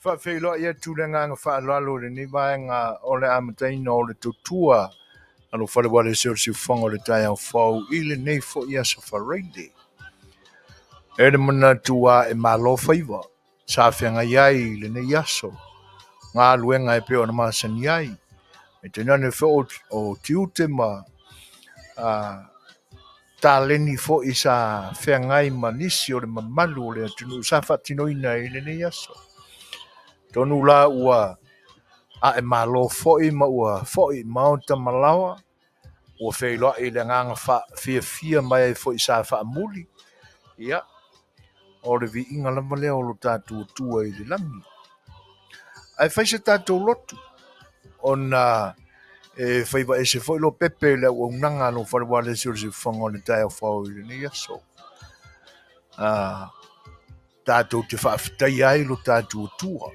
Whawhelo ia tūrenga ngā whaalalo le ni vaenga o le amataina o le tutua alo whalewale seo si whango le tai au whau I le nei fo ia sa whareide. E le mana tua e malo Faiva, sa whenga iai le nei aso, ngā luenga e peo na masani iai, e tena ne whao o tiute ma tā leni fo I sa whengai manisi o le mamalu o le atunu sa whatinoina I le nei aso. Tonu la ua a e malo foi ma ua foi maunta malawa ua whailo I le nganga fia mai foi sa wha muli. Ia, o le vi inga lama leo lo tātua tua I le langi. Ai whaise tātou lotu o na e whaiva e se foi lo pepe le ua unanga no whalewale se whango le tai au whao I le ni aso. Tātou te whaafitai ai lo tātua tua.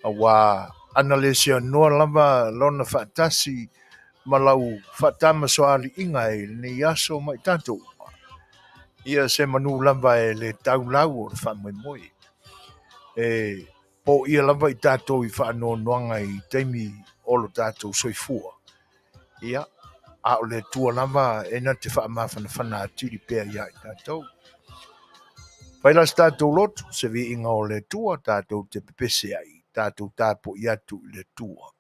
Awa analisia noa lava lona whaatasi malau whaatama soali inga e ni aso mai tātou. Ia se manu lava e le tau lau o le whamoemoi. E po ia lava I tātou I whaano noanga I teimi o lo tātou soifua. Ia, a o le tua lava e na te whaamawhana whana atiri pēr ia I tātou. Whailas tātou lotu se vi inga o le tua tātou te pepese ai. Tātou tāpo I atu I le tua.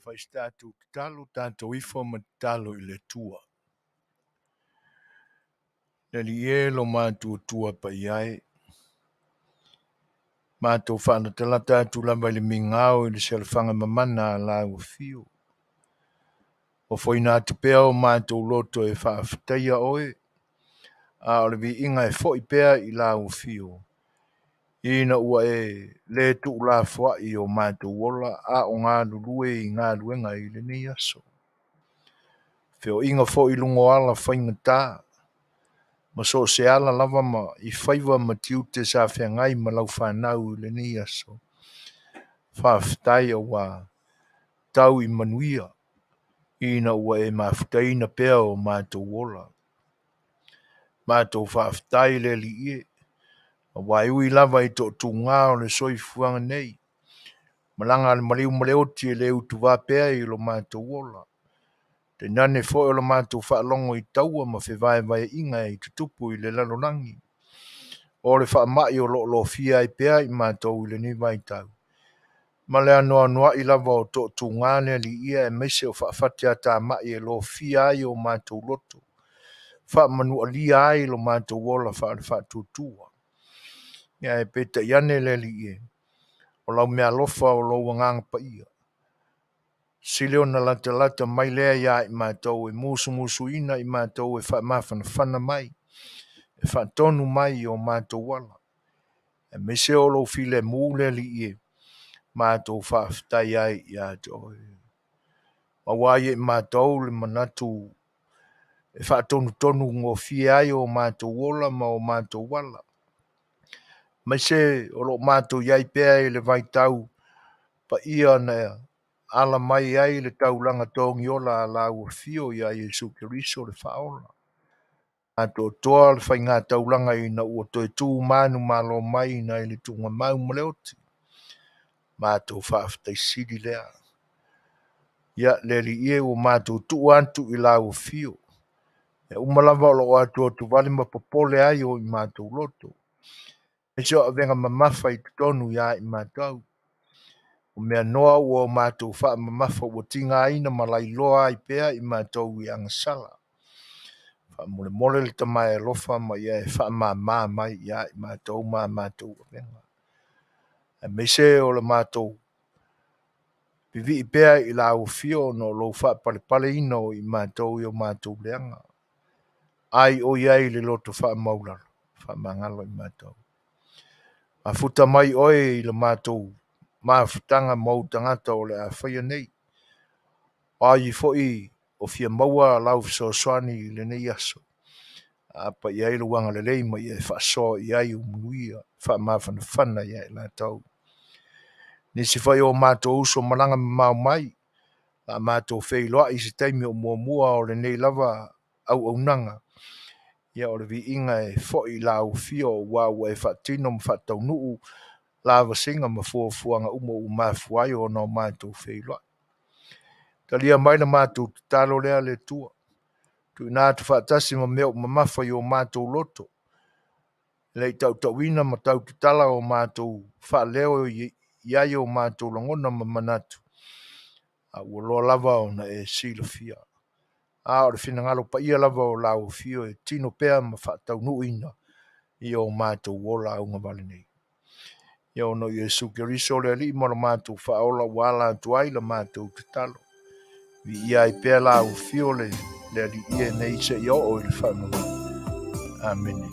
Faistatu talo tātou ifo ma talo I le tua. Neli e lo mātua tua pa iai. Mātou whana tala tātou lamba I le mingao I le selefanga mamana la ua fio. O foina atu pea o mātou loto e whaafitaia oe. A o le vi inga e fo I pea I la ua fio. Ina ua e le tu la fwa I o mātou wola a o ngā lulue I ngā luenga I le ni aso. Feo inga fo I lungo ala whainga tā. Ma so se ala lava ma I Faiva ma tiute sa whiangai ma lau whanau I le ni aso. Whaafitai o wā tau I Manuia. Ina ua e mawhitaina pea o mātou wola. Mātou whaafitai le li ie. Wai ui lava I to tu ngā o le soi fuanga nei. Malanga le maliu maleoti e le utu wapea I lo mātou wola. Te nane fo o lo mātou whaalongo I taua ma whewai vai inga I tutupu I le lalonangi. O le whaamai o lo fia I pea I mātou I le ni vai tau. Ma le anoa noa I lava o to tu ngā le li ia e meise o whaafatia tā mai e lo fia ai o mātou loto. Whaamanua lia ai lo mātou wola whaatutua. Ia e peta iane le li ie. O lau mea lofa o lo wanganga pa ia. Sileo na lata mai lea ia I mātou e musu ina I mātou e whaamawhana mai. E whaatonu mai o mātou wala. E meise o lo file mūle li ie. Mātou whaafitai ai ia toi. Mawai e mātou le manatu e whaatonu ngō fie ai o mātou wola ma o mātou wala. Meise o lo mātou iai pēa I le vai tau pa ia na ala mai ai le taulanga tongi ola a la ua fio ia Jesu Keriso le whaola. Mātou toa le whai ngā taulanga I na ua toi tū manu malo mai na I le tunga mau maleoti. Mātou whaafitai siri lea. Ia le li ie o mātou tu antu I la ua fio. E umalava o lo atu o tu vale ma popole ai o I mātou loto. E so a venga mamafa I tutonu ia I mātou. O mea noa o mātou wha mamafa o tinga aina malai loa I pea I mātou I angasala. Wha mole le tamai lofa ma ia e wha mā mai ia I mātou mātou o venga. E meise o le mātou Pivi I pea I la ua fio no lo wha pale ina o I mātou I o mātou leanga. Ai o iai le loto wha maulala. Wha mangalo I mātou. A futa mai oe I le mātou mafutanga mau tangata o le a whaia nei. Ai foi o fia maua lau Suasua le nei aso. A pa iai le wanga le lei ma iai whaasoa iai o Manuia. Wha mawhana iai la tau. Nisi whai o mātou uso malanga mau mai. A mātou whailoa I se taimi o mua o le nei lava au nanga. Ia o le vi inga e foi lau fio wa e whaatino ma whaatau nuu lava singa ma fuanga umo u mafuai o no mātou whailoa. Talia mai na mātou talo lea le tua. Tu nātu whaatasi ma meo ma mawhai o mātou loto. Lei tau tauina ma tau tala o mātou whaaleo iai o mātou langona ma manatu. A ua loa lava o na e sila fia. A o le whinangalo pa ia lava o lau fio e tino pea ma whaatau nuina I o mātou wola au ngawale nei. Ia o no Jesu Keriso le ali ma mātou whaola wala tuai la mātou te talo. Vi ia I pea lau fio le ali ia nei se ia o le whanau. Amen.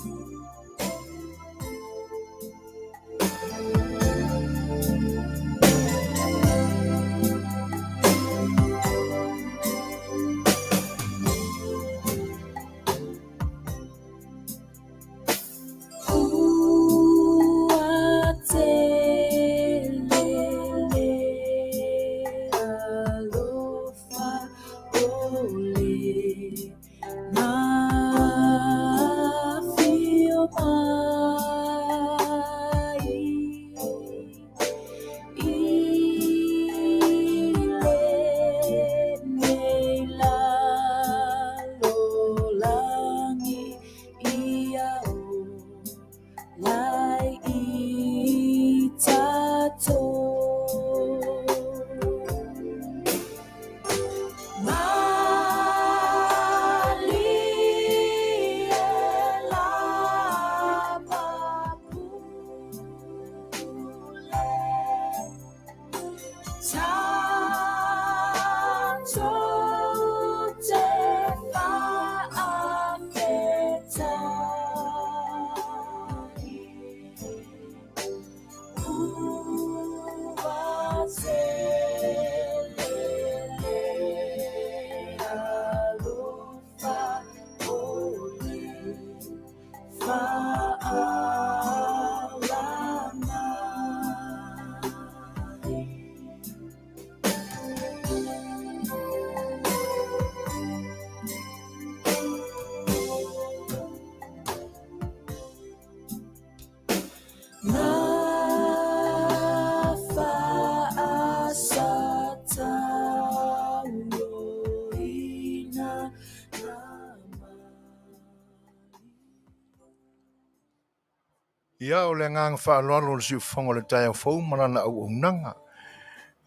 Ia o le ngang whaaloalo le siu whango le tai au fau manana au unanga.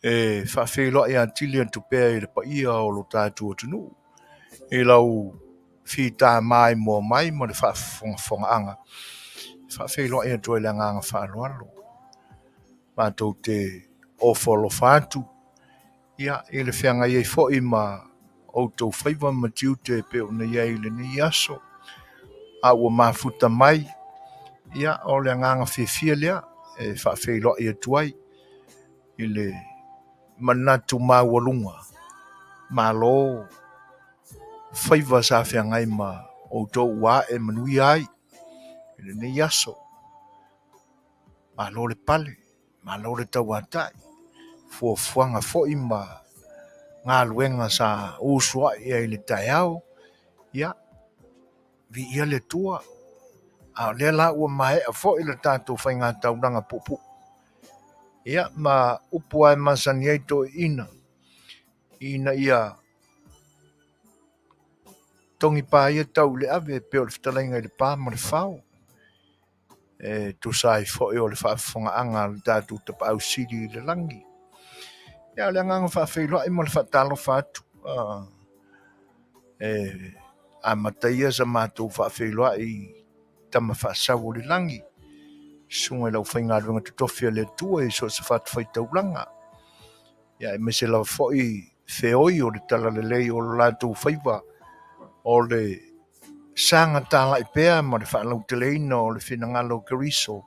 E whawhelo ia tili an tupea i le pa ia o lo tātua tunu. E lau whita mai mo mai mo le whafonga anga. Whawhelo ia toi le ngang whaaloalo. Mātou te ofolo whātu. Ia e le whianga iei fo i ma outou Faiva ma tiu te peo na iei le ni aso. A ua mafuta mai. Ia o le nganga whiwhia lea, e whawhelo ia tuai, i le manatu mawalunga, malo Faiva sa whiangai ma o tō wā e Manuia ai, i le nei aso, malo le pale, malo le tauatai, fuafuanga fo ima ngā luenga sa usua ia i le taiao, ia, vi ia le tua, a le la ua mai a fo i le tātou whai ngā tauranga pupu. Ia, ma upu ai masani ai to ina ia tongi pā ia tau le ave peo le Fetalaiga i le pā ma le whao. E tu sai fo i o le whaafonga anga le tātou tapa au siri le langi. Ia, le nganga whaafeiloa i mo le whaatalo whaatu. A mataia sa mātou whaafeiloa i tama whaasau le langi. Sunga lau whainga runga tutofia le tua i so sa whaatu whai tauranga. Ia, me se lau whoi wheoi o le tala le lei o le lātou Faiva o le sanga tāla i pēa ma le whaalau teleina o le whinangalo kariso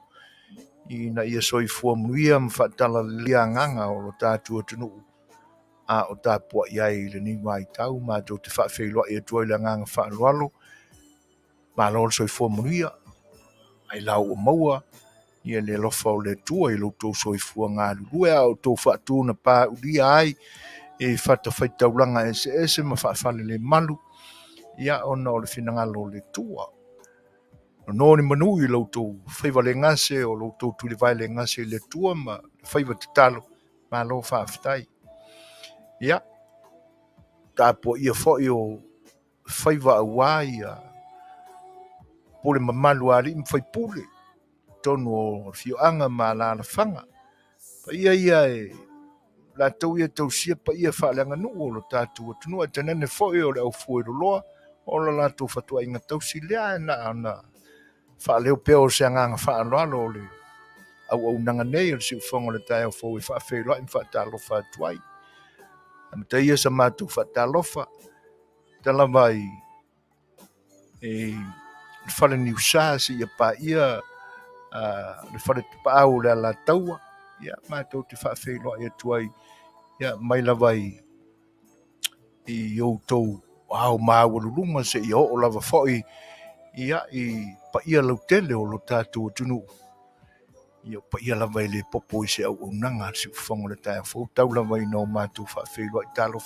i na ia soi fua Manuia ma whaatala le lia nganga o lo tātua tunu a o tāpua iai le ni mai tau ma tō te whaafeiloa i atua i le nganga whaaloalo ma lo soi fua Manuia ai lau o maua ia le lofa o le tua i lo tō soi fua ngā lulue o tō whaatuna pā uria ai e whata whaitauranga ese ma whaafale le malu ia ona o le whinangalo le tua. No ni manu i lo tō Faiva le ngase o lo tō tuli vai le ngase le tua ma Faiva te talo ma lo whaafitai. Ia, tāpua ia fo i o Faiva awa ia pole mamalu ali mwhai pule tonu o whioanga ma la whanga. Pa ia e la tau ia tau sia pa ia whaaleanga nuu o lo tātua tunua tenene fo i o le au fuero loa o la lātou whatua inga tau si lea na whaaleo peo se anganga whaaloalo o le au nanga nei o le siu whongo le tai au fo i whaafeiloa i whaatalofa atuai. Amata ia sa mātou whaatalofa tala vai e whare ni usasi ia pa ia le whare pāu le ala taua ia mātou te whawhailoa ia tuai ia mai lava i outou au māwarurunga se i o lava whoi ia i pa ia lau tele o lo tātou tunu ia pa ia lava i le popo i se au unanga si ufongo le tae fo tau lava i no mātou whawhailoa i talo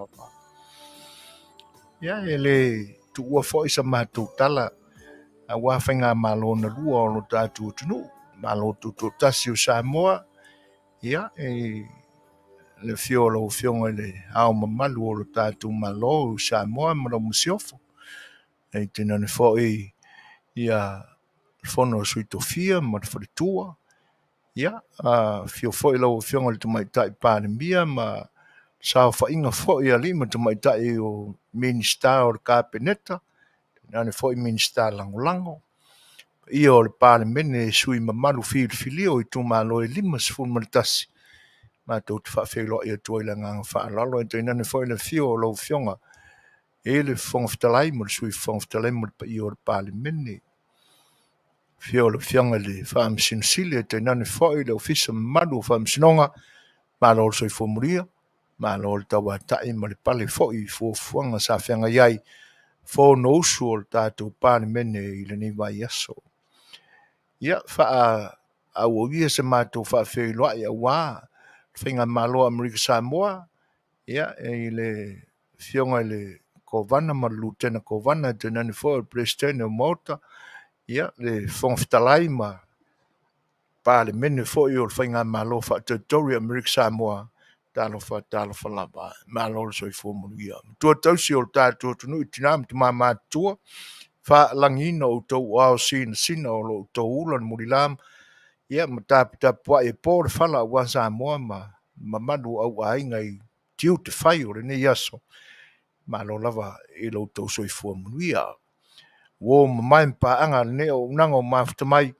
lava ia e le tu ua whoi sa mātou tala a wawhenga malo na lua o lo tātou tunu malo tu tasi o Samoa ia e le fiolo o fionga le ao mamalu o lo tātou malo o Samoa mara musiofo e tēnā ne whoi ia whono sui tofia ma te wharitua ia fio whoi lau o fionga le tumaitai pānemia ma sao whainga whoi a lima tumaitai o Minisita o le kāpeneta tēnā ne whoi Minisita langolango ia o le pālemene sui mamalu filio i tūmalo e lima sifun maritasi mātou te whawhailoa ia tuai la nganga whaalalo e tēnā ne whoi le fio o lau fionga e le fonga Fetalaiga mo le sui fonga Fetalaiga mo le pa i o le pālemene fio le fionga le whaamsinosili e tēnā ne whoi le ofisa mamalu o whaamsinonga malo o le soi fomuria malo o le tawa tai ma le pale whoi fuafuanga sa whianga iai whono usu o le tātou pālemene i le ni vai aso ia au o ia se mātou whawhailoa ia wā whinga malo Amerika Samoa ia e le fionga le kovana ma lutena kovana tēnā ni whoi presidente o Mota ia le fonga Fetalaiga ma pālemene whoi o le whinga malo whaatautori Amerika Samoa talo lava malo le soi fomuria tua tausi o le tātou tunu i tinam te mātua whaalangina o tau ao sina o lo tau ulan murilam ia ma tāpua e pō le whala wa Samoa ma manu au ainga i tiu te whai o le ne yaso ma lo lava i lo tau soi fomuria wo mai paanga ne o nango mafta mai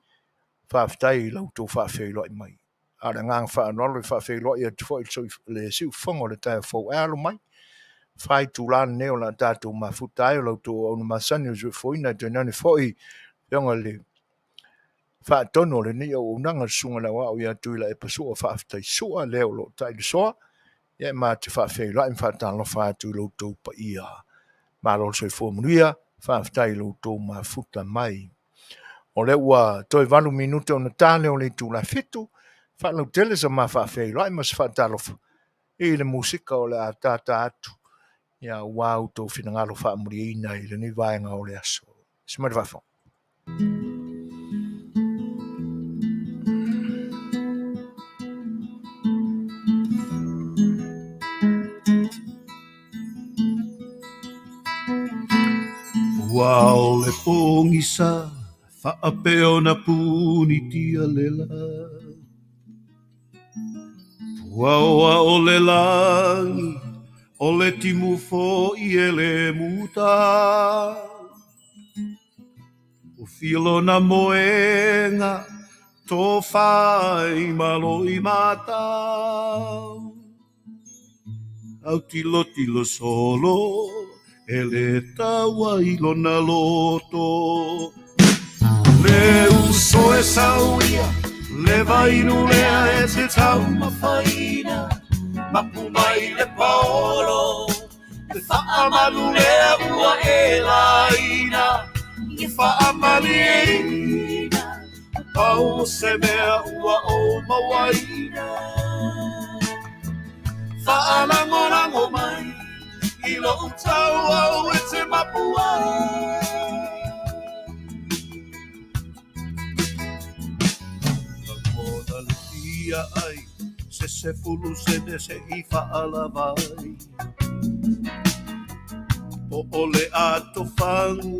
whaftai i lo tau whawhailo i mai ara ngang whaanolo i whawhailo i atu fo le siu whango le tae fo alo mai fai tūlana neo la tātou mafuta ai o tō au masani o zui foina te nani foi yonga le whaatono le ni o unanga sunga la wao ia tuila e pasua whaafitai sua leo lo tai le soa ia ma te whaafei lai whaatalo whaatu lo tō pa ia ma lo soi Manuia whaafitai lo tō mafuta mai o le ua toi valu minute o na tāle o le tūla fitu whaalau tele sa ma whaafei lai mas whaatalo i le musika o le a tata atu ia wau tō whinangalo whaamuriina i le ni vaenga o le aso. Smart whafo. Wow le pongisa whaapeo na punitia lela Waoa o le langi o le timu fo i ele muta o filo na moenga to fai malo i mata au tilo solo ele tawa i lona loto le uso e sauia le vainu lea e te tau mawhaina mapu mai le paolo te whaamalu lea ua e laina i whaamali e ina pau se mea ua o mawaina whaalangorango mai i lo utau au e te mapu ai ai se fulu se i whaalavai o ole ato whangu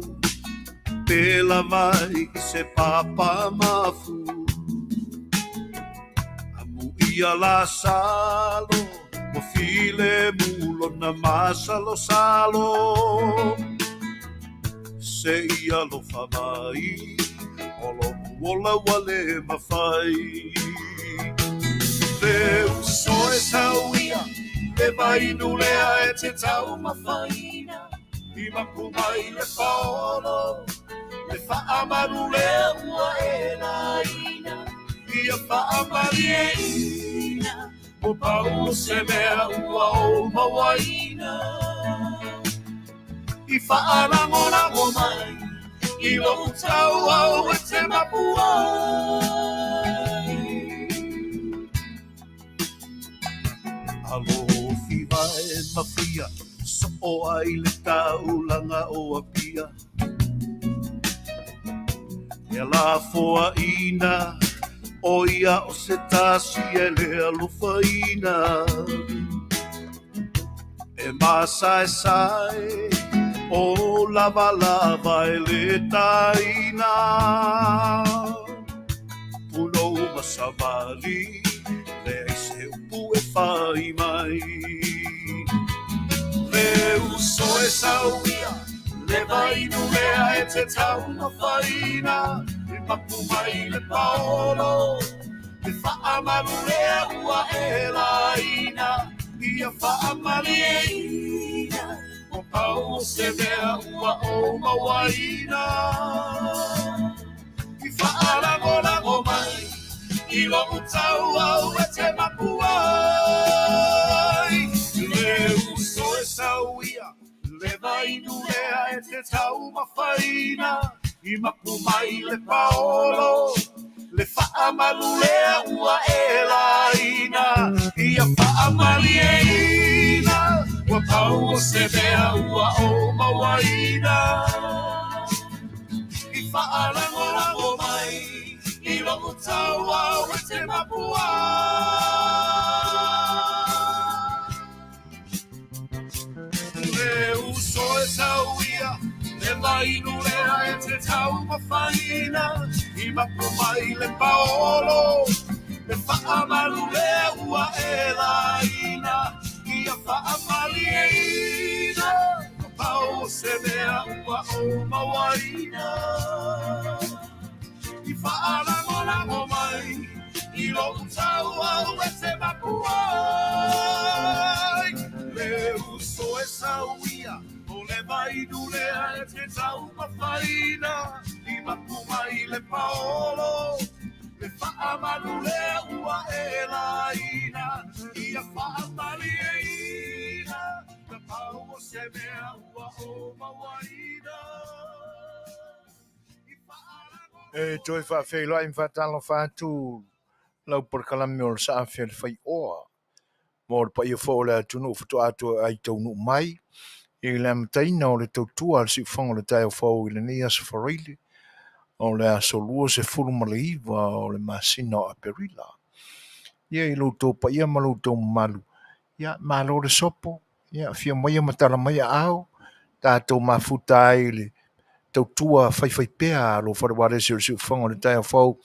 pela vai se papa mafu amu ia la salo mo file mulo na masalo salo se ia lo whamai olo wola wale mawhai le uso e sauia le vainu lea e te tau mawhaina I mapu mai le paolo le whaamaru Leua e la ina ia whaamari e ina o pau se mea ua o mawaina I whaarangorango mai I lo tau au e te mapua Alofi vai mawhia so o ai le taulanga o apia E la foaina o ia o se tasi e le alofaina E masai o lava lava e le taina Puno masavali le se upu e whai mai Le uso e sauia Le vainu lea e te tau na whaina I mapu mai le paolo Le whaamaru lea ua e la ina Ia whaamari e ina O pau se mea ua o mawaina I whaarangorango mai I lo utau au e te mapu ai Le uso e sauia Le vainu lea e te tau mawhaina I mapu mai le paolo Le whaamaru lea ua e la ina Ia whaamari e ina Ua pau se mea ua o mawaina I whaarangorango mai I lo tau au e te mapu Le uso e sauia Le vainu lea e te tau mawhaina I mapu mai le paolo Le whaamaru lea ua e la ina Ia whaamari e ina Pau se mea ua o mawaina I whaarangorango mai I lo tau au e te mapu ai Le uso e sauia O le vainu lea e te tau mawhaina I mapu mai le paolo Le whaamaru lea ua e la ina Ia whaamari e ina Na pau se mea ua o mawaina E toi whaafeiloa I whaatalo whaatu lau por kalami o le sa A Le Fai'oa. Mo le pa ia fo le tunu futu atu ai taunu mai. I le amataina o le tautua le si whango le tai o fau I le nia safareile. O le asolua se furu ma le iwa o le masina o aperila. Ia I loutou pa ia ma loutou malu. Ia malo le sopo. Ia fia maia matala maia au. Tātou mafuta ai le tautua whai pēa lo wharaware si o whango le tai o fau.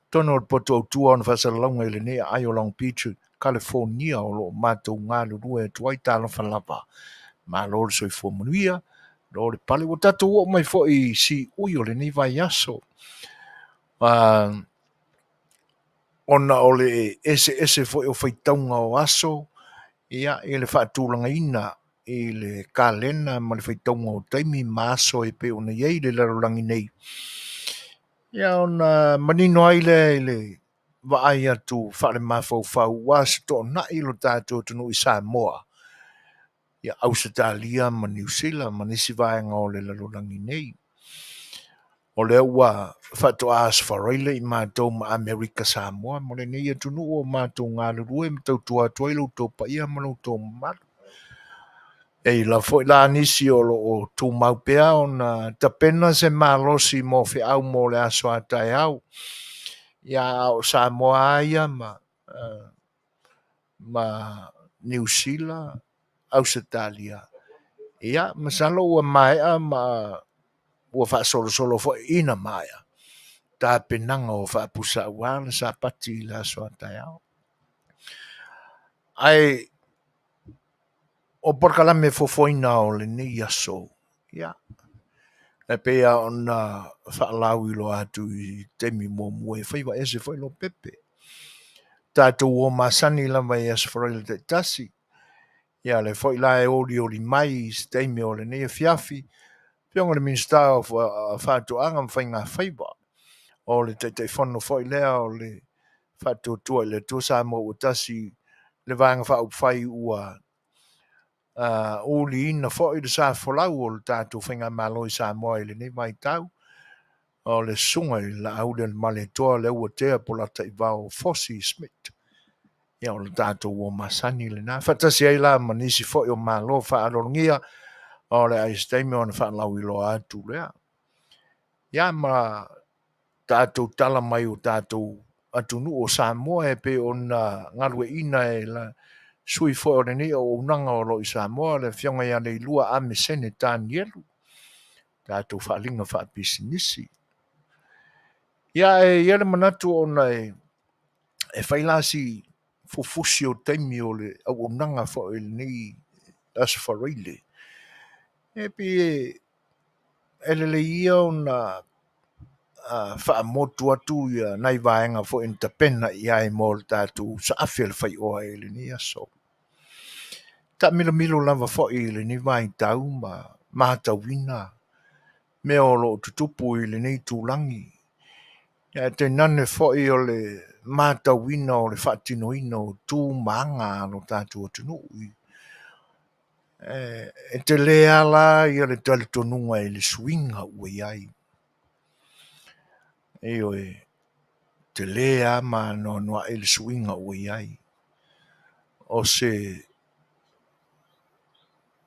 Tono le poto au tua ona whasalaunga I le nea ai o Long Beach, California o lo mātou ngā lurua e tuai tāla whalapa. Ma lo le soifua Manuia, lo le pale o tatou o mai fo I si ui o le nei vai aso. Ona o le ese fo o whaitaunga o aso, ia I le whaatūlanga ina, I le kālena ma le whaitaunga o taimi ma aso e pe ona iei le larolangi nei. Ia ona manino ai le vaai atu whare mawhau wasa to na I lo tātou tunu I Samoa. Ia Australia ma New Zealand ma nisi vaenga o le larolangi nei. O le ua Faato'aga Safaraile I mātou ma Amerika Samoa, mo le nei atunu o mātou ngā lurue ma tautua atu ai loutou pa ia ma loutou malu. E la foi la nisi o tu mau pea ona tapena se malosi mo fe au mo le aso atai au. Ia o Samoa ia ma New Zealand, Australia. Ia masalo ua mai ma ua whaasolo fo ina mai. Ta penanga o whaapusa ua sa pati la aso atai au. Ai o porkalame Fofogaina o le nei aso. Ia. E pea ona whaalau I lo atu I temi mua Faiva ese foi lo pepe. Tātou o masani lama I asfarile te tasi. Ia le foi la e oli mai steimi o le ne Afiafi. Pionga le Minisita o Faato'aga ma Faiga Faiva. O le te whono foi lea o le Faato'atua le tua Samoa o tasi le vanga whai ua uli ina foi le sa folau o le tātou whainga malo i Samoa i le ne mai tau. O le sunga i Laaulialemalietoa Leuatea Polataivao Fossie Schmidt. Ia o le tātou o masani le nā. Whatasi ai la manisi foi o malo whaalongia o le aisteimi o na whaalau i loa atu lea. Ia ma tātou tala mai o tātou atunu o Samoa e pe o na ngalue ina e la sui foi o le ni o unanga o lo i Samoa le fionga ia le lua ame sene tāni elu. Tātou whaalinga whaapisinisi. Ia e iere manatu o na e whailasi fufusi o teimi o le au unanga foi le ni asfarile. E pi e le ia o na whaamotu atu ia nai vaenga fo inta pena ia e mo le tātou sa A Le Fai'oa e le ni aso. Ta milo lava fo i le ni vai tau ma mahatawina me o lo tutupu i le nei tūlangi. Ia te nane fo i o le mahatawina o le whaatinoina o tū maanga no tātou atunu i. E te lea la ia le talitonunga e le swinga ua iai. E oe te lea ma noa e le swinga ua iai. O se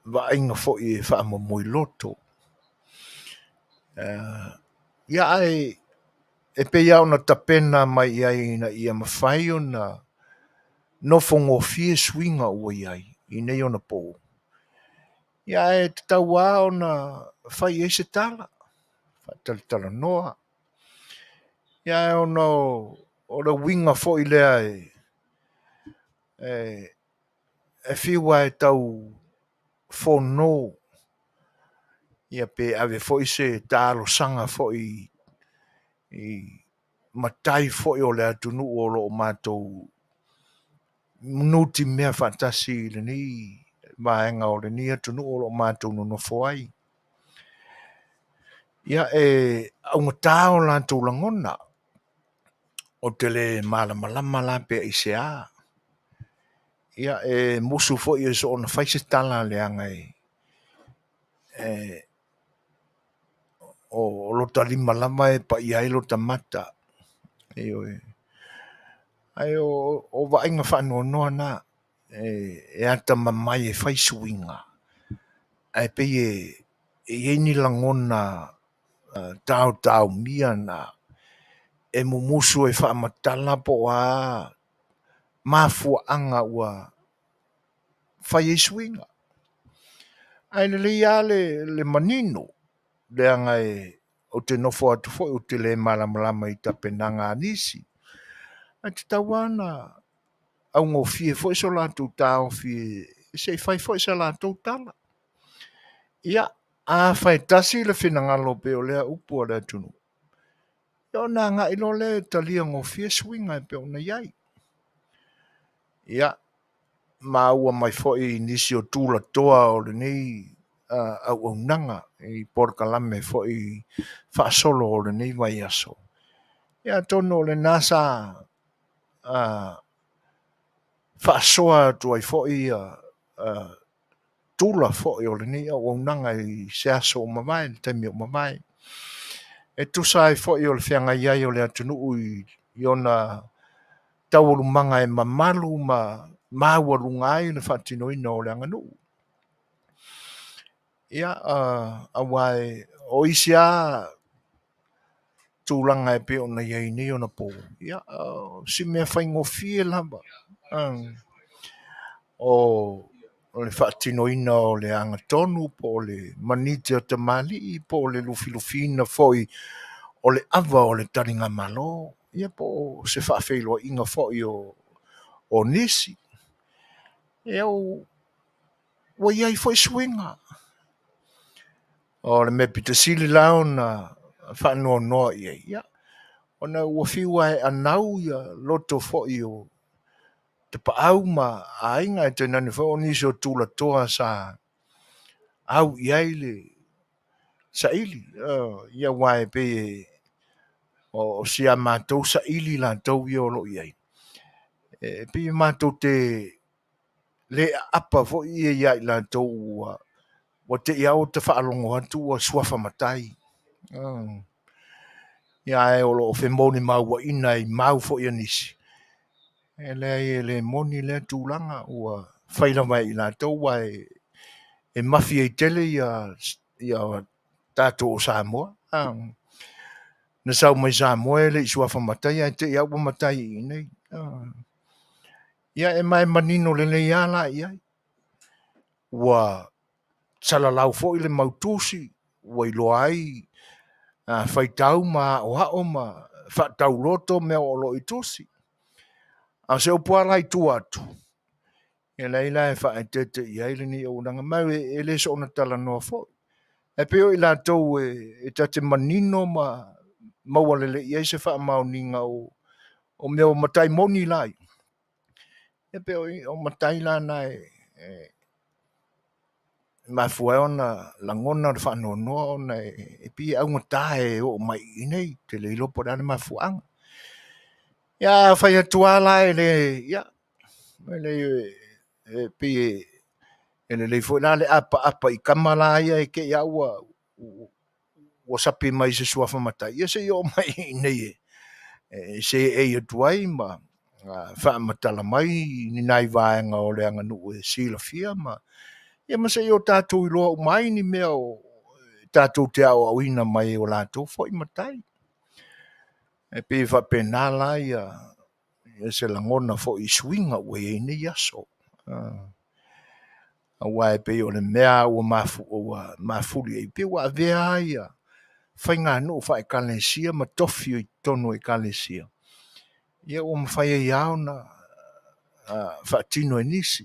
vainga fo i e whaamamoi loto. Ia e pe iau na tapena mai iai na ia mawhai o na nofongo fie swinga ua iai. I nei o na po. Ia e te taua o na whai e se tala. Faatalanoaga. Ia e ono o le winga fo i lea e whiwa e tau whono. Ia pe ave fo i se tālo sanga fo i matai fo i o le atunu o lo o mātou nuti mea fantasi le ni maenga o le ni atunu o lo mātou no fo ai. Ia e aunga tāo lātou langona o Tele malama la pe ASEA. Ia e musu fo i so ona faise tala le angai. O lo talima lama e pa ia ilo tamata. Ai o vainga whanua noa na e ata mamai e whaisuinga. Ai pe e ni langona tau mia na e mumusu e whaamatala po a mafua anga ua whaisuinga. Ai le ia le manino le anga o te nofo atu fo o te le malama i tapenanga nisi. Ai te tawana au ngō fie fo iso lātou tāo fie se fai fo isa lātou tala. Ia a fai tasi le whinangalo pe o lea upu o lea tunu. Ia o nā ngā ilo le talia ngō fie swinga pe o na iai. Ia maua mai fo i nisi o tūla toa o le nei au nanga i porkalame fo i whaasolo o le nei vai aso. Ia tono le nasa whaasoa tu ai fo i tūla fo i o le nei au nanga i se aso o mawai, le temi o mawai. E tusa ai fo i o le whianga iai o le atunu i ona taurumanga e mamalu mawarunga ai le whaatino ina o le anganu. Ia awai o isia tūlanga e pe o na iai ni o na po. Ia si mea whaingo fie lamba. O le whaatino ina o le angatonu po le manite o te mali po le lufilufina foi o le ava o le taringa malo. Ia po se whaafeilo inga foi o nisi. Ia o iai foi swinga. O le me pita sili lao na whanua noa ia. Ia. O na ua whiwa e anau ia loto foi te paau ma ainga e te nani whao nisi o tūla toa sa au iai le sa ili. Ia wae pe o sia mātou sa ili la tau i o lo iai. Pe mātou te le apa fo ia iai la tau wa te iau te whaalongo atu o suafa matai. Ia e o lo whemoni mau wa ina i mau fo ia nisi. Le moni le tūlanga ua whaila mai i la tau wa e mafia i tele ia tātou o Samoa. Na sau mai Samoa le i suafa matai ai te iau wa matai i nei. Ia e mai manino le le iala iai. Ua salalau fo i le mautusi ua i loa ai whaitau ma o hao ma whaatau loto mea o lo i tusi. A se o puala i tu atu. E leila e whaetete i aile ni o nanga mau e le so na tala noa fo. E peo i la tau e tate manino ma maualele i eise wha mau ninga o mea o matai moni lai. E peo i o matai la nai mafua ona langona de whanau noa ona e pi au ngatae o mai inei te le ilopo dane mafuanga. Ia whai atuala e le, ia, e pi e le fo le apa i kamala ia e ke ia ua sapi mai se suafa matai. Ia se o mai inei se e atuai ma wha matala mai ni nai vaenga o le anga nu e sila fia ma ia masa i o tātou i loa umai ni mea o tātou te au au ina mai o lātou fo i matai. E pe wha penala ia se langona fo i swinga ue e ni yaso. A wae pe o le mea ua mafuli e pe ua vea ia whainga no wha e kalesia ma tofi o i tono e kalesia. Ia o mwhai e iau na wha tino e nisi.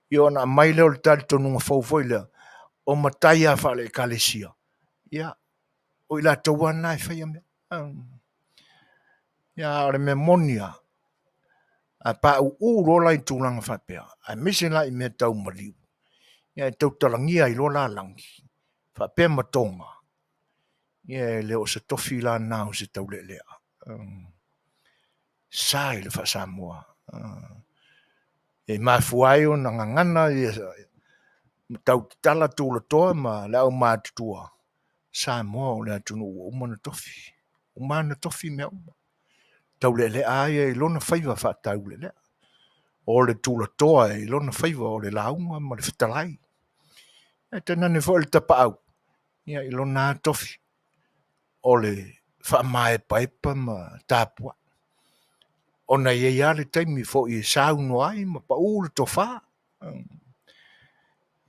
Ia na mai leo le tari tonu nga faufoile o matai a wha le kalesia. Ia o ila tawana e whai a mea. Ia o le memonia a pa u rola i tūlanga whapea. A misi la i mea tau mariu. Ia e tau talangia i rola langi. Whapea matonga. Ia leo se tofi la nao se tau le lea. Sai le wha Samoa. E mafuai o na ngangana tau tala tūla toa ma leo mātutua. Samoa o lea tunu ua umana tofi. Umana tofi mea uma. Tau le lea aia i lona Faiva wha tau le lea. O le tūla toa i lona Faiva o le launga ma le Fetalaiga. E tena ne fo le tapa au. Ia i lona tofi. O le wha mae paipa ma tāpua. O na ia le taimi fo i sau no ai ma pa ule tofa.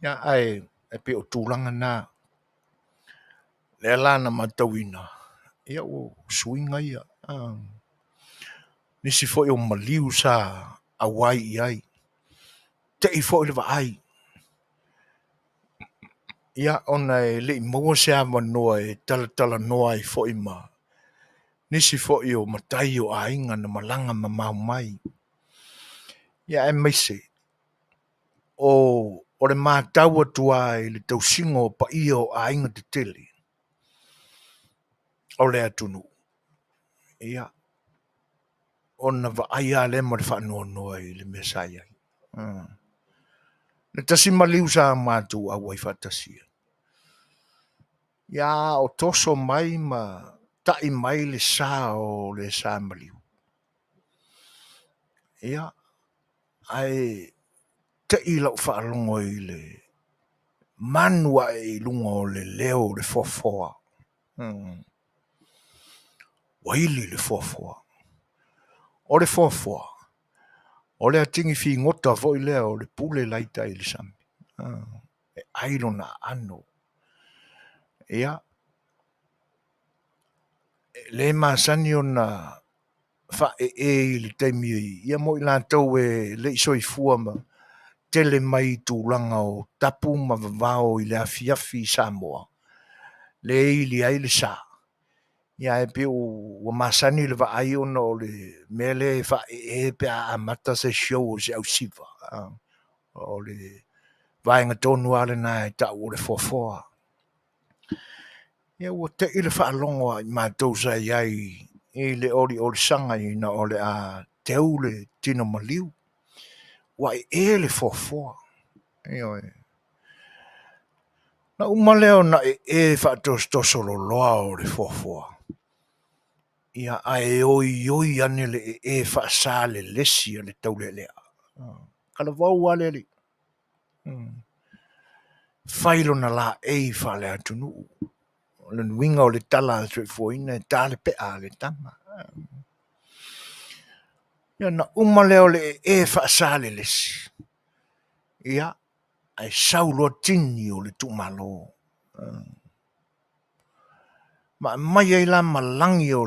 Ia ai e pe o tūlanga nā. Le lana matawina. Ia o swinga ia. Nisi fo i o maliu sa awai i ai. Te i fo i le wa ai. Ia ona e le i maua se ama noa e tala noa i fo i ma. Nisi fo i o matai o ainga na malanga ma mau mai. Ia e maise. O le mātau atua i le tausingo pa i o ainga te Tele. O le atunu. Ia. Ona va aia le ma le whanua noa i le mesai ai. Le tasi maliu sa mātu a wai whatasia. Ia o toso mai ma tai mai le sa o le sa maliu. Ia. Ai te i lau whaalongo i le manua i lunga o le leo le fofoa. Waili le fofoa. O le fofoa. O le atingi fi ngota foi leo le pule laita i le sami. E ailo na ano. Ia. Le masani o na fa e le taimi ia mo i lātou e le iso i fuama. Tele mai tūlanga o tapu mavavao i le Afiafi Samoa. Le ili ai le sa. Ia e pe o masani le vaai ona o le mele fa e pe a mata se show se au siva. O le vaenga tonu ale na e ta o le fofoa. Ia ua te ile whaalongo i mātou sa iai i le ori sanga i na ole a teu le tino maliu. Wa e le fofoa. Io e. Na umaleo na e whaatos tosolo loa o le fofoa. Ia a e oi ane le e whaasa le lesi a le taule lea. Kala wau ale li. Whailo na la e whale atunu. Le winga o le tala tre foina e tale pe a le tama. Ia na umaleo le e whaasa le lesi. Ia ai saulo tini o le tumalo. Ma mai ai la malangi o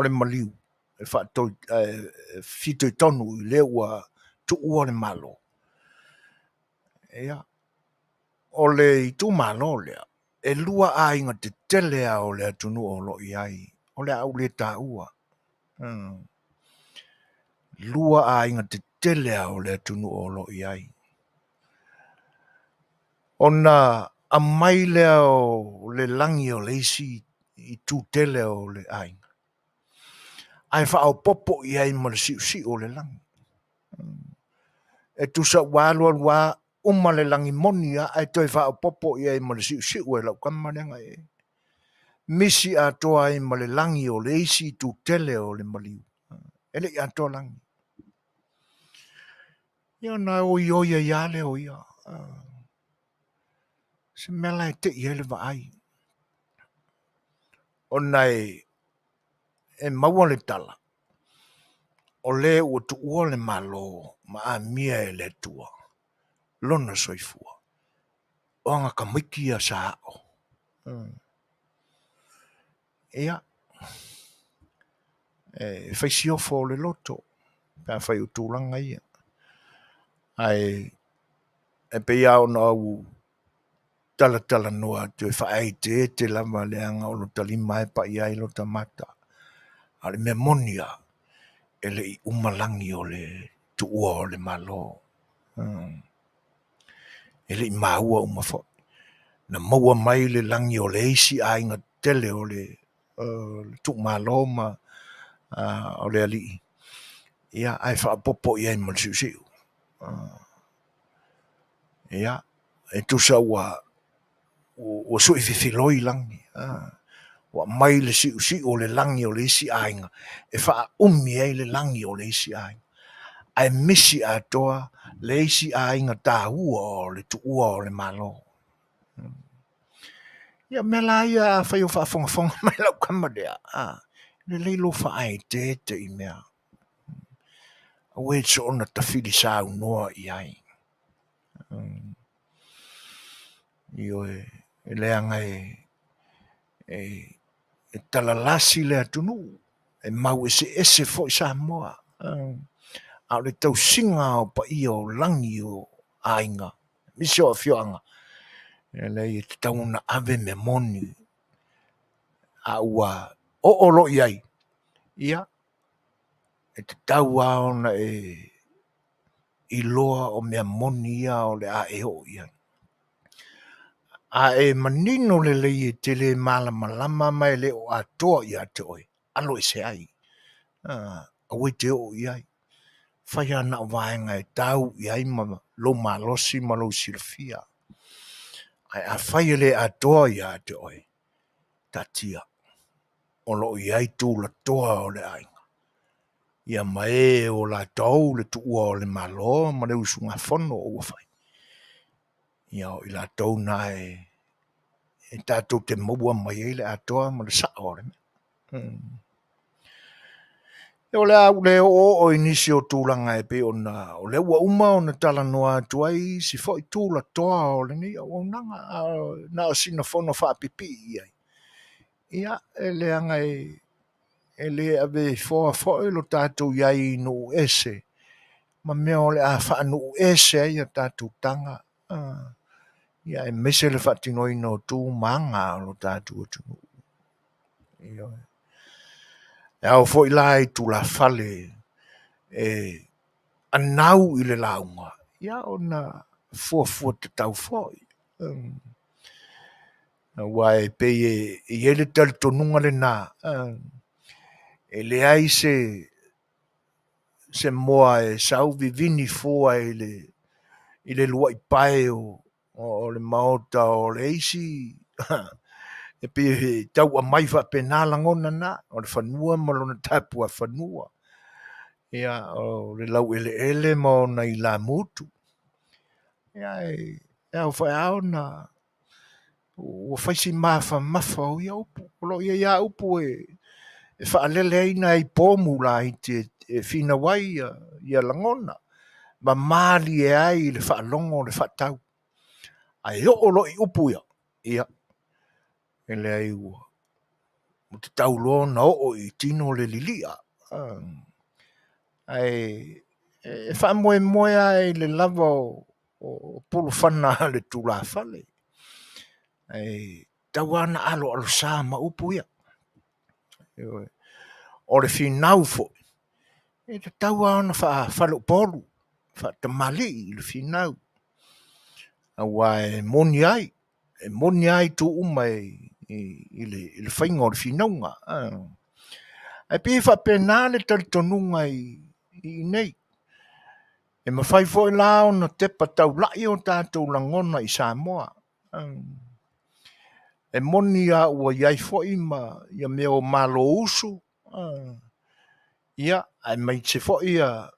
le maliu. E whaatoi fito i tonu i leua tu ua le malo. Ia. O le i tumalo lea. E lua a inga te tele a o le atunu o lo iai. O le au le ta ua. Lua a inga te tele a o le atunu o lo iai. Ona a mai lea o le langi o le isi i tu tele o le ainga. Ai wha au popo i ai ma le si o le langi. E tu sa wālua wā uma le langi monia ai toi wha au popo i ai ma le si o e lau kamarenga e. Misi a toa ai ma le langi o le isi i tu tele o le maliu. Ele i a toa langi. Ia na o i oia i ale o ia. Se mela e te i ele wa ai. O nei e maua le tala. O le ua tu ua le malo ma a mia e le tua. Lona soifua. O anga ka miki a sa o. Ia. E whaisi ofo le loto. Pea whai utulanga ia. Ai e pe iau na au tala noa tu e whaai te lama le anga o lo talima e pa iai lo tamata. Ale me monia. Ele i umalangi o le tu ua o le malo. Ele i maua umafo. Na maua mai le langi o le eisi a inga tele o le tu malo ma o le ali. Ia ai wha popo i ai mal siu. Ia e tu sa ua o sui fifiloi langi. Wa mai le siu o le langi o le eisi a inga. E wha umi ai le langi o le eisi a inga. Ai misi a toa le eisi a inga tā ua o le tu ua o le malo. Ia mela ia whai o whaafonga mai lau kamadea. Le leilo whaai te i mea. Awe so ona ta whiri sāu noa i ai. Io e leanga e talalasi le atunu. E mau ese fo i Samoa. A le tau singa o pa i o langi o ainga. Misi o Afioanga. E le i te tau na ave me moni. A ua o olo i ai. Ia. E te tau aona i loa o mea moni ia o le a e o ia. A e manino le i Tele malama mai le o atoa i a te oi. Alo e se ai. A wei te o i ai. Whai ana o vaenga e tau i ai ma lo malosi ma lo silfia. Ai a whai le atoa i a te oi. Tatia. O lo i ai tū la toa o le ai. Ia mai o la tau le tua o le malo ma le usunga fono o whai. Ia o i la tau na e tātou te maua mai e le atoa ma le sa o le. E o le au le o inisi o tūlanga e pe o le ua uma o na tala noa tuai si fo i tūla toa o le ni o nanga na o sina fono whaapipi iai. Ia e le anga e le ave fo lo tātou iai no ese. Ma mea ole a whaanu ese ai a tātou tanga. Ia e mese le whatinoi no tū manga lo tātou atu. Au foi lai tu la fale anau i le launga. Ia ona fua te tau foi. Wai pe e ele tal tonunga le na. E le ai se moa e sau vivini fua i le lua i pae o le maota o le eisi. E pe tau a mai fa penala ngona na. O le whanua malona tapua whanua. Ia o le lau ele ma ona i la mutu. Ia e au whai au na o whaisi mafa o ia upu. Olo ia upu e whaalele aina i pōmu la i te whina wai ia langona. Ma mali e ai le whaalongo le whaatau. Ai olo i upu ia. Ia. E le ai ua. Mo te tau loa na o i tino le lilia. Ai e whaamoe ai le lava o pulu whana le tula whale. Ai tau ana alo sa ma upu ia. O le whinau fo. E te tau ana whalo polu. Whaatamali i le whinau. Awa e moni ai. E moni ai tu umai i le whainga o le whinaunga. Ai pi whapena le talitonunga i nei. E mawhai fo i lao na tepa tau lai o tātou langona i Samoa. E moni a ua iai fo i ma ia mea o malo usu. Ia, ai mai te fo i a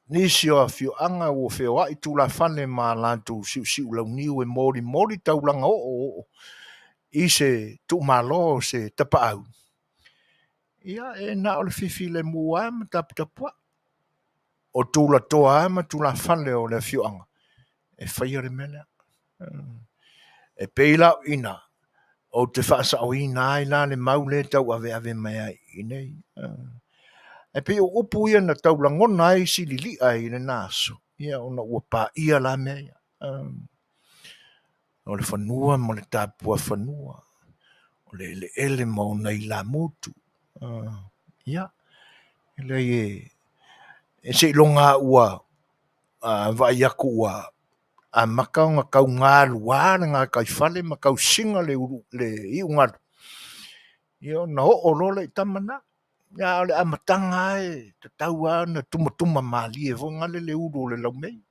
nisi o Afiafi o Faiva i tula whane ma lantou siu lau niu e mori tau langa o. I se tu malo se tapa au. Ia, e na o le fifi le mua ma tapua. O tula toa ma tula whane o le Afiafi. E whaia re mele. E peila ina. O te whaasa o ina ai la le maule tau ave mai ai. Inei. E pe o upu ia na tau langona ai si li ai le naso. Ia ona ua pa ia la mea. O le whanua mo le tāpua whanua. O le ele mo nei la mutu. Ia. Ele e se longa ua vai aku ua a makau nga kau ngā luare ngā kai whale makau singa le iungaru. Ia na o lole i tamana. Ia ole amatanga e te tau ana tumatuma mali e vo ngale le uru le lau mei.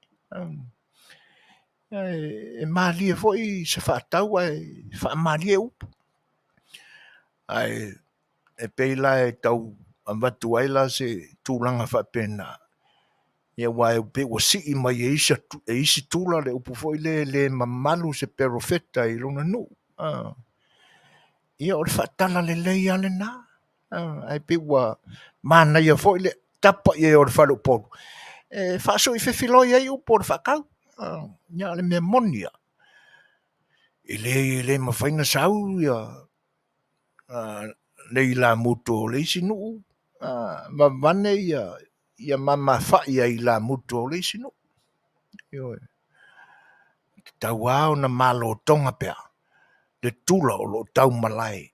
E mali e vo i se whaatau e whaamali e upu. Ai e peila e tau amatu aila se tūlanga whapena. Ia wai pe o si i mai e isi tūla le upu vo i le mamalu se perofeta i lona nu. Ia o le whaatala le leia le nā. Ai pe ua mana ia fo ile tapa ia o le whalu polu. E whaaso i whiwhiloi ai upo le whakau. Ia le mea monia. I le mawhaina sau ia le i la mutu o le isi nuu. Ma vane ia mama whai ai la mutu o le isi nuu. Tau au na malo tonga pea. Le tula o lo tau malai.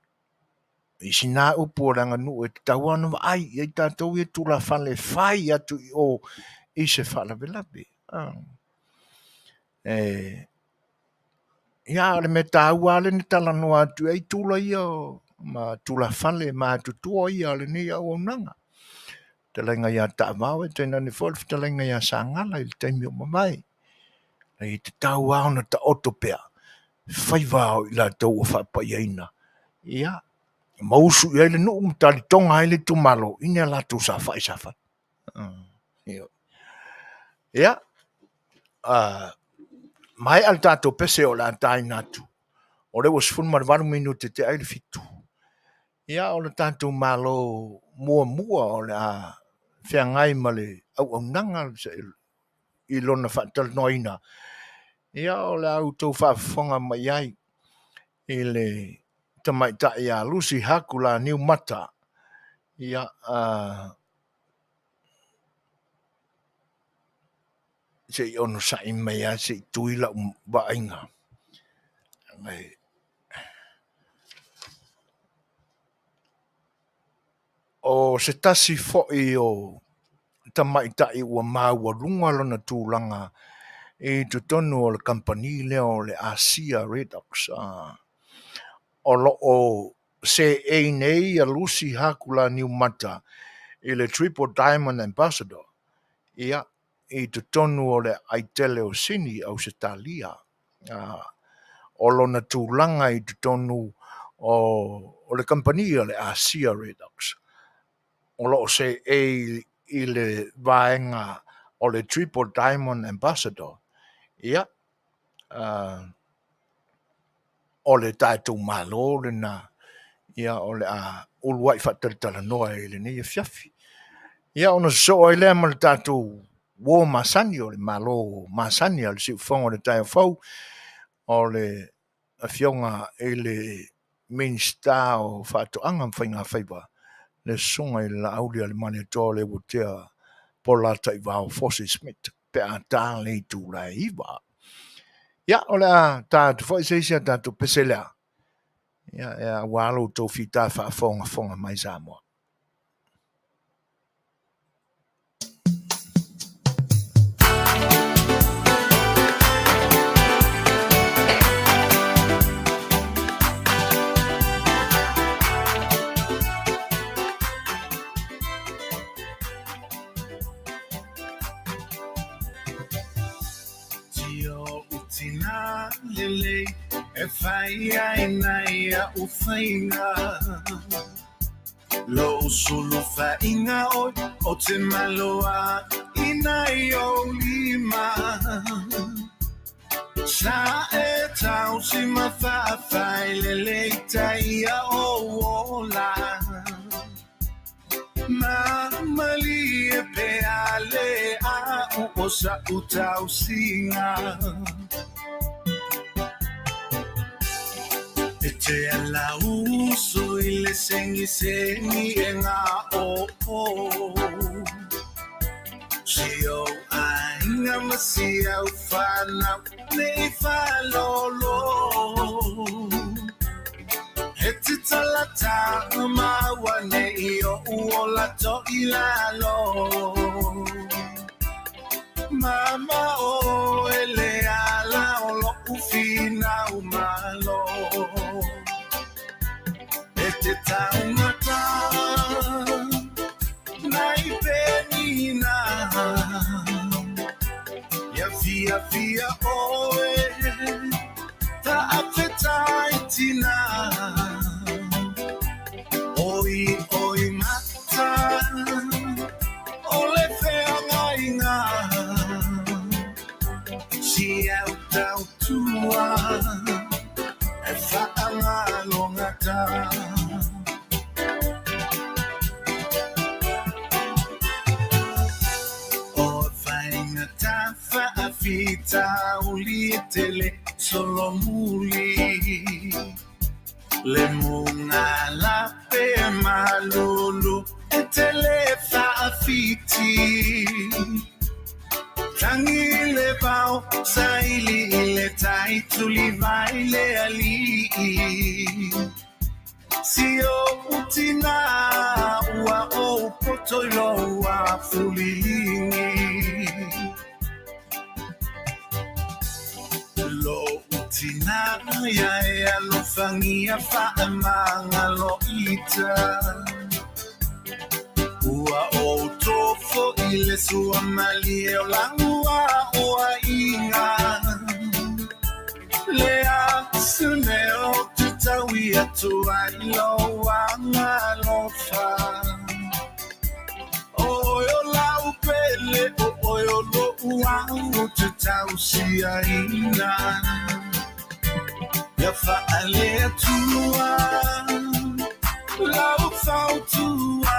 I sina upu o ranga nu e tau anu ai i tātou i tula whale whai atu o i se whala velape. Ia le me tau ale ni tala no atu e tula ia ma tula whale ma atu tua ia le ni au nanga. Fetalaiga ia taʻavao e tainani foʻi le fetalaiga ia sagala i le taimi o mamai. I te tau ao na taoto pea. Faiva i latou o faapaiaina. Ia. Mausu i ai le nuu ma talitonga ai le tumalo. Ina latou sa fai sa fai. Ia. Mai al tatou pese o la taina atu. O le was fun mar varu minute te ai le fitu. Ia o le tatou malo mua o le a whiangai ma le au nanga i lona Faatalanoaga. Ia o le au tau whaafonga mai ai i le tamaitai a Lucy Hakula New Mata. Ia se i ono sa i mai a se i tuila vainga. o se tasi fo'i o tamaitai ua maua lunga lona tūlanga e tu tonu o le company leo le ASEA Redox o lo o se e nei a Lucy Hakula New Mata i le Triple Diamond Ambassador ia i tu tonu o le aitele o sini au se talia o lona tūlanga i tu tonu o le company o le ASEA Redox o lo se e i le vaenga o le Triple Diamond Ambassador ia o le tātou malo le na ia o le a uluai Faatalanoaga i le nei Afiafi ia ona so ai le ma le tātou wo masani o le malo masani o le siufonga le tai fau o le afionga i le Minisita o Faato'aga Faiga Faiva le sunga i le Laaulialemalietoa le Leuatea Polataivao Fossie Schmidt pe a tā le Tulaiva ia o le a tātou foi seisia tātou peselea ia walo tō fita whaafonga mai Samoa. Tina lele e Faiga ia Faiga lo solo Faiga o te maloa ina o lima sa e tau si mawhawhai lele taia o ola Mali e pe ale a o sa utau singa e te ala uso i le sengi e ngā o si o ainga masi au whanau nei whalolo he te talata maua nei o uola to i lalo Mama o ele ala o lo ufina umalo e te taumata nai penina ia fia oe ta appetite oi mata o le Faiga si au tau tua e whaalongata o Faiga ta whaafita uli Tele solo muli le munga la pe malulu e Tele whaafiti Tangi le pao, saili le tai tuli vai le ali. Si o utina ua o poto ilo ua fulingi. Lo utina ya e alo fangia fa amanga lo ita. Ua o tofo ile sua mali e o langua o a inga Lea sune o tutawi atu a ilo wanga lofa Oyo lau pele o oyo lo uangu tutausi a ina Ya faale atua Lau fautua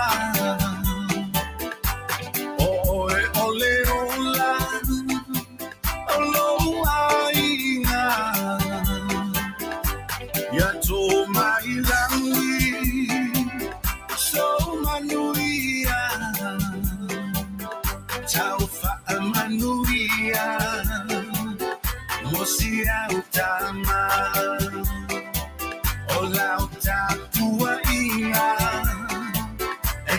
Manuia Mosia utama Ola utatua inga E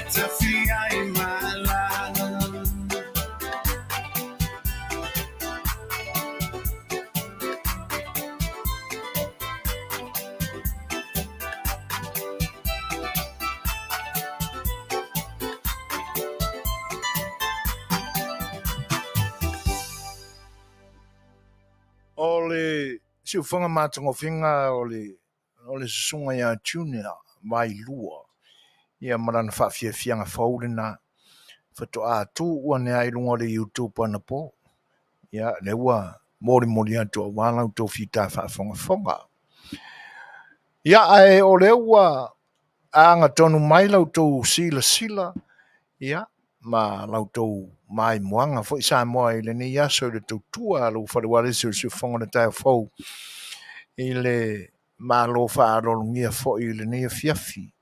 Ole si ufonga matango finga ole sunga ya junior mai lua ia marana faafiafiaga faulina fato'a tu ua ne ai lunga le YouTube ana po ia le ua mori atu wala to fita fonga ia ai ole ua anga tonu mai lau to sila ia ma lau to mai moanga fo isa moa ile ni ya so le tua lo fa wale so fonga na tai fo ile ma lo fa ro ngia fo ile ni Afiafi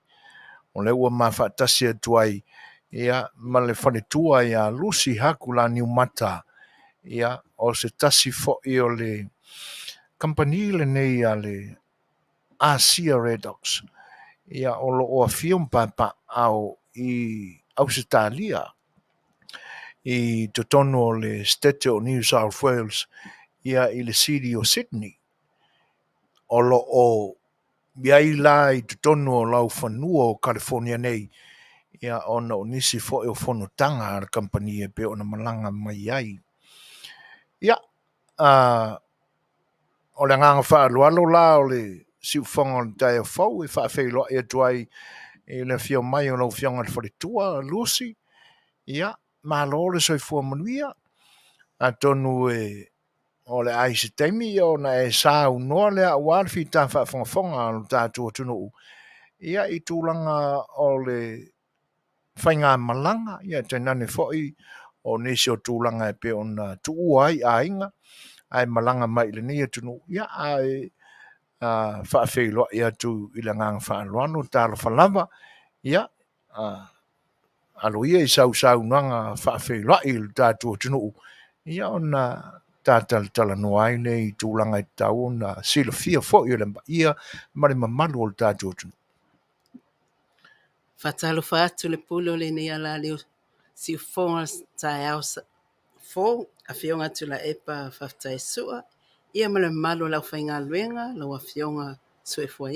o le ua ma fa tasi tuai ia ma le fa tua ia Lucy Hakula ni mata ia o se tasi fo i o le company le nei a le ASEA Redox ia o lo o fium papa au i Australia i totono le Setu o New South Wales ia i le city o Sydney o lo o biai la i totono o lau fanua o California nei ia ona o nisi fo o fono tanga ar company e pe ona malanga mai ai ia o le nganga wha alualo la o le siufonga o le tai o fau e wha awhailoa e tuai e le fio mai o lau fionga le wharitua Lucy ia malo le soifua Manuia a tonu o le aise taimi o na e sa unoa le a wal fita whafonga o tātua tunu ia i tūlanga o le whainga malanga ia tainane foi o nisi o tūlanga e pe ona tuu ai a inga ai malanga mai le nia tunu ia ai whaafeiloa ia tu i le ngang whaaloano tāla whalava ia aloia i sau nanga whaafeiloa i le tātua tunu ia ona Faatalanoaga ai nei tūlanga i tau na sila fia fo i le ia mare mamalu o le tātua tunu. Fatalo fatu le pulo le ni ala leo si fonga tai au fo a fionga tu la epa Faato'aga ia male malo la fainga luenga la wa fionga Suasua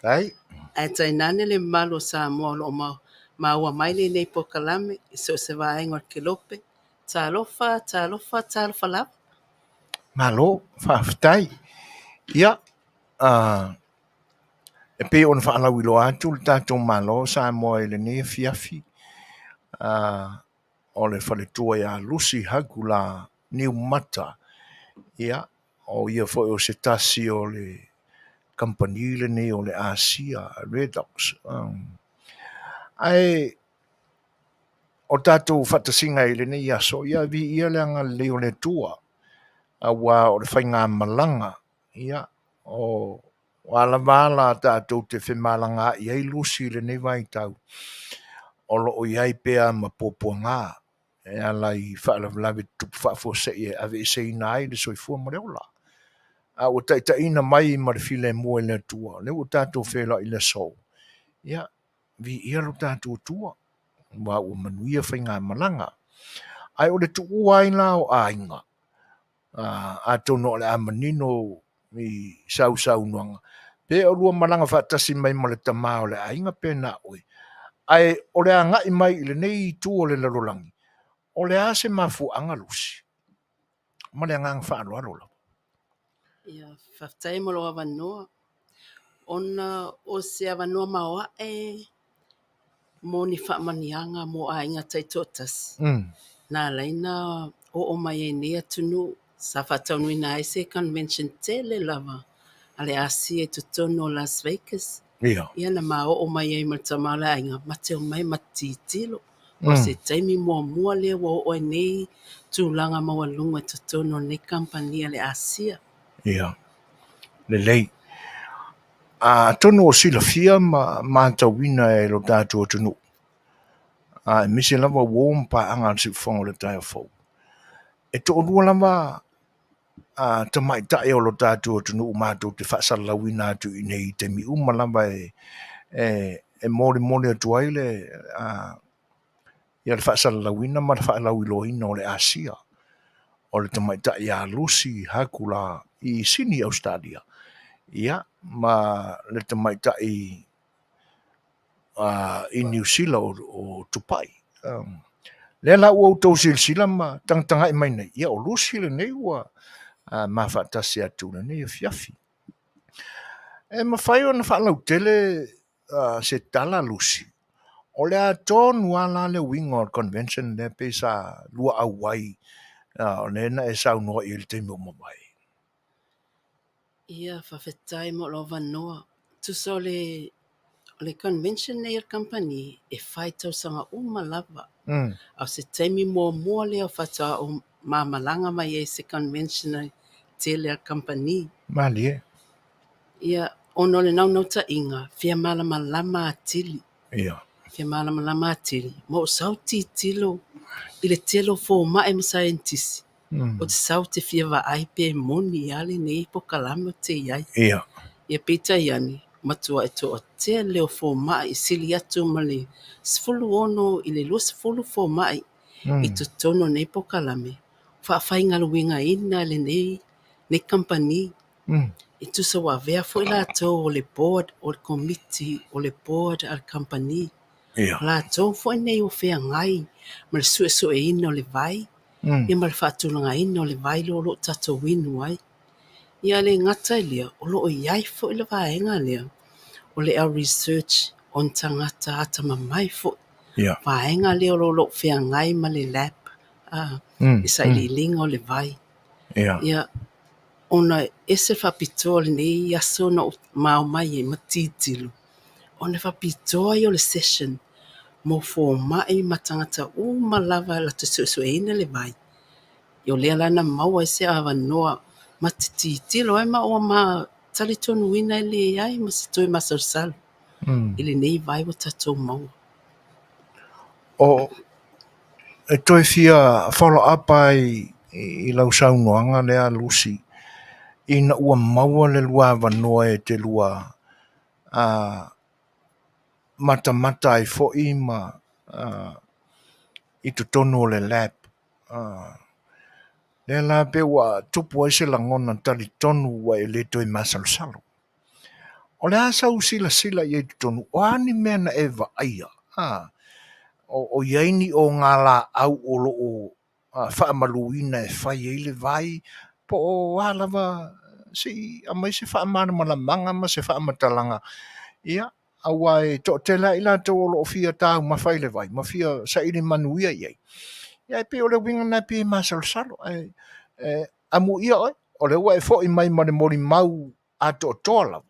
Ai ai tai nane le malo Samoa lo ma wa mai le nei pokalame so se va ngor kilope talofa la malo whaafetai ia e pe ona whaalau ilo atu le tātou malo sa moa i le ne Afiafi o le whaletua ia Lucy Hakula niu mata ia o ia fo o se tasi o le company le ne o le ASEA Redox ai o tātou whatasinga i le ne ia so ia vi ia le anga leo le tua a wa o le whainga malanga ia o wala wala tātou te whemalanga i ei Lucy le ne vai tau o lo o iai pea ma popoanga e ala i whaalawlawe tupu whaafose i ave se ina ai le soifua mareola a o taita ina mai ma le file mua i le tua le o tātou whela i le so ia vi ia lo tātou tua wa o Manuia whainga malanga ai o le tuu ai la o a inga a tono le amanino i sau nuanga pe o lua malanga whaatasi mai ma le tamao le a inga pe na oi ai o le anga i mai le nei tu o le lalolangi o le ase mafu anga Lucy ma le anga whaalo alola ia faftai mo lo avanoa ona o se avanoa maoa mo ni whaamanianga mo a inga taitotas na laina o mai e nea tunu sa whataunu ina aise convention Tele lava ale ASEA tutono Las Vegas ia ia na ma o mai e matamala inga mate o mai matitilo o se taimi mua le o nei tūlanga mawalunga tutono ne kampania le ASEA ia le lei tono o sila fia ma tawina e lo tātou tunu misi lava warm pa anga si fongo le tai fo e to lua lava te mai tai o lo tātou tunu mātou te whaasalawina atu i nei te mi lava e mori atu ai le ia le fa'asalalauina ma le fa'alauiloina o le ASEA o le tamaita'i a Lusi Hakula i sini Australia ia ma le tamaita'i i New Zealand o Tupai le la ua outou silasila ma tagatagai mai nei ia o Lusi lenei ua mafa'atasi atu lenei Afiafi e mafai ona fa'alautele se tala Lusi o le atonu ala le winga o convention le pe sa lua auai o le na e saunoa i le teimi o mawai. Ia whawhetai mo lo wanoa. Tuso le convention nei company e whai tausanga umalawa. Au se teimi mua leo whata o mamalanga mai e se convention ai Tele company. Mali e. Ia ono le nau ta inga fia malama atili. Ia. Fia malama atili. Mo sauti tilo i le telo fo mai ma scientist. O te sau te fia wa ai pe moni ale nei po kalamo te iai. Ia. Ia pita iani matua e toa te leo fo mai sili atu male sfulu ono i le lua sfulu fo mai i to tono nei po kalame. Whaafai ngaluinga ina le nei company. I tu sa wa vea fo ila to o le board o le committee o le board al company. Ia. La to fo nei o fea ngai ma le sue e ina o le vai. Ia ma le whaatulanga ina o le vai lo tato winu ai. Ia le ngata lia o lo o iai fo ila vaenga lia. O le au research on tangata ata mamai fo. Ia. Vaenga lia o lo fea ngai ma le lab. Isa ili linga o le vai. Ia. Ia ona ese whapitoa le nei aso na mau mai e matitilu. Ona whapitoa i o le session mo fo mai matangata malava la te sueina le vai. Yo lea lana maua se awa noa matititilo ai ma o ma talitonu wina le ai ma se toi masarsal. Ile nei vai wa tatou maua. O e toi fia follow up ai i lau saunoanga lea Lusi. Ina ua maua le lua wanoa e te lua mata ai fo i ma i tu tonu o le lab. Le la pe wa tupu ai se langona tali tonu wa e le toi masalsalo. O le asa usila i e tu tonu, o ani mea na e wa aia. O iaini o ngā la au o lo o whaamaluina e whai e le vai, po o alawa si amai se whaamana malamanga ma se whaamatalanga. Ia, awa e to tela ila to o lo fia tau ma whai le vai, ma fia sa ili manuia iei. Ia e pe o le winga na pe masalsalo. Amu ia oi, o le ua e fo i mai ma le mori mau a to toa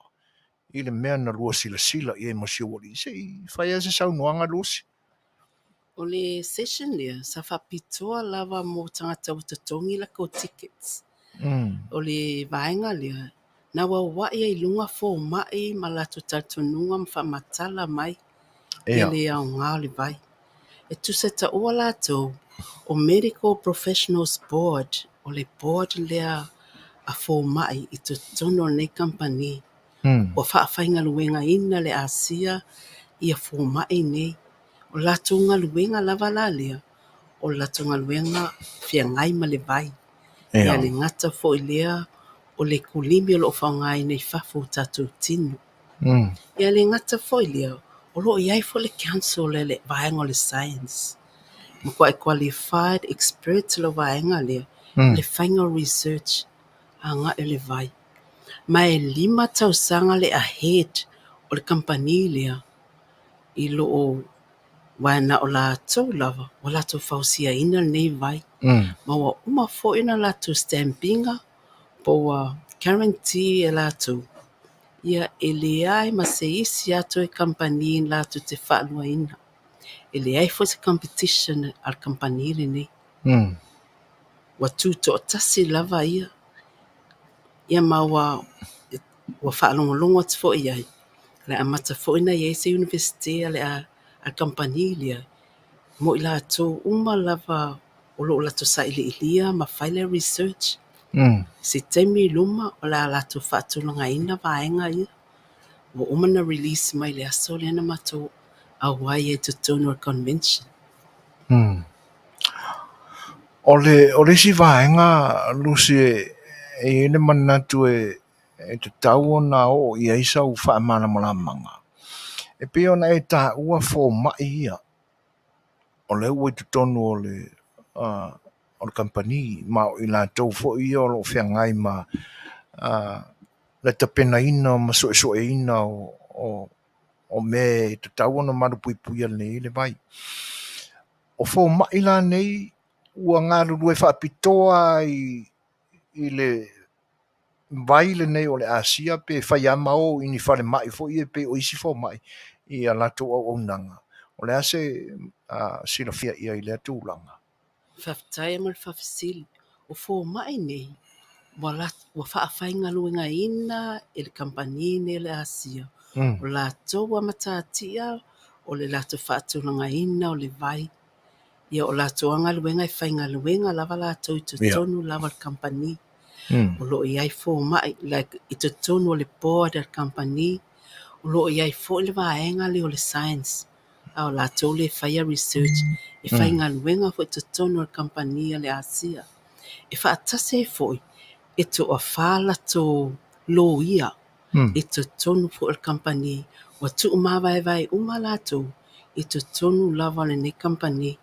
I le mea na lua sila i e masio wali. Se i whai ase sau noanga lusi. O le session lea, sa whapitoa lava mo tangata utatongi la ko tickets. O le vaenga lea, na wa ia i lunga fo mai ma la to taltonunga mawhamatala mai. Ia le au ngā le vai. E tu se ta ua lato o Medical Professionals Board, o le board lea a fo mai i to tono nei company. O whaafai luenga ina le ASEA i a fo mai nei. O latunga luenga lava la lea. O latunga luenga fia ngai ma le vai. Ia le ngata fo i lea o le kulimi o lo whaongai nei whafu tatu tinu. Ia le ngata fo i lea o lo iai fo le council le vaenga o le science. Mkwa e qualified expert lo vaenga lea. Le whainga research a nga e le vai. Ma e 5 tausanga le ahead o le company lea. I lo o wana o la tau lava, o la tau fausia ina nei vai. Ma wa uma fo ina la tau stampinga, po wa guarantee e la tau. Ia e le ai ma se isi ato e company la tau te whaalua ina. E le ai fo se competition al company le nei. Wa tu to tasi lava ia. Ia ma wa whaalongo te fo iai. Le amata fo ina iai se university le al company lea. Mo ila to uma lava o lo la to sa ilia ma file research. Se temi luma o la to faatulanga ina vaenga ia. Ua umana release mai le aso le ana matou auai e tutonu convention. O le si vaenga lusi e le manatu e te tau ona o i aisa u wha amana malamanga. E pe ona e ta ua fo mai ia. O le ua te tonu o le company ma o i la tau fo i o lo whiangai ma le tapena ina ma so e ina o me te tau ona marupui pui nei le vai. O fo mai la nei ua ngā lulu e whaapitoa i le vai le nei o le ASEA pe whai ama o ini whare mai fo i e pe o isi fo mai i a lato au nanga. O le ase sila fia ia i le tūlanga. Whaftai amal whafisili. O fō mai nei, ua whaawhainga luenga ina e le kampani nei le ASEA. O la toa matatia o le lato whaatulanga ina o le vai. Ia o la toanga luenga e whainga luenga lava la i te tonu lava le kampani. O lo iai fō mai, like i te tonu o le board al kampani. O lo iai fō le vaenga le o le science. Au la tau le whaia research. E whainga luenga fo i te tonu al kampani le ASEA. E whaatase fo e to a whala to lo ia. E te tonu fo al kampani. Wa tu umawa e vai umalato. E te tonu lava le ne kampani.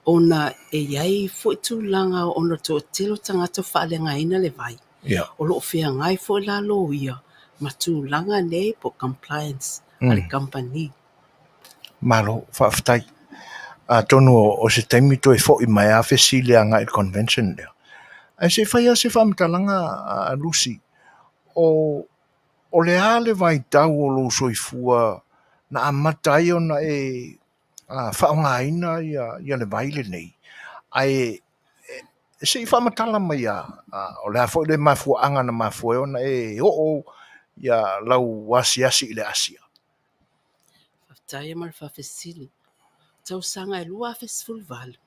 Ona e iai fo i tu langa ona to telo tangata whaalenga ina le vai. O lo fia ngai fo la lo ia. Ma tu langa nei po compliance ale kampani. Malo, whaaftai. Tonu o se taimi to e fo i mai a fesile a ngai convention lea. Ai se whaia se whaamitalanga a Lucy. O le ale vai tau o lo soifua na amatai ona e whaongaina ia le vaile nei. Ai se i whaamatala mai o le hafo le mafua anga na mafua ona e ia lau wasiasi i le ASEA. Whaftai amal whawhesili. Tau sanga e lua festival valu.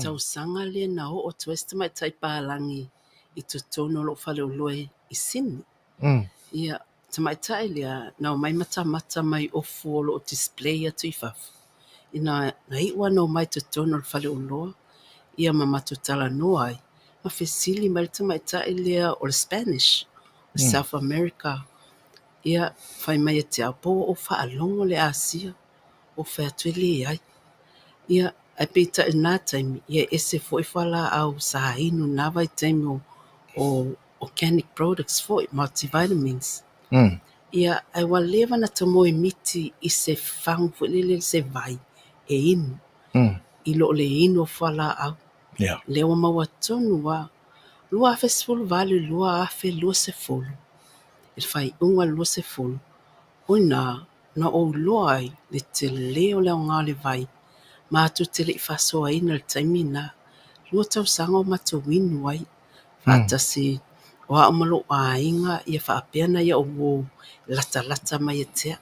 Tau sanga le na o twist mai tai pālangi i tu tono lo whale o loe i sini. Ia, tamai tai lea, nau mai mata mai ofu o lo display atu i whafu. Ina na iwa no mai tu tono lo whale o loa. Ia ma Faatalanoaga ai. Ma fesili mai tamai tai lea o le Spanish. O South America. Ia, whai mai e te apo o whaalongo le ASEA. O whaatuele ai. Ia, ai pita e nā taimi, ia ese foi whala au sa inu nā vai taimi o organic products foi, multivitamins. Ia, ai wa lewa na tamo e miti i se whang fuilele se vai e inu. I lo le inu o whala au. Lewa maua tonu wa, lua afe sefulu vale, lua afe lua se fulu. Il fai unga lua se fulu. Oina, na o loa ai, le te leo leo ngā le vai. Ma tu tele i whasoa ina le taimina. Lua tau sanga o matawinu ai. Whaatasi o a omalo a inga ia whaapeana ia o lata mai e tea.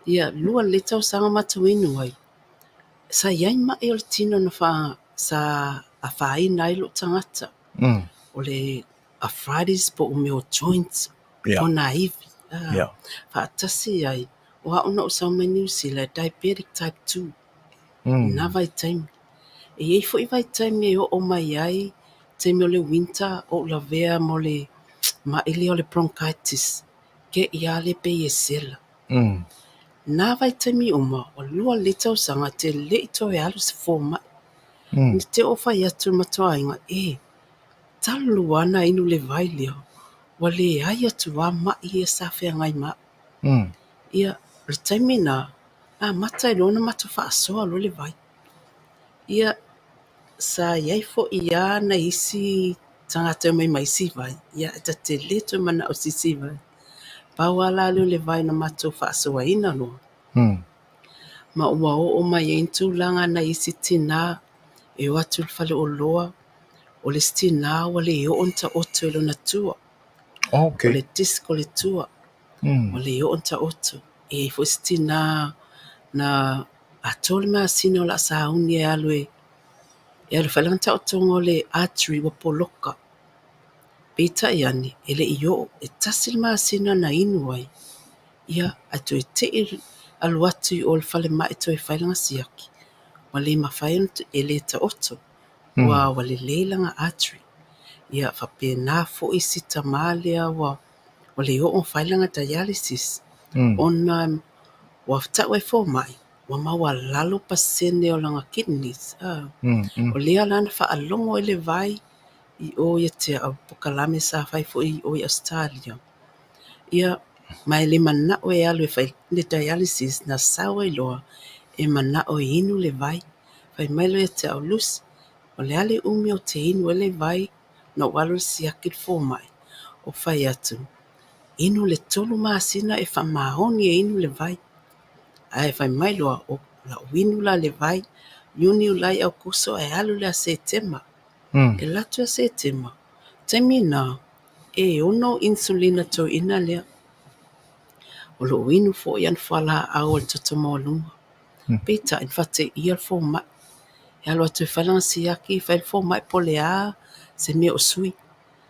Ia lua le tau sanga matawinu ai. Sa iai ma e o le tino na sa a whaina ai lo tangata. O le arthritis po o meo joints. O na iwi. Whaatasi ai. O a ona o Sao New Zealand diabetic type 2. Na vai taimi. E ei fo i vai taimi e o mai ai, taimi o le winter, o la vea mo le ma ili o le bronchitis, ke ia le pe e sela. Na vai taimi uma, o lua le tau sanga te le ito e alu se fo mai. Ni te o fai atu matoa inga, talu ana inu le vai leo, wa le ai atu wa ma i e safea ngai ma. Ia, le taimi na, mata e lona matu fa asoa lo le vai. Ia sa iai fo ia na isi tangata mai si vai. Ia ta te leto mana o si vai. Pawala le vai na mato whaasoa ina no. Ma ua o mai entu langa na isi tina e o atu whale o loa. O le stina o le o onta oto e lo na tua. O le disco le tua. O le o onta oto. E fo stina na atole ma sino la sauni e alue. E alu whalanta o tongo le artery wa poloka. Pita iani, ele i o, e tasil maa sina na inu ai. Ia atu e te alu atu I o le fale mai to e whailanga siaki. Wa le mawhai e le ta oto. Wa le leilanga atri. Ia whape nā fo I sita mālea wa le o whailanga dialysis. Ona wa tau e fo mai. Wa maua lalo pasene o langa kidneys. O lea lana wha alongo e le vai I o ia te au pokalame sa whai fo I o I Australia. Ia mai le mana o e alu e whai le dialysis na sawa I loa e mana o inu le vai. Whai mai lo ia te au lusi. O le ale umi o te inu e le vai na walo siakit fo mai. O whai atu. Inu le tolu maasina e whamahoni e inu le vai. Ai whai mai loa o la winu la le vai. Yuni ulai au kuso e alu le a September. E latu a September. Taimina e ono insulina to ina lea. O lo winu fo ian whala au al totomo lunga. Peta in fate ia fo mai. E alo atu e whalanga siaki whai fo mai pole a se me o sui.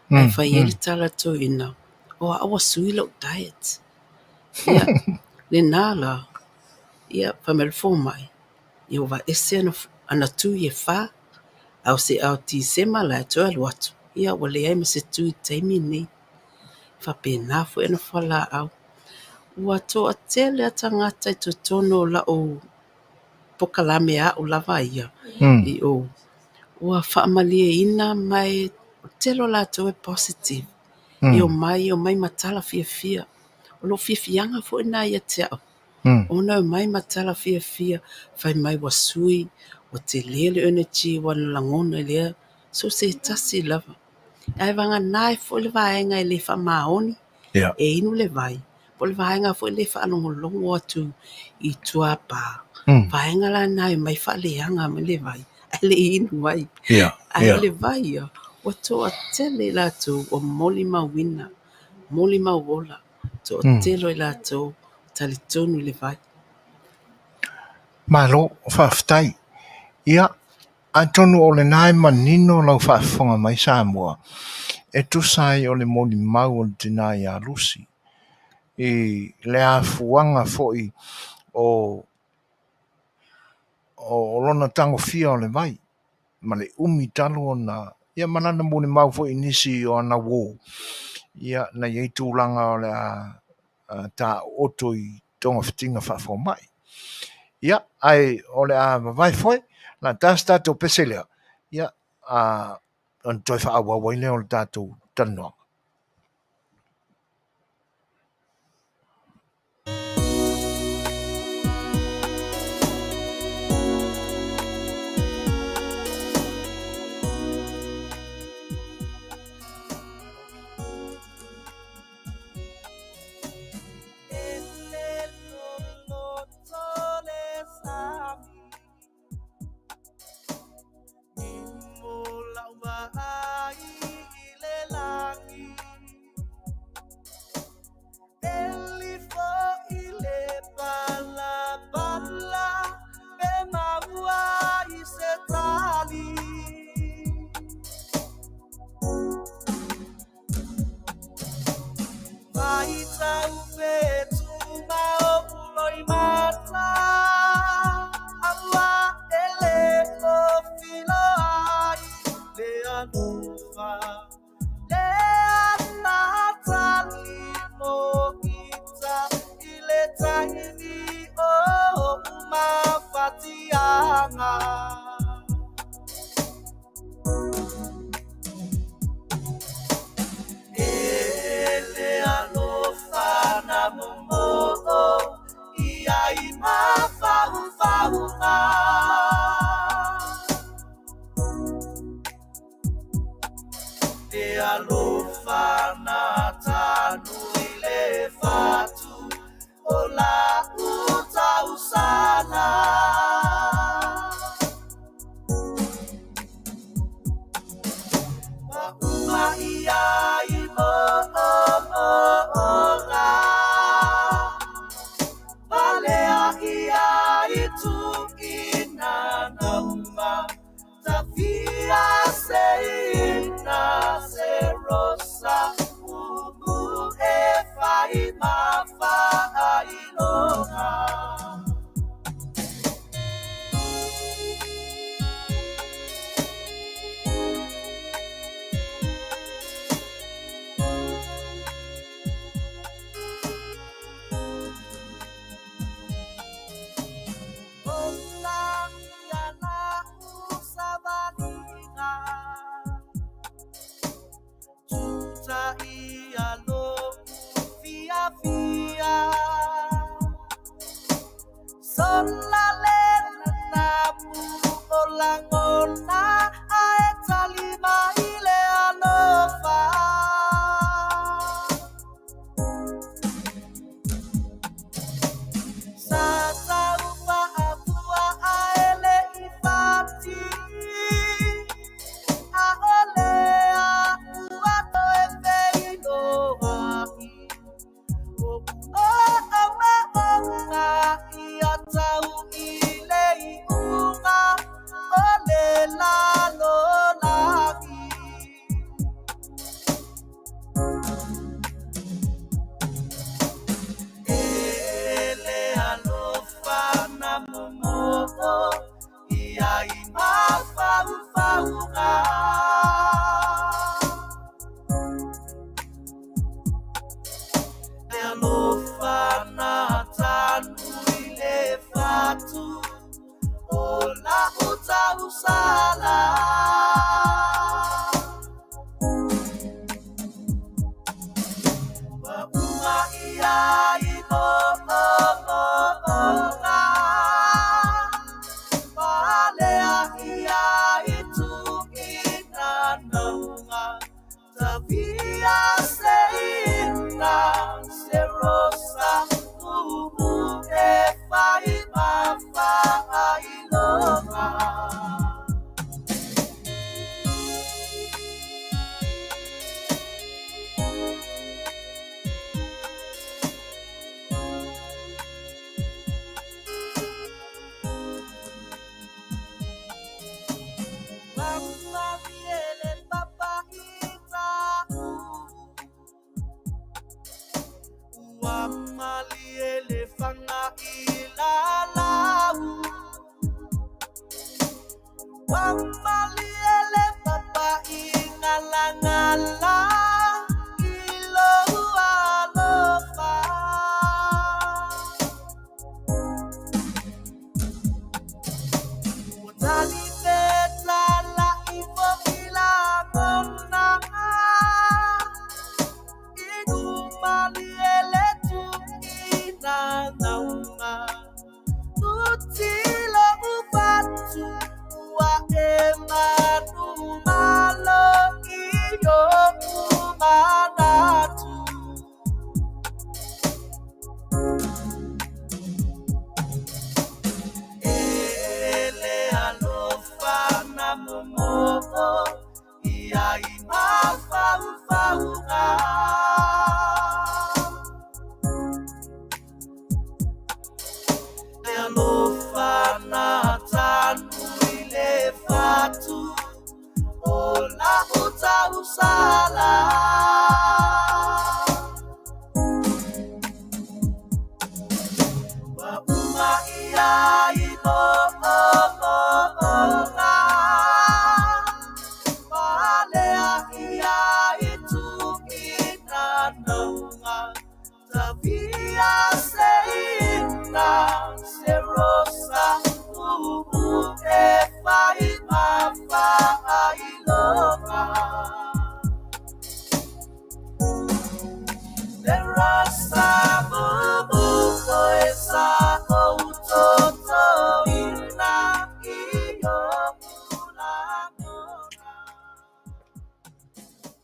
Ai whai ele tala to ina. O awa sui lo diet. Ia le nala. Ia whamel fo mai. Ia wa ese ana tu ye wha. Au se au ti sema la to alu atu. Ia wale ai ma se tu I taimi nei. Whape nafu e na whala au. Ua to a tele a tangata I to tono la o pokalame a o lava ia. I o. Ua whaamalie ina mai telo la to e positive. I o mai matala fia fia. O lo fia fianga fo ina ia te au. Ona mai matala fia fia. Whai mai wasui. O te lele energy wana langona lea. So se tasi lava. Ai vanga nai fo le vaenga I le whamaoni. E inu le vai. Po le vaenga fo le whaalongolongo atu I tua pa. Vaenga la nai mai whaaleanga ma le vai. Ai le inu vai. Ai le vai ia. O to a tele la tu o moli mawina. Moli mawola. To o telo I la tu tali tonu le vai. Malo whaftai. Ia, atonu o le nai manino lau whaafonga mai Samoa. E tu sai o le moni mau o le tinai a lusi. I le a fuanga foi o lona tango fia o le vai. Ma le umi talo o na. Ia manana moni mau foi nisi o ana wo. Ia na iei tūlanga o le a ta oto I tonga fitinga whaafo mai. Ia, ai o le a vai foi. La tas tato peselea. Ia, an toi whaawa waile o le tato tanoa.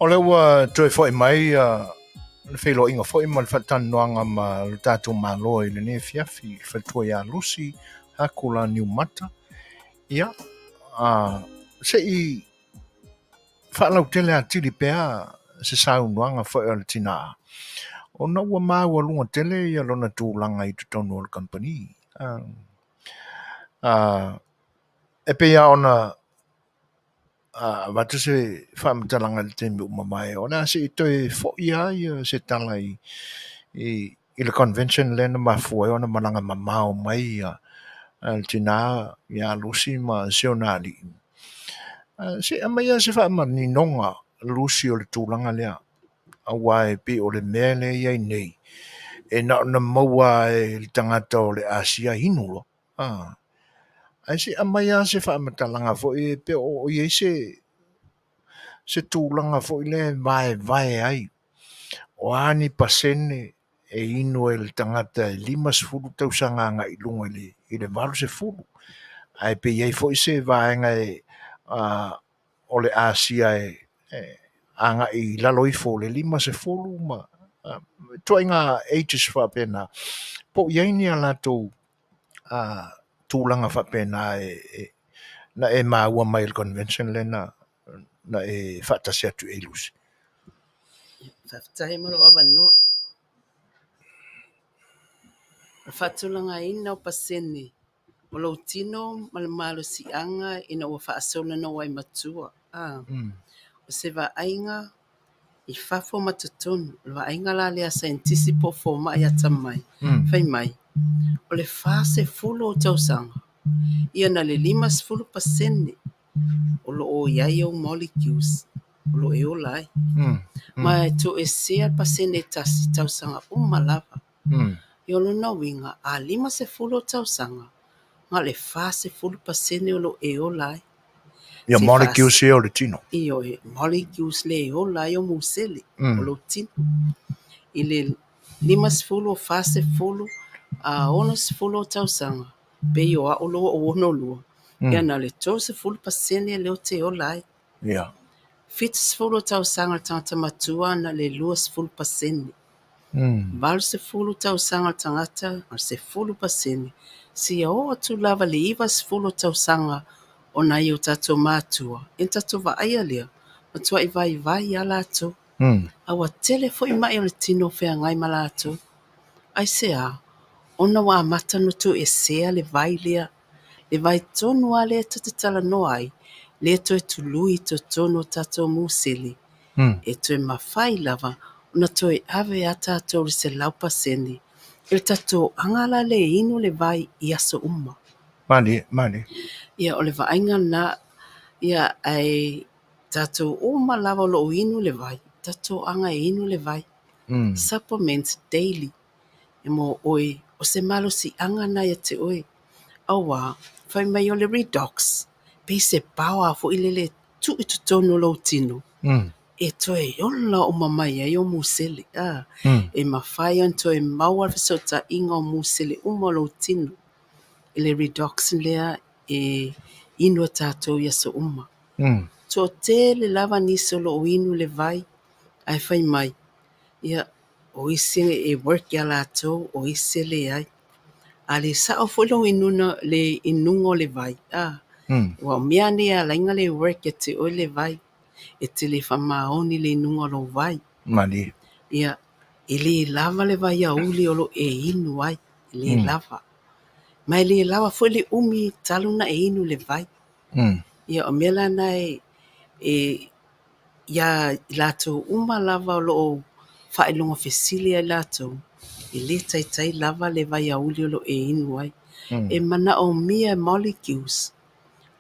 O le ua toe foi mai whelo inga foi ma le whatanoanga ma le tātou malo i le ne Afiafi whatua ia lusi Hakula New Mata ia se i whalau tele a tiri pea se saunuanga foi o le tina o na ua maua lunga tele ia lona tūlanga i tutonu o le company e pea ona watu se whamatalanga le teme umamai o na se i toi foi ai se tala i le convention le na mafua ona malanga mamao mai le tina ia lusi ma sionali se amaya se whamani nonga lusi o le tūlanga lea awai pe o le mele ia nei e na maua e le tangata o le ASEA inulo ai se amaya se whamatalanga fo e pe o ye se tūlanga fo i le vai ai o ani pasene e ino e le tangata e 50 tausaga agai luga i le 80 ai pe iai foʻi se vaega o le ASEA agai lalo ifo le 50 ma toaiga 80s faapena po iai ni a latou tulaga faapena na e maua mai le convention lena na e faatasi atu e ilusi. Whaftai mo lo avanoa. Whatulanga ina o pasene. O lo tino malo si anga ina o whaasola na wai matua. O se va ainga i whafo matutonu. Va ainga la lea saintisi po fo mai atamai. Whai mai. O le whase fulo o tausanga. Ia na le 5 pasene. O lo o iai o molecules. O lo e o lai. Ma to e sea pasene tasi tausanga umalava. Yo lo na winga a 50 tausanga. Nga le fase 10% o lo e o lai. Ia molecules e o le tino. Io e molecules le e o lai o musele. O lo tino. I le 50 o fase 10 a 11 tausanga. Pe yo a o lo o ono lua. Ia na le 12% le o te o lai. Ia. Fitas 10 tausanga tangata matua na le 20%. Val se 10 tausanga tangata al se 10%. Si o atu lava le iwa se 10 tausanga o na i o tato matua. En tato va aia lea. Matua i vai ala ato. Awa tele fo i mai o le tino fea ngai malato. Ai se a. Ona wa amata no tu e sea le vai lea. Le vai tonu a lea tatatala no ai. Le to e tului to tono tato musili. E to e mawhai lava. Ona to e ave ata to le se laupa seni. Il tato angala le inu le vai i aso uma. Mani. Ia o le vainga na ia ai tato uma lava lo inu le vai. Tato anga e inu le vai. Supplements daily. E mo oi o se malo si anga na ia te oi. Awa, fai mai o le redox. Pe se pawa fo ilele tu i tutono lo tino. E toi ola o mamai ai o musele. E mawhai an toi maua fisota inga o musele umalo tino. Le redox lea e inu tatou ia so uma. So te le lava niso lo o inu le vai. Ai fai mai. Ia o isi e work ya latou o isi le ai. Ale sa o folo inuna le inungo le vai. Wa mea ne a lainga le work e te o le vai. E te le whamaoni le inungo lo vai. Mani. Ia e le lava le vai a uli o lo e inu ai. Le lava. Mai le lava foi le umi taluna e inu le vai. Ia o mea lana ia lato uma lava o lo whaelonga fesili ai lato. I le tai lava le vai a uli o lo e inu ai. E mana o mia molecules.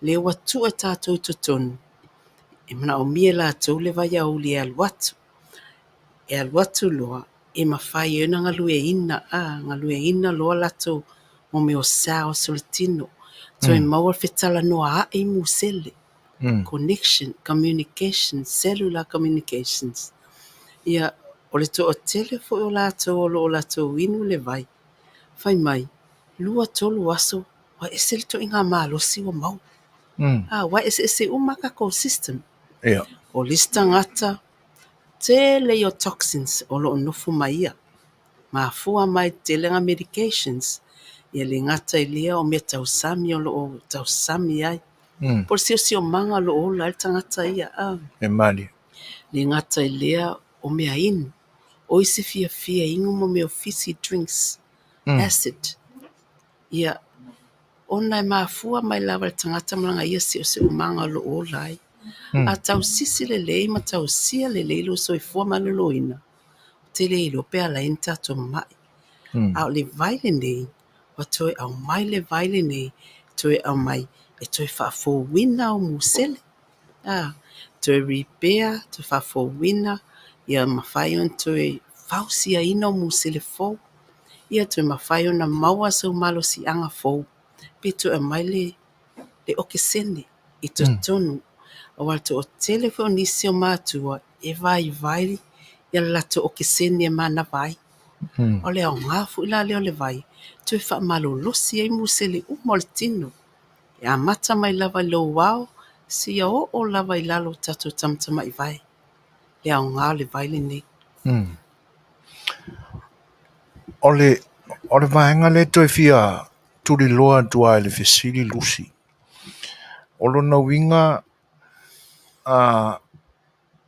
Le watu e tato i totonu. E mana o mia lato le vai a uli e alwatu. E alwatu loa. E mawhai e na ngalu e ina. Ngalu e ina loa lato mo me o sao solitino. So e maua fetalanoaga i musele. Connection, communication, cellular communications. Ia o le to o tele fo o lato o lato inu le vai. Fai mai, lua tolu aso, wa ese le to inga malosi wa mau. Wa ese umaka system. Ia. O lista ngata, tele o toxins o lo nofu mai ia. Ma fua mai telenga medications. Ia le ngata i lea o mea tausami o lo tausami ai. Por si o manga lo o la tangata ia. E mani. Le ngata i lea o mea inu. O isi fia ingu mo mea fizzy drinks. Acid. Ia ona mafua mai lava tangata malanga ia si o se umanga lo o lai. A tau sisi le lei ma tau sia le leilo so i fua maloloina. Te leilo pe ala enta to mai. Au le vaile nei. Wa toi au mai le vaile nei. Toi au mai. E toi whafo wina o musele. Toi repair. Toi whafo wina. Ia mawhai on toi fausia ina o musele fo. Ia toi mawhai on na maua so malo si anga fo. Pe toi au mai le oke sene. I to tonu. O wato o telefo nisi o mātua. E vai vaile. ia lato o ke seni e mana vai. O le au ngafu ila leo le vai. Tu e wha malolosi e musele mo le tino. E a mata mai lava lo wao, si o lava i lalo tatu tamtama i vai. Le au ngā le vai le nei. O le vaenga le toi fia turi loa tua le fesili lusi. O lona winga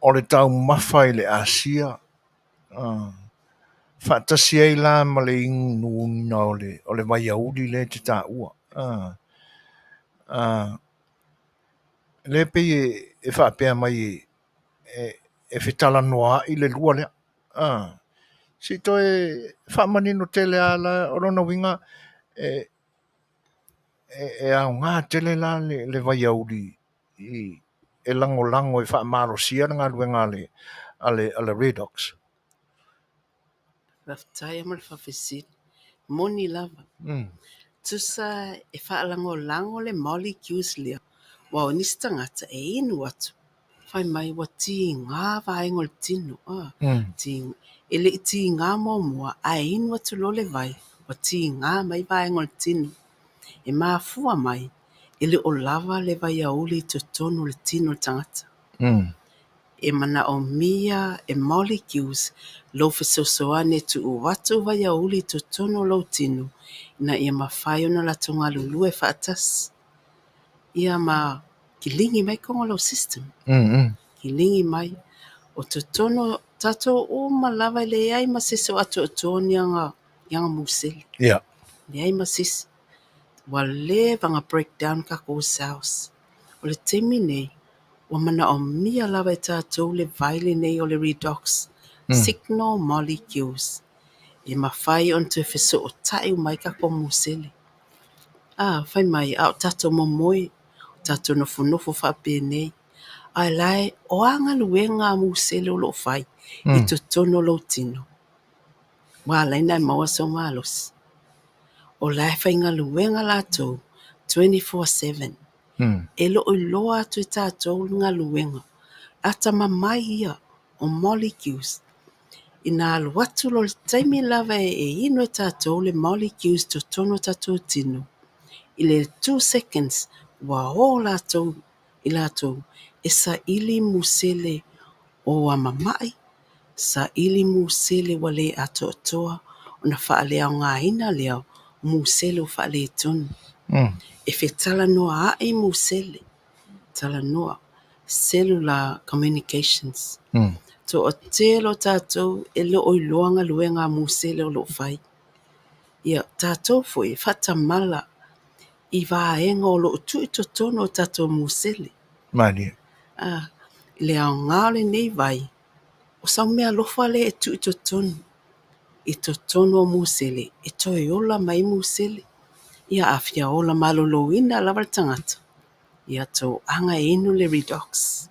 o le tau mawhai le ASEA. Whaatasi ei la ma le ingu na o le mai auli le te tā ua. Le pe e whaapea mai e Fetalanoaga i le lua lea. Si toi whaamanino tele ala o lona winga e au ngā tele la le vai auli e lango e whaamaro sia ngā luenga ale redox. Raftai amal whawhisit. Moni lava. Tusa e whaalango le molecules lea. Wa o nisi tangata e inu atu. Whai mai wa ti ngā vaenga le tino. Ele i ti ngā mua a e inu atu lo le vai. Wa ti ngā mai vaenga le tino. E mafua mai. Ele o lava le vai auli to tonu le tino le tangata. E mana o mia e molecules lo fesosoane tu o watu vai auli to tonu lo tino. Na ia mawhai ona la tonga lulu e whaatas. Ia ma kilingi mai kongo lo system. Kilingi mai. O to tono tato o malava le ai ma siso ato o toni yanga musili. Yeah. Le ai ma sisi. Wa le vanga breakdown kako cells. O le temi nei. Wa mana o mia lava e tato le vaile nei o le redox. Signal molecules. E mawhai on te fiso o tai mai kako musili. Whai mai au tato momoi. Tato nofo whape nei. Ai lai o anga luenga musele o lo whai. I to tono lo tino. Wa lai nai maua so malos. O lai whai ngā luenga lato 24/7. Elo o loa atu i tātou ngā luenga. Ata mamai ia o molecules. I nā aluatu lo le taimi lava e ino e tātou le molecules to tono tātou tino. I le 2 seconds wa o latou i latou e sa ili musele o amamai. Sa ili musele wale ato toa o na whaale au ngā ina leo musele o whaale tonu. E Fetalanoaga ai musele. Talanoa. Cellular communications. To o telo tātou e lo o iloanga luenga musele o lo whai. Ia tātou foi whatamala i vaenga o lo tu i to tono o tātou musele. Manuia. Le au ngāle nei vai. O sau mea lofa le e tu i to tono. I to tono o musele. E toi ola mai musele. Ia afia ola malolo ina lava tangata. Ia to anga inu le redox.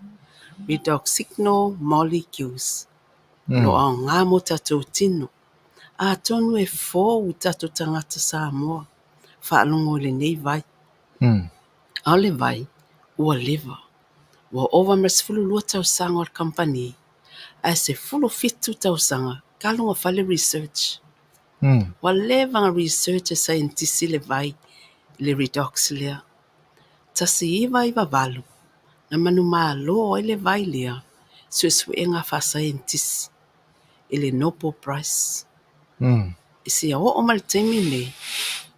Redox signal molecules. Lo au ngā mo tatou tino. A tonu e fōu tatou tangata Samoa. Whaalongo le nei vai. Au le vai, ua leva. Ua ova mas fulu lua tau sanga o le company. A se fulu fitu tau sanga. Kalunga fale research. Ua leva nga research e scientisi le vai. Le redox lea. Tasi iwa valu. Na manu maa loa le vai lea. Suesue nga fa scientisi. Ele Nobel Prize. Isi a o mal temi ne.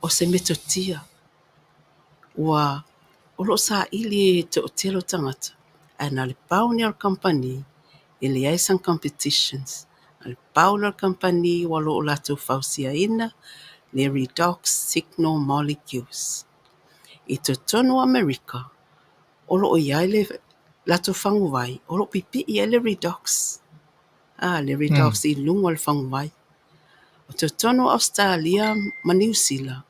O se metotia. Ua o lo sa ili te o telo tangata. Ana le pioneer company. Ele ai sang competitions. Le pioneer company walo o lato fausia ina. Le redox signal molecules. I to tono America. O lo o iai le lato fangu vai. O lo pipi i le redox. Le redox i lungo le fangu vai. O to tono Australia ma New Zealand.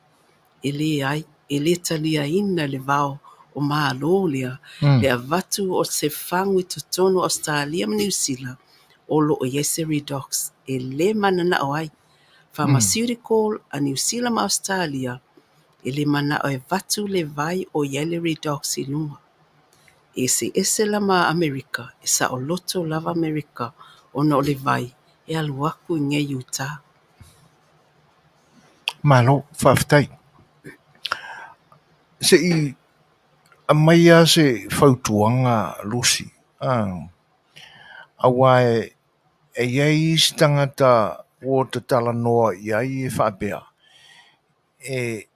Ele ai. Ele talia ina le vao o maalolia. Le avatu o se fangu i to tono Australia ma New Zealand. O lo o yese redox. Ele manana o ai. Pharmaceutical a New Zealand ma Australia. Ele mana o e vatu le vai o yele redox i lunga. Ese lama Amerika. Esa o loto lava Amerika. Ona o le vai. e alu aku i ngai Utah. Malo whaftai. Se I amaia se whautuanga Lucy. Awae e iei stangata o te talanoa iai e whapea. E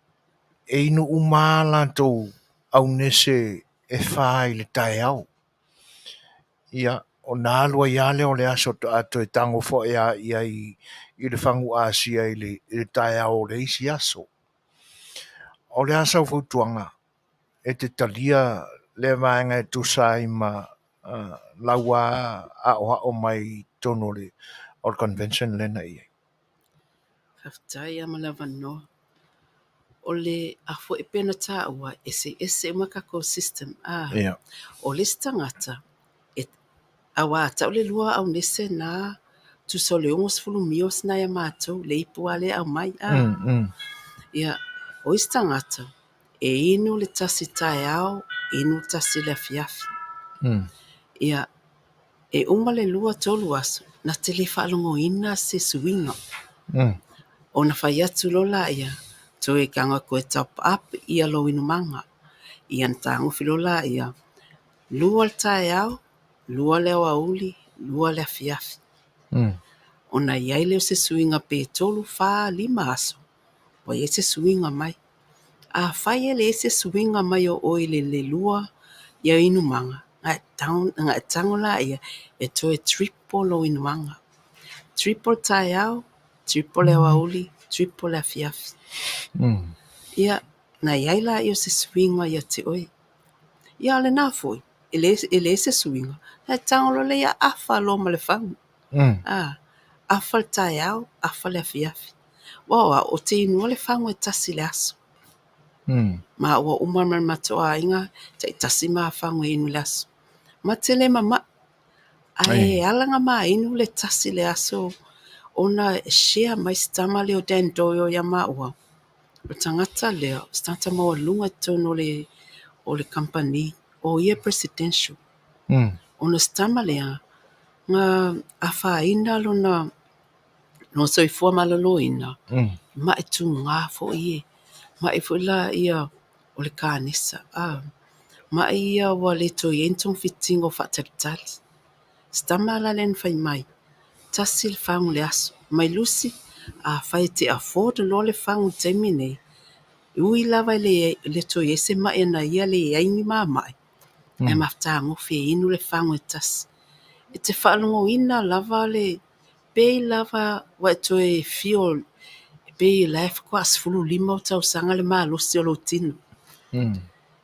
inu umala tau au nese e whai le tae au. Ia, o nā alua iale o le aso ato e tango fo ia i le whangu ASEA i le tae au le isi aso. O le aso whautuanga e te talia le vaenga e tusai ma laua a o mai tono le o le convention lena ia. Haftai ama lava no. O le a fo e pena tā ua ese makako system. Ia. O le stangata e awa ata o le lua au nese na tu so le ongos fulu mios na ya mātou le ipu ale au mai. Ia, o istangata e inu le tasi tae au, inu tasi le Afiafi. Ia, e uma le lua tolu aso, na te le whaalongo ina se suinga. O na whai atu lola ia, to e kanga koe top up ia lo inu manga. Ia ntango filola ia, lua le tae au, lua le auli, lua le Afiafi. O na iai leo se suinga pe tolu wha 5 aso. O ia se suinga mai. A whai ele se suinga mai o oile le lua ia inu manga. Nga tango la ia e to e triple o inu manga. Triple tae au, triple le auli, triple le Afiafi. Ia na iai la ia se suinga ia te oi. Ia le na foi, ele se suinga. Na tango lo le ia afa lo ma le whangu. Afa le tae au, afa le Afiafi. Wawa o te inua le whangu e tasi le aso. Ma ua umar matoa inga te tasi ma whangu inu le aso. Ma tele mama ai alanga ma inu le tasi le aso ona share mai stama leo den doyo ya ma ua. O tangata leo, stanta maua lunga tono o le company o ia presidential. Ona stama lea nga afa ina lona no soifua malolo ina. Ma e tu ngā fo ie. Ma e fuila ia o le kānisa. Ma ia wa le to yentong fitingo whaatatali. Stama la len whai mai. Tasi le whangu le aso. Mai lusi a whai te afford lo le whangu teimi nei. Ui lava le to yese mai na ia le yaingi maa mai. E mafta ngofi inu le whangu e tasi. E te whaalongo ina lava le bei lava wa to e fio bei life kwa asfulu 5 tau sanga le maa losi o lo tino.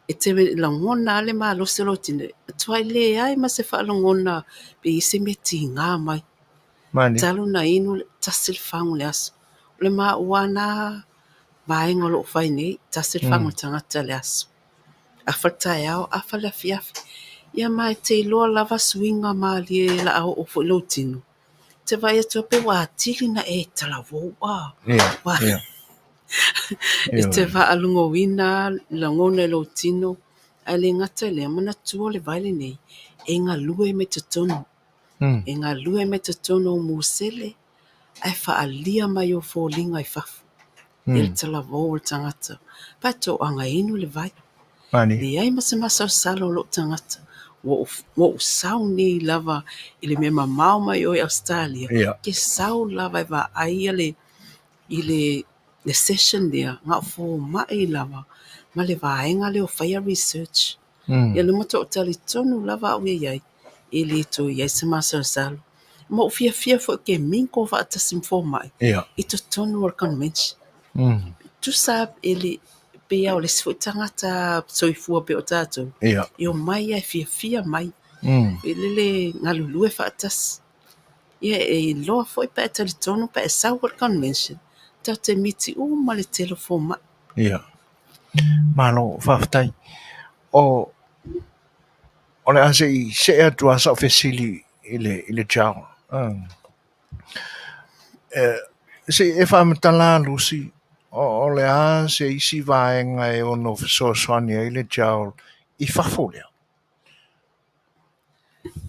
E te langona le maa losi o lo tino. Tuai le ai ma se whaalongona be ise me ti ngā mai. Talu na inu tasi le whangu le aso. Le maa uana vaenga lo whai nei tasi le whangu tangata le aso. Afa tae au, afa le Afiafi. Ia mai te iloa lava swinga maa lie la au o fo lo tino. Te vai atu pe wa tili na e tala vou. E te va alungo wina la ngone lo tino. Ale ngata le mana tua le vaile nei. E ngā lue me te tono. E ngā lue me te tono o musele. Ai wha alia mai o fo linga i fafu. E le tala vou o tangata. Pato anga inu le vai. Le ai masa salo lo tangata. Wo sau ni lava ile me mamau mai o Australia. Ke sau lava va ai le session there. Ngā fo mai lava. Ma le vaenga le o fire research. Ia le mato o tali tonu lava au iai. Ele to iai se masa salo. Ma o fia fo ke minko va atasim fo mai. Ito tonu o convention. Tu sab ele pea o le tangata soifua pe o tātou. Io mai ai fia mai. Ele ngā lulue whaatas. Ia e loa foi pa e tali tonu pa e sau o convention. Ta te miti ma le telefon ma. Malo whaftai. O le ase I se ea tua sa fesili ile chao. Se e whamatala lusi. O le ase isi vaenga e ono Suasua ile chao I whafolea.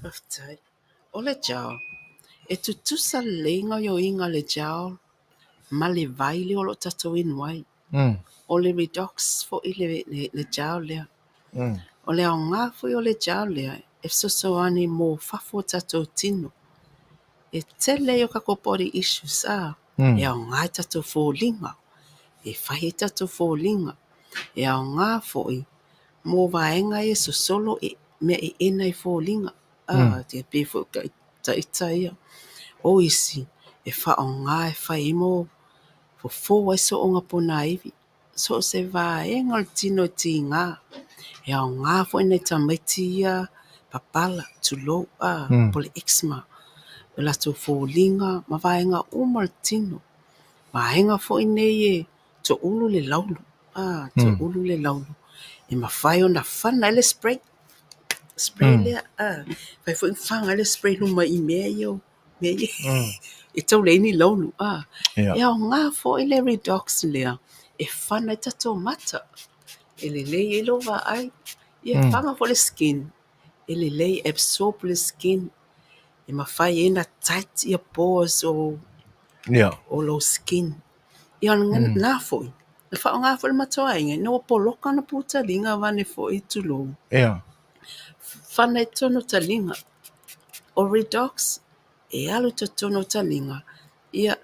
Whaftai. O le jau. E tutusa lenga yo inga le jau, ma le vaile o lo tatou inuai. O le redox fo i le jau lea. O le au ngā fo o le jau lea, e sosoani mo fafo tatou tino. E tele o kakopori issues e au ngā tatou fōlinga. E whahi tatou fōlinga. E au ngā fo i, mo vaenga e sosolo e me e ena i fōlinga. Te pefo ka ita ia. O isi, e whao ngā e whai mo, fo e so o ngā pona iwi. So se vaenga o tino ti ngā. E au ngā fo ina i tamaiti ia, papala, tulo, pole eczema. Wela tu fōlinga, ma vaenga umal tino. Vaenga fo ina e to ulu le laulu. To ulu le laulu. E ma whai o na whana ele spray. Spray lea, whai fo in whanga ele spray luma i mea iau. Mea iau. E tau le ini laulu. E au ngā fo ele redox lea. E whana i tato mata. E le lei e lo va ai. E whanga fo le skin. E le lei absorb le skin. E ma whai e na tight i a pores o lo skin. I an ngā fo i. E whao ngā fo le matoa inga. No poloka na puta linga vane fo i tulo. Whana e tono talinga. O redox. E alu to tono talinga. Ia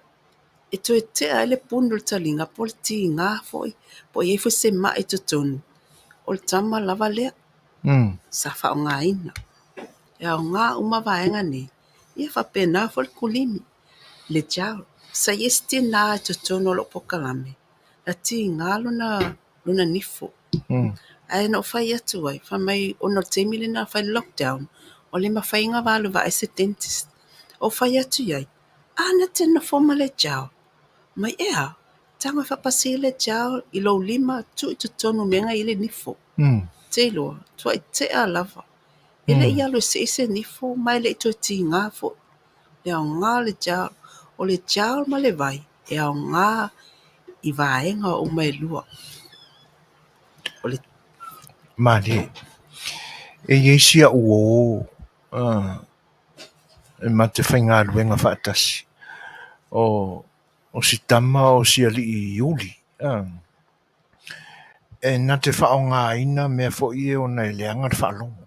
e to e te aile punul talinga. Po le ti ngā fo i. Po i e fo se ma e to tono. O le tama lava lea. Sa whao ngā ina. E au ngā uma vaenga ni. Ia whapena fo le kulimi. Le jau. Sa yesti nā e to tono lo pokalame. La ti ngā luna nifo. Ai no whai atu ai. Whamai ono temile na whai lockdown. O le mawhainga walu wa ese dentist. O whai atu iai. Ana tena foma le jau. Mai ea. Tanga whapasi le jau. I lo lima tu i to tono menga i le nifo. Te loa. Tua i te a lava. Ele ia lo se ese nifo. Mai le to ti ngā fo. Le au ngā le jau. O le jau ma le vai. E au ngā i vaenga o mai lua. O le Mali. E yesia uo. E mate whainga luenga whaatasi. O si tama o si ali i iuli. E na te whao ngā ina mea fo i e o nei leanga te whaalongo.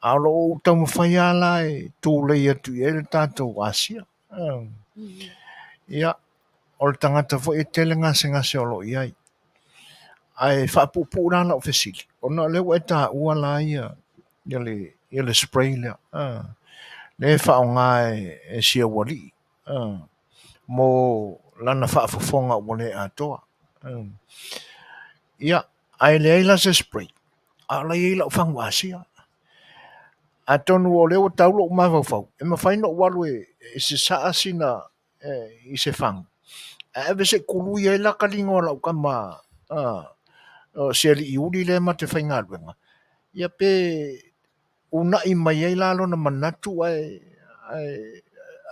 Alo o tau mawhai ala e tōlei atu e le tātou ASEA. Ia, o le tangata fo e tele ngase o lo iai. Ai whaapupu rana o fesili. O na leo e tā ua la ia le spray lea. Le whao ngā e sia wali. Mo lana whaafofonga o le atoa. Ia, ai le eila se spray. Ala eila o whangu ASEA. A tonu o leo taulo o mawawhau. E mawhaino walu e se saasina i se whangu. E vese kului e la kalingo la o kama se ali i uri le ma te whainga luenga. Ia pe una i mai e lalo na manatu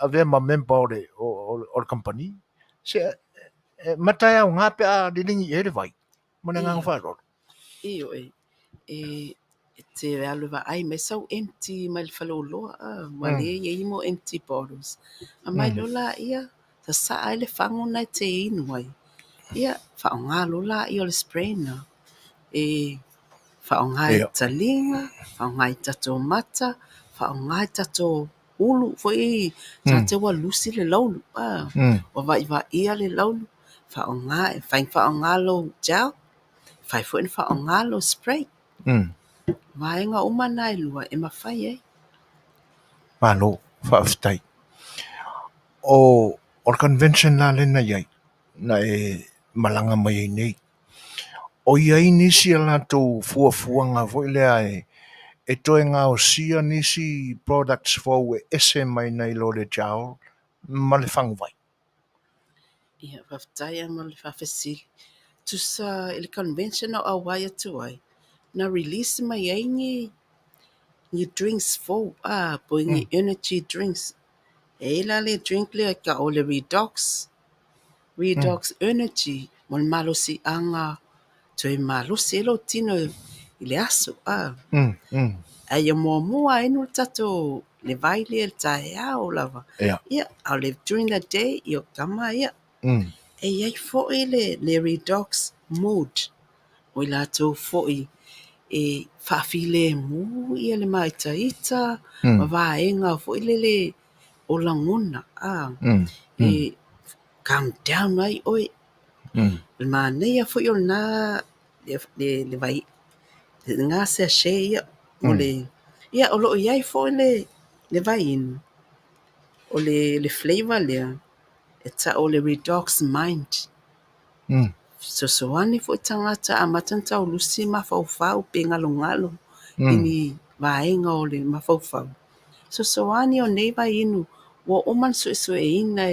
a vea ma member o le company. Se matai au ngā pe a lilingi e le vai. Mana ngā whaaroro. Iyo te alu va ai me sau empty mai le whaloloa. Wale e imo empty bottles. A mai lola ia. Sa sa ai le whangu nai te inu ai. Ia whao ngā lola i o le spray na. Whao ngā i talinga. Whao ngā i tato mata. Whao ngā i tato ulu. Foi tate wa lusi le laulu. Wa va ia le laulu. Whao ngā e whao ngā lo jau. Whai fo in whao ngā lo spray. Vaenga umana i lua e mawhai e. Malo, whaafitai. O convention la lena iai. Na e malanga mai ei nei. O iai nisi ala tau fuafuanga voi lea e toe ngā o sia nisi products fo e ese mai nei lo le jau. Ma le whangu vai. Ia, whaftai a ma le whawhesili. Tusa ele convention o awai atu ai. Na release mai ai ni drinks fo. Poingi energy drinks. E la le drink le ka o le redox. Redox energy. Mon malosi anga. Toi malosi elo tino i le aso. Ai mua inu tato le vai le tae au lava. Yeah. Ia, au le during the day, i o kama ia. E iai fo'i le redox mood. O i latou fo'i e whaafile mu ia le maitaita, ma vaenga fo'i le o langona. E calm down ai oi. Ma nei a fo'i o na le vai, ngā se ia, o le, ia o lo iai fo'i le vai inu. O le flavor lea, e ta o le redox mind. So ani fo tangata a matanta o lusi mafaufau pe ngalo ini vaenga o le mafaufau. So ani o nei vai inu, wa oman so e ina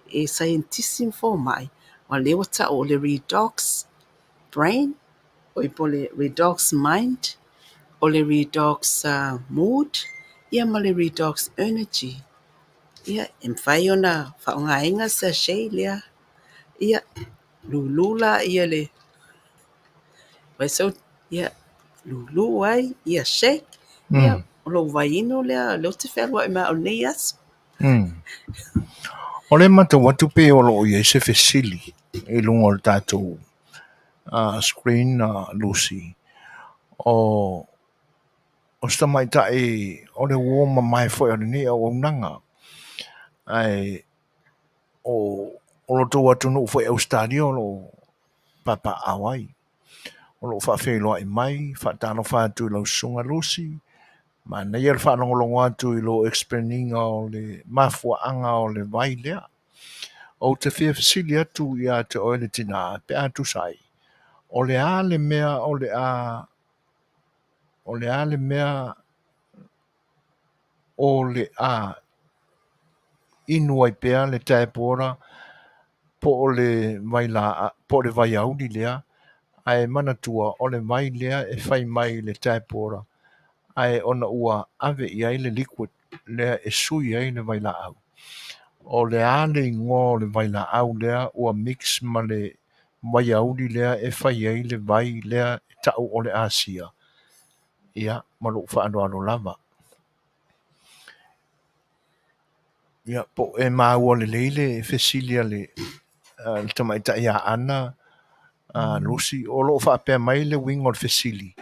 e scientism fo mai, wa lewa ta o le redox brain, o i po le redox mind, o le redox mood, ia ma le redox energy. Ia, whai ona whaongainga sa shei lea, ia, lulula ia le, vai so, ia, lulu ai, ia shake, ia, o lo vaino lea, lo te whelua i mea o nei aso. O le mata watu pe o lo ia se fesili e lungo o tātou screen Lucy. O sta mai ta e o le woma mai foi o ni o nanga. Ai o lo to watu no foi o stadio lo papa awai. O lo fa fe lo ai mai fa tano fa tu lo sunga Lucy. Ma na ia fa longo atu i lo explaining o le mafua anga o le vai lea. O te fia fasili atu ia te oele tina pe atu sai. O le a le mea o le a inu ai pea le taepora po o le vai auli lea ai manatua o le vai lea e fai mai le taepora ai ona ua ave i ai le liquid lea e sui ai le vai la au. O le a le ingo le vai la au lea ua mix ma le vai auli lea e fai ai le vai lea e tau o le ASEA. Ia, malu whaanoano lava. Ia, po e maua le leile e fesilia le tamaita ia ana Lucy, o lo whaapea mai le wing o le fesili.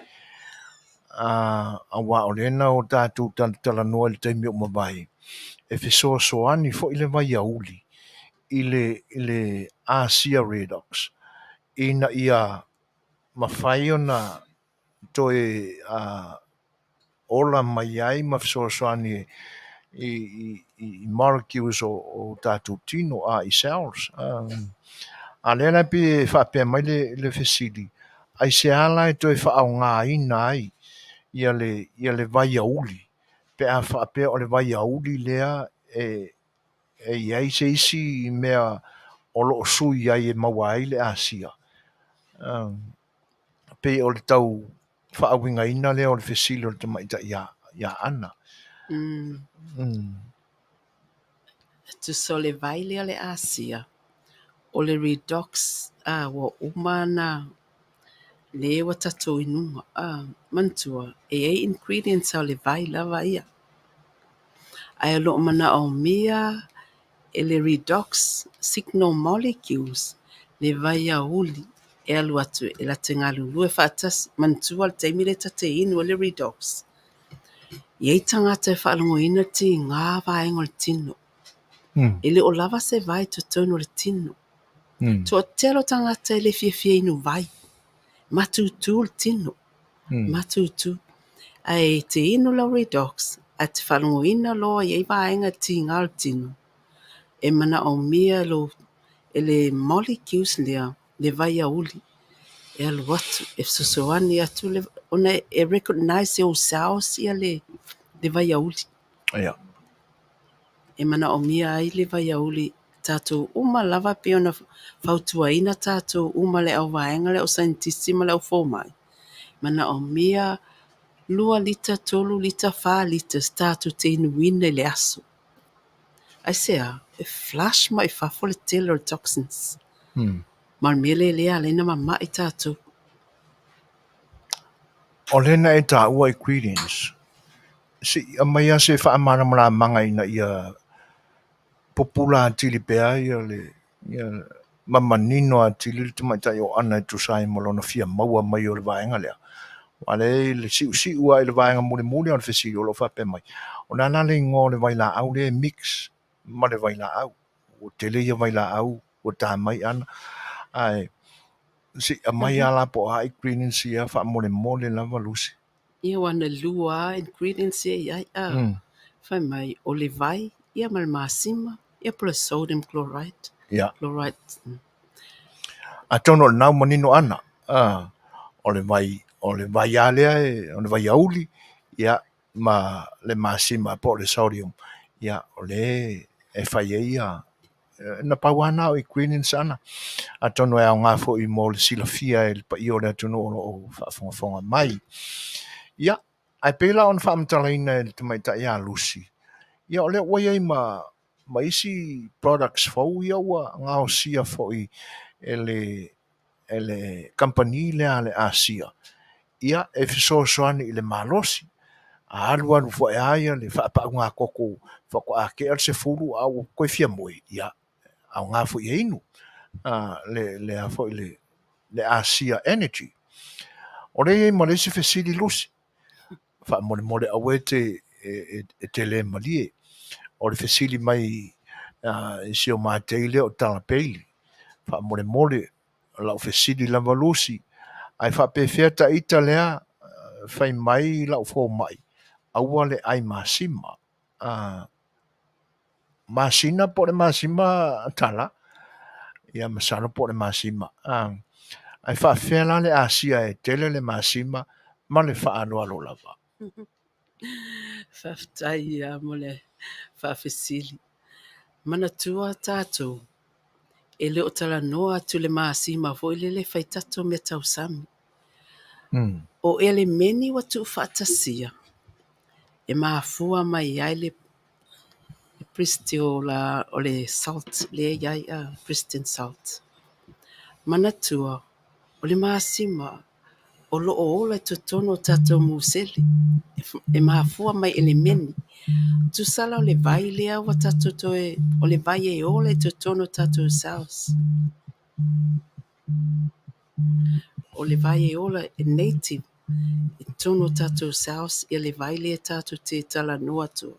A wa o lena o tātou talanua le taimi o mawai. E fesoa soani fo ile vai auli. Ile ASEA Redox. Ina ia mawhai o na toe ola mai ai mafesoa soani i molecules o tātou tino i cells. A lena pi whapea mai le fesili. Ai se ala e toi whaau ngā ina ai ia le vai auli. Pe a whapea o le vai auli lea e iai se isi mea o lo sui ai e maua ai le ASEA. Pe o le tau whaawinga ina lea o le fesili o le tamaita ia ana. Tu so le vai lea le ASEA. O le redox, wa umana le wa tato inunga. Mantua, e ingredients au le vai lava ia. Ai lo mana o mia, e le redox signal molecules, le vai a uli, e alu atu, e la tenga lulu e fatas, mantua le teimi le tate inu le redox. Iei tangata e whaalongo ina ti ngā vaenga le tino. Ele o lava se vai to tono le tino. To telo tangata e le fie inu vai. Matutu le tino. Matutu. Ai te inu la redox, a te whalongo ina loa iei vaenga ti ngā le tino. E mana o mia lo, e le molecules lea, le vai a uli. E alu watu, e susoani atu le, ona e recognize e o sao sia le vai a uli. Ia. E mana o mia ai le vai a uli tātou uma lava pe ona whautua ina tātou uma le au vaenga le o scientistima le au fōmai. Mana o mia 2 lita, 3 lita, 4 litas tātou te inuina le aso. ASEA, e flush mai whafo le tele o toxins. Mal mele lea lena mama i tātou. O lena e tāua ingredients. Si mai a se whaamana manga ina ia popula tili pea ia mamanino a tili te mai tai o ana tu sai molona fia maua mai o le vaenga lea. Wale le si ua i le vaenga mule o le fesi o lo whape mai. O nana le ngō le vaila au le mix ma le vaila au. O tele ia vaila au o tā mai ana. Ai, si a mai ala po a ingredients ia wha mole lava lusi. Ia wana lua ingredients ia ai fai mai o le vai ia mal masima ia pula sodium chloride. Ia. Chloride. A tono nau manino ana. O le vai alea o le vai auli ia ma le masima po le sodium. Ia o le e fai ia na pauana o ingredients ana. A tono e au ngā fo i mo le silafia e le pa i o le tono o whaafonga mai. Ia, ai pela on whaamtalaina e le tumaita ia lusi. Ia o le wai ma isi products fau ia ua ngā o sia fo i ele company le ASEA. Ia e fisosoani i le malosi. A alu fo e aia le whaapaunga koko whako ake al se furu au koe fia moe. Ia, au ngā fo i einu. Le a fo i le ASEA Energy. O le ma le se fesili lusi. Fa mole awe e Tele malie. O le fesili mai si o māteile o talapeili. Fa mole lau fesili lava lusi. Ai fa pefea ta ita lea fai mai lau fo mai. Aua le ai masima. Masina po le masima tala. Ia masana po le masima. Ai fa fea la le ASEA e Tele le masima ma le fa alo lava. Whaftai ia mo le whawhesili. Mana tua tātou. E leo tala noa tu le masima vo ile le whaitato me tausami. O ele meni wa tu whaatasia. E maafua mai ai le pristi o le salt, le iai pristin salt. Mana tua, o le masima, o lo o ola tu tono tato museli. E maafua mai ele meni. Tu sala o le vai lea wa tato toe, o le vai e ola tu tono tato saus. O le vai e ola e native. E tono tato saus, e le vai lea tato te tala noa tu.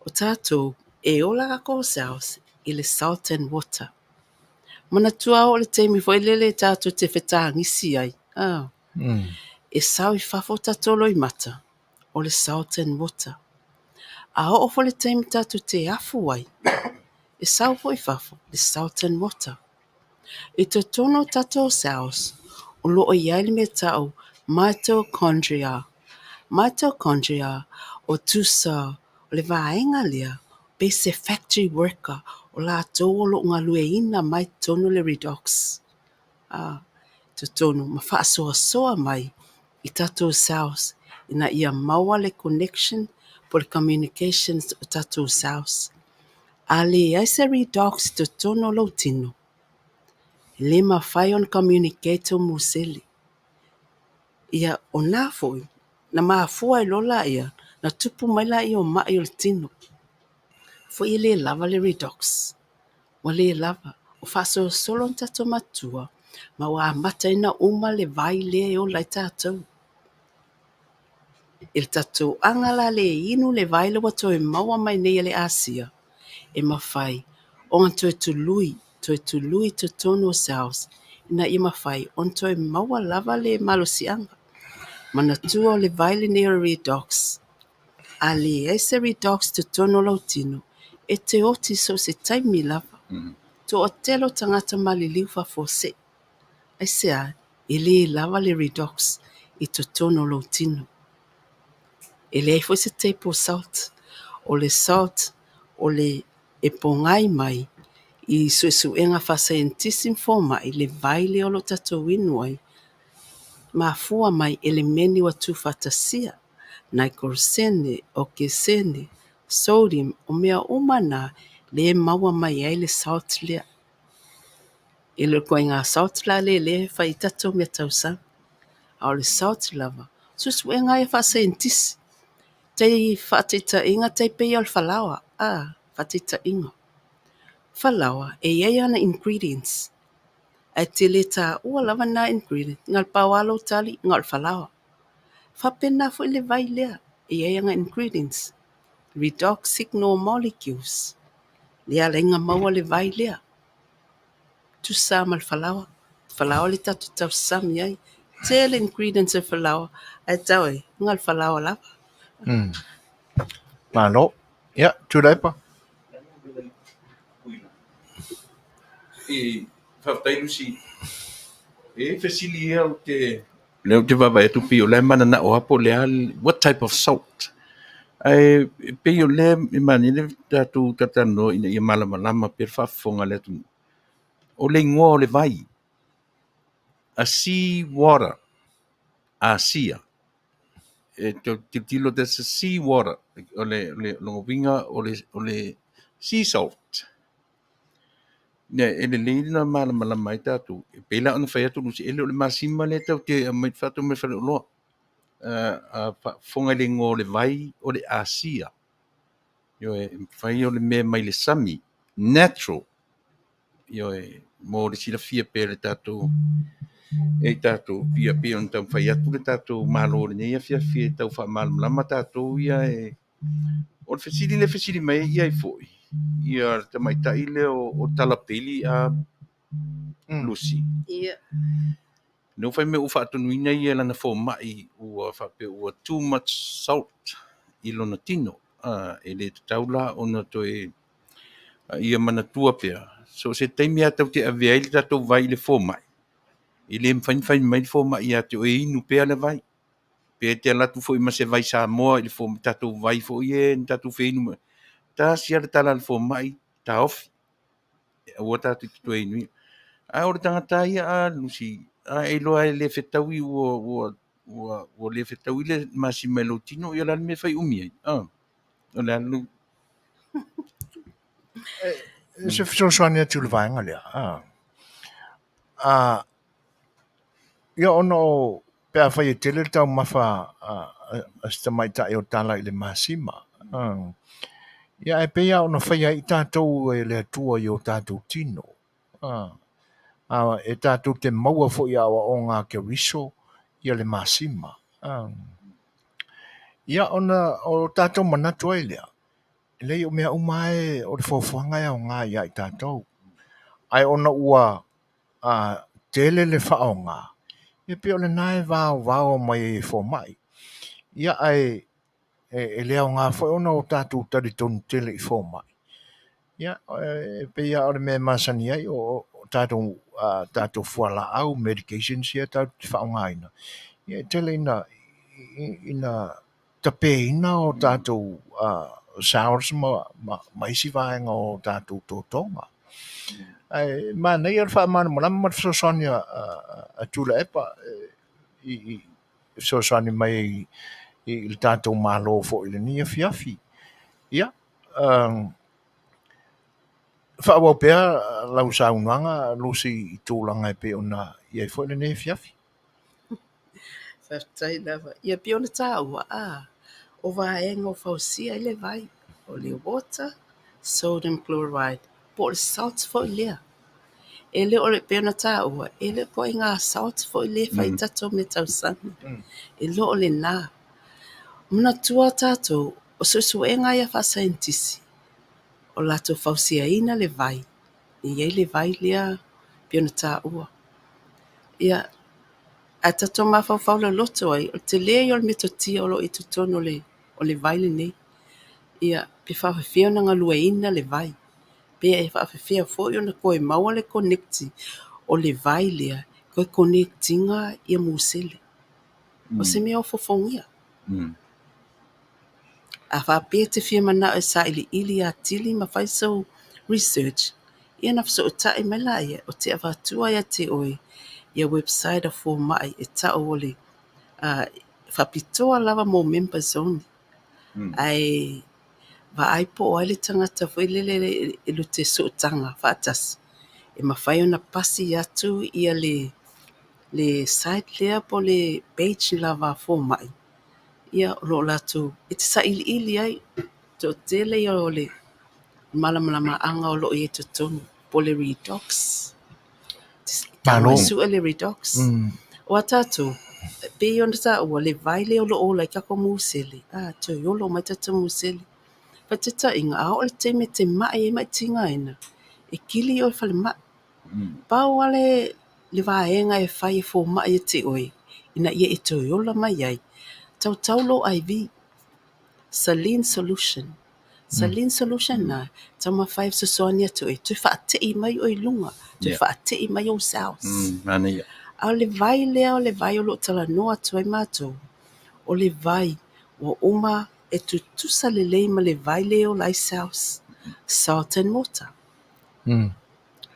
O tato, e ola kako saus, e le salt and water. Mana tua o le teimi foi lele tato te whetangisi ai. E sau I fafo tatolo I mata, o le salt and water. A o fo le teimi tato te afu ai. E sau foi fafo, le salt and water. E te tono tato saus, o lo o iai me tau mitochondria. Mitochondria o tusa o le vaenga lea, base factory worker o la tō lo ngā lueina mai tono le redox. Te tono ma whaasoa mai I tato saus ina ia maua le connection po le communications o tato saus. A le aise redox te tono lo tino. Le ma whai on communicator museli. Ia o nā foi, na maafua I lola ia, na tupu mai la I o mai o le tino. Foi le lava le redox. Wa le lava, o whaso solon tato matua, ma wa mata ina uma le vai le o lai tatou. Il tatou angala le inu le vai le wato e maua mai nei le ASEA. E mawhai, o anto e tului te tono saus, ina I mawhai, onto e maua lava le malosianga. Mana tua o le vai le nei o redox. A le ese redox te tono lautino, e te oti so se taimi lava. To o telo tangata maliliu fa Fossie. ASEA, e le lava le redox, I te tono lautino. E le foi se teipo salt, o le e pongai mai, I suenga fa scientism forma, I le vai le olo tato winu ai, ma fua mai elemeni wa tu fatasia, nitrosene, oxene, sodium, o mea umana, le maua mai ai le salt lea. E le koe ngā salt la le fa I tato mea tausa. a o le sauti lava. Suasua ngai fa scientist. Tei whaatita inga tei pei al whalawa. Whaatita inga. Whalawa e iei ana ingredients. Ai te le tā ua lava na ingredient. Ngal pawalo tali ngal whalawa. Whapena fu le vai lea. E iei anga ingredients. Redox signal molecules. Lea lenga maua le vai lea. Tu sama le whalawa. Whalawa le tatu tau sami ai. Tele ingredients e whalawa. Ai tau e ngal whalawa lava. Malo. Ja, tureipa. E whawtairu si e whesilia o te leo te wawa e tupi o le mana na o hapo le al what type of salt ai pe o le i mani le tatu tatano ina ia malama per whafonga le tu o le ngoa o le vai a sea water ASEA e te tilo te sea water o le longovinga o le sea salt ne ele leina mala mai tatu pela ona fai atu lusi ele o le masima le tau te mai fatu me fale lo fonga le ngo le vai o le ASEA yo e fai o le me mai le sami natural yo e mo le sila fia pele tatu e tatu pia on tau fai atu le tatu malo le ia fia tau fa malama tatu ia e o le fesili mai ia i foi ia te mai tai le o talapeli a Lucy. Ia. No fai me ufa atunuina ia lana fo mai ua whape ua too much salt i lona tino. E le taula ona toe ia mana tua pea. So se taimi atau te avea ili tatou vai le fo mai. I le mwhainwhai mai le fo mai ia te o inu pea le vai. Pea te alatu fo i ma se vai Samoa i le fo tatou vai fo i e tatou whainu. Ta sia le tala le fo mai ta ofi. Ua tatou tu e inu. A ora tangata ia a Lucy. A e loa le fetaui o le fetaui le masimelo tino ia la me fai umi ai. O le alu. Se fisosoani atu le vaenga lea. Ia ono pea fai e tele tau mafa asta mai tai o tala i le masima. Ia e pea ono fai ai tātou e le atua i o tātou tino. E tātou te maua fo ia o ngā ke riso ia le masima. Ia ona o tātou manatu ai lea. Lei o mea umae o le fofoanga ia o ngā ia i tātou. Ai ona ua tele le whaonga. Ia pia o le nae vao mai e fo mai. Ia ai e lea o ngā whai ona o tātou tari tonu tele i fo mai. Ia pia o le mea masani ai o tātou fuala au medications ia tātou te whaonga ina. Ia tele ina tape ina o tātou sours ma isi vaenga o tātou tōtonga. Ai mana ia fa mana ma sosonia a tula epa i sosoni mai i le tātou malo fo i le ni Afiafi. Ia fa wa pea lau saunanga Lucy i tūlanga e pe ona ia fo le ni Afiafi. Whaftai lava. Ia pia ona tā ua o vaenga o Fossie ai le vai. O le water, sodium chloride, po le salt fo i lea. Ele o le pena tā ua, ele po i ngā salt fo i le whai tato me tau sami. Ele o le nā. Muna tua tātou, o Suasua e ngai a whasaintisi. O lato Fossie ina le vai. I ei le vai lea pena tā ua. Ia, a tato mawhau le loto ai, o te lea i o le metotia o lo i tutono o le vai le nei. Ia, pe whawhawhia na ngā lua ina le vai. Pea e whawhawhia fo i ona koe maua le connecti o le vai lea, koe connectinga i a musele. O se mea o fofongia. A whapea te whia mana e sa ili a tili ma whaisau research. Ia na whaso o tae mela ia, o te awhatua ia te oe, ia website a fo mai e tau o le whapitoa lava mo member zone. Ai va ai po ai le tangata foi le lo te so tanga fatas e mawhai ona pasi atu ia le le site lea po le page lava fo mai. Ia lo latu e te saʻiliʻili ai to tele ia o le malamalamaʻaga o loo i e totonu po le redox. Tau e suʻe le redox. O a tatou pei ona taʻua le vai lea o loo ola i kako musele. Toi olo mai tata musele. Pa te taʻiga a o le teme te maʻi e maʻitigaina e kili o le falemaʻi. Pau ale le vaenga e fai e fo mai e te oi. Ina ia e toi ola mai ai. Tau lo IV. Saline solution. Saline solution na. Tau ma 5 sosoania to e. Tui whaate i mai o i lunga. Tui whaate i mai o saus. Manuia. A le vai lea o le vai o lo tala noa tu ai mātou. O le vai. O uma e tu tusa le leima le vai leo lai saus. Salt and water.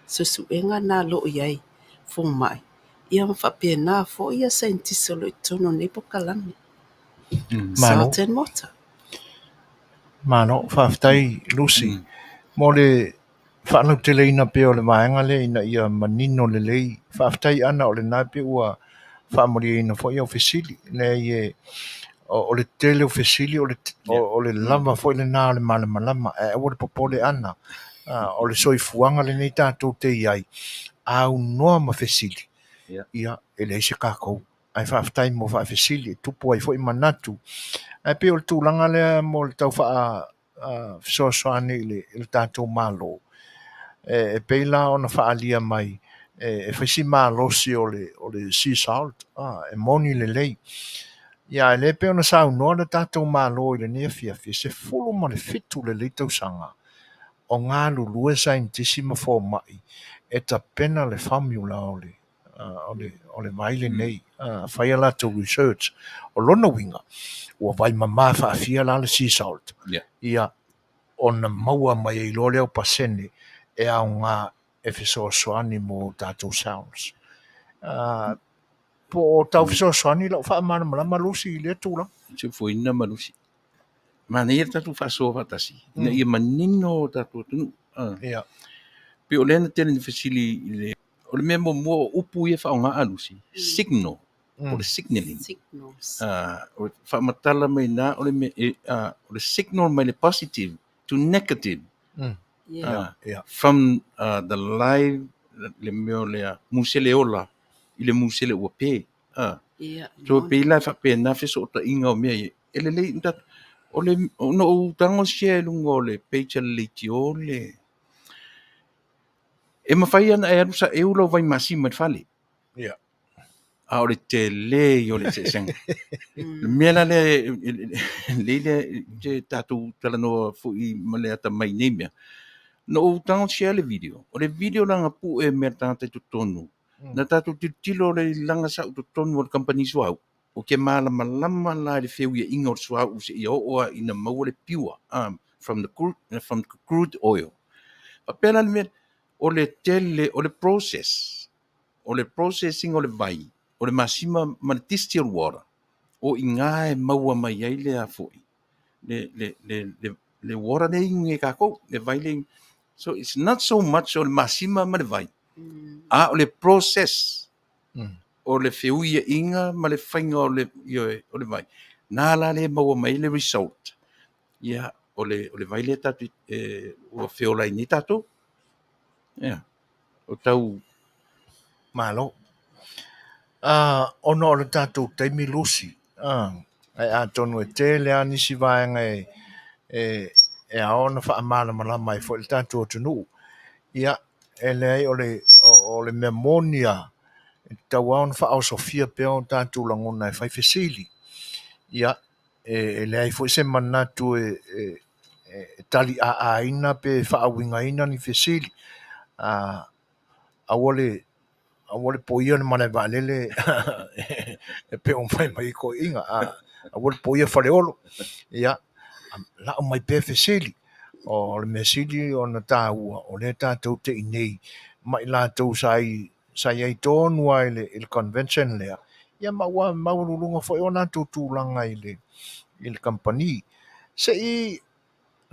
Susuenga na lo iai. Fo mai. Ia mawhapena fo ia saintisa lo i tono ne po kalame. Salt and water. Mano, whaftai Lucy. Mo le whanau te leina pe o le maenga le ina ia manino le lei. Whaftai ana o le naipe ua whamori ina fo ia o fesili. Le ie o le tele o fesili o le lava fo le nā le malama. E o le popole ana. O le soifuanga le nei tātou te iai. Au noa ma fesili. Ia, ele se kākou. Ai whaftai mo wha fesili. Tupu ai fo i manatu. Ai pe o le tūlanga lea mo le tau wha Suasua nei le tātou mālo. E peila ona wha alia mai. E whaisi mālosi o le sea salt. E moni le lei. Ia, e le pe ona sau noa le tātou mālo i le nea Afiafi. Se fulu ma le fitu le leitau sanga. O ngā lulue saintisi ma fō mai. E ta pena le formula o le maile nei. Whaia lato research. O lona winga. Ua vai mamā whaafia la le sea salt. Ia, ona maua mai e lole au pasene e au ngā e Suasua mo tātou sounds. Po tau Suasua lau wha amana malama Lucy i le tūla. Se foi na malusi. Mana ia tatu whasoa watasi. Ina ia manino tatu tunu. Ia. Pe o lena tele ni fasili le o le mea mo upu ia whaonga alusi. Signal. O le signaling. Signals. O whamatala mai nā o le signal mai le positive to negative. From the live le meo lea musele ola i le musele ua pē. So pe la fa pe na fe so ta inga o mea ele le inta o le no tango sia lungo le pecha le tiole e mafai ana e arusa e ulo vai masima fale a o le tele yo le seseng le mea le te tatu talano fu i male ata mai nemia no tango sia le video o le video langa pu e mea tata tutonu na tatu tilo le langa sa tutonu o company suau o ke malama la le feu ia inga o suau se ia oa ina maua le piua from the crude oil pa pena le o le tele o le processing o le vai o le masima ma le distilled water o inga e maua mai ai le afoi le water le inge kako le vai le so it's not so much o le masima ma le vai o le process o le feuia inga ma le whainga o le vai. Nā la le maua mai le result. Ia, o le vai le tatu o feolai ni tatu. Ia, o tau. Malo. Ono o le tatu teimi Lucy. Ai a tonu e te lea nisi vaenga e aona wha amana malama i fo le tatu o tunu. Ia, e lei o le memonia tau aon wha au Sofia peo tātou langona e whai fesili. Ia, e lei fo se manatu tali a ina pe wha awinga ina ni fesili. Awole poia na mana valele e pe on fai mai ko inga. Awole poia fare olo. Ia, la o mai pe fesili. O le mesili o na tāua, o le tātou te inei. Mai la tau sai ai tonu ai le convention lea. Ia maurulunga fo o nātou tūlanga i le company. Se i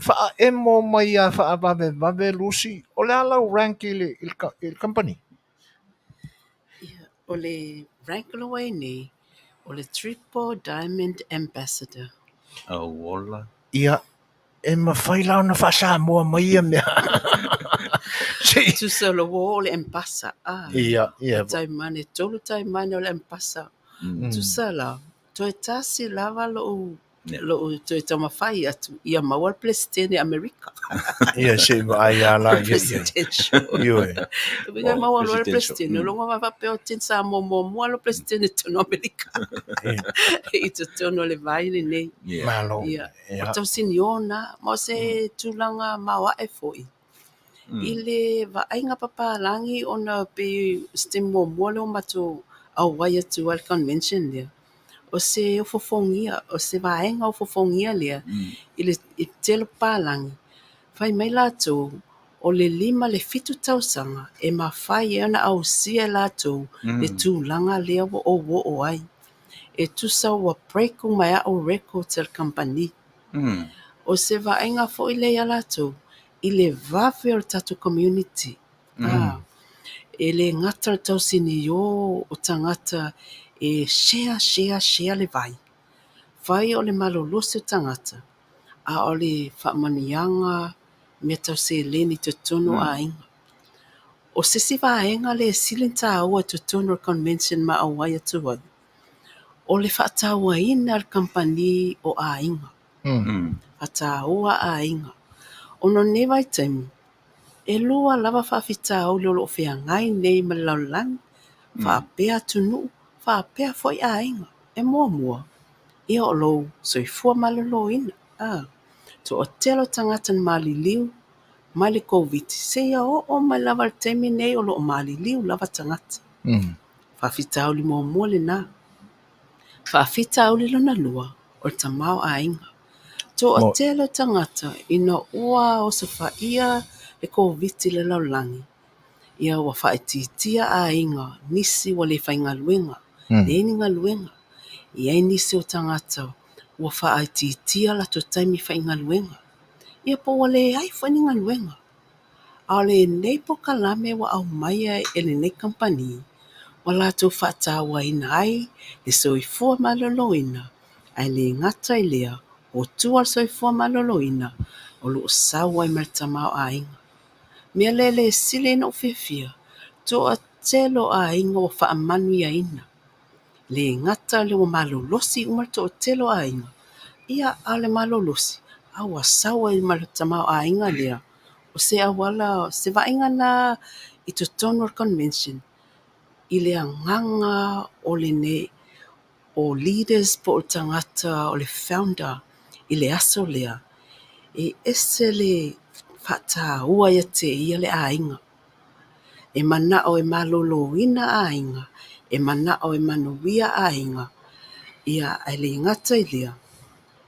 wha emo mai a wha vave Lucy, o le alau rank i le company. o le rank lawai nei, o le Triple Diamond Ambassador. Ola. Ia, e mawhai lau na whasa mua mai ia mea. Tu sa lo wo le empasa. Ia, ia. Tai mane, tolu tai mane o le empasa. Tu sa la, toi tasi lava lo toi tamawhai atu. Ia mawal presidente Amerika. Ia se ai ala ia. Presidential. Ia. Ia mawal o le presidente. Longa wawa peo tin sa mo lo presidente tono Amerika. I tu tono le vai le nei. Malo. Ia. O tau siniona, mo se tulanga mawa e foi. I le vaainga papalangi ona pe stem mo le o mato au wai atu al convention lea. O se o fofongia, o se vaenga o fofongia lea. I telo palangi. Fai mai lato o le 5 le 7 tausanga e mawhai e ona au sia lato le tūlanga lea o ai. E tusa wa break o mai o record tel company. O se vaenga fo i le lato i le vafe o tatu community. E le ngata tau sini o tangata e share le vai. Vai o le malolosi o tangata. A o le whaamanianga me tau se leni te tono a inga. O se si vaenga le silinta aua te tono convention ma a wai atu wai. O le whaataua ina al company o a inga. Whaataua a inga. Ono ne vai taimi. E lua lava whaafita au lolo whea ngai nei ma laulang. Whaapea tunu, whaapea foi a inga. E mua. Ia o lo soifua malolo ina. To o telo tangata maliliu, mali COVID. Se ia o mai lava taimi nei o lo maliliu lava tangata. Whaafita au li mua le na. Whaafita au li lona lua o tamau a inga. To o telo tangata ina ua o se whaia e COVID le laulangi. Ia wa whaetitia a inga nisi wa le whainga luenga. Le ininga luenga. Ia nisi o tangata wa whaetitia la to taimi whainga luenga. Ia po wale ai whainga luenga. A le nei po kalame wa au maia e le nei company. Wala to whaatawa ina ai le soifua malolo ina. Ai le ngata ilea o tua soifua malolo ina. O lo sawa i mertamau a inga. Mea le sile na ufefia. To a telo a inga o wha Manuia ina. Le ngata le o malolosi umar to o telo a inga. Ia a le malolosi. Awa sawa i mertamau a inga lea. O se awala, se vainga na i to tonor convention. I le anganga o le ne o leaders po o tangata o le founder i le aso lea. E ese le fata ua ia te ia le ainga. E mana o e malolo ina ainga. E mana o e manuia ainga. Ia ai le ingata i lea.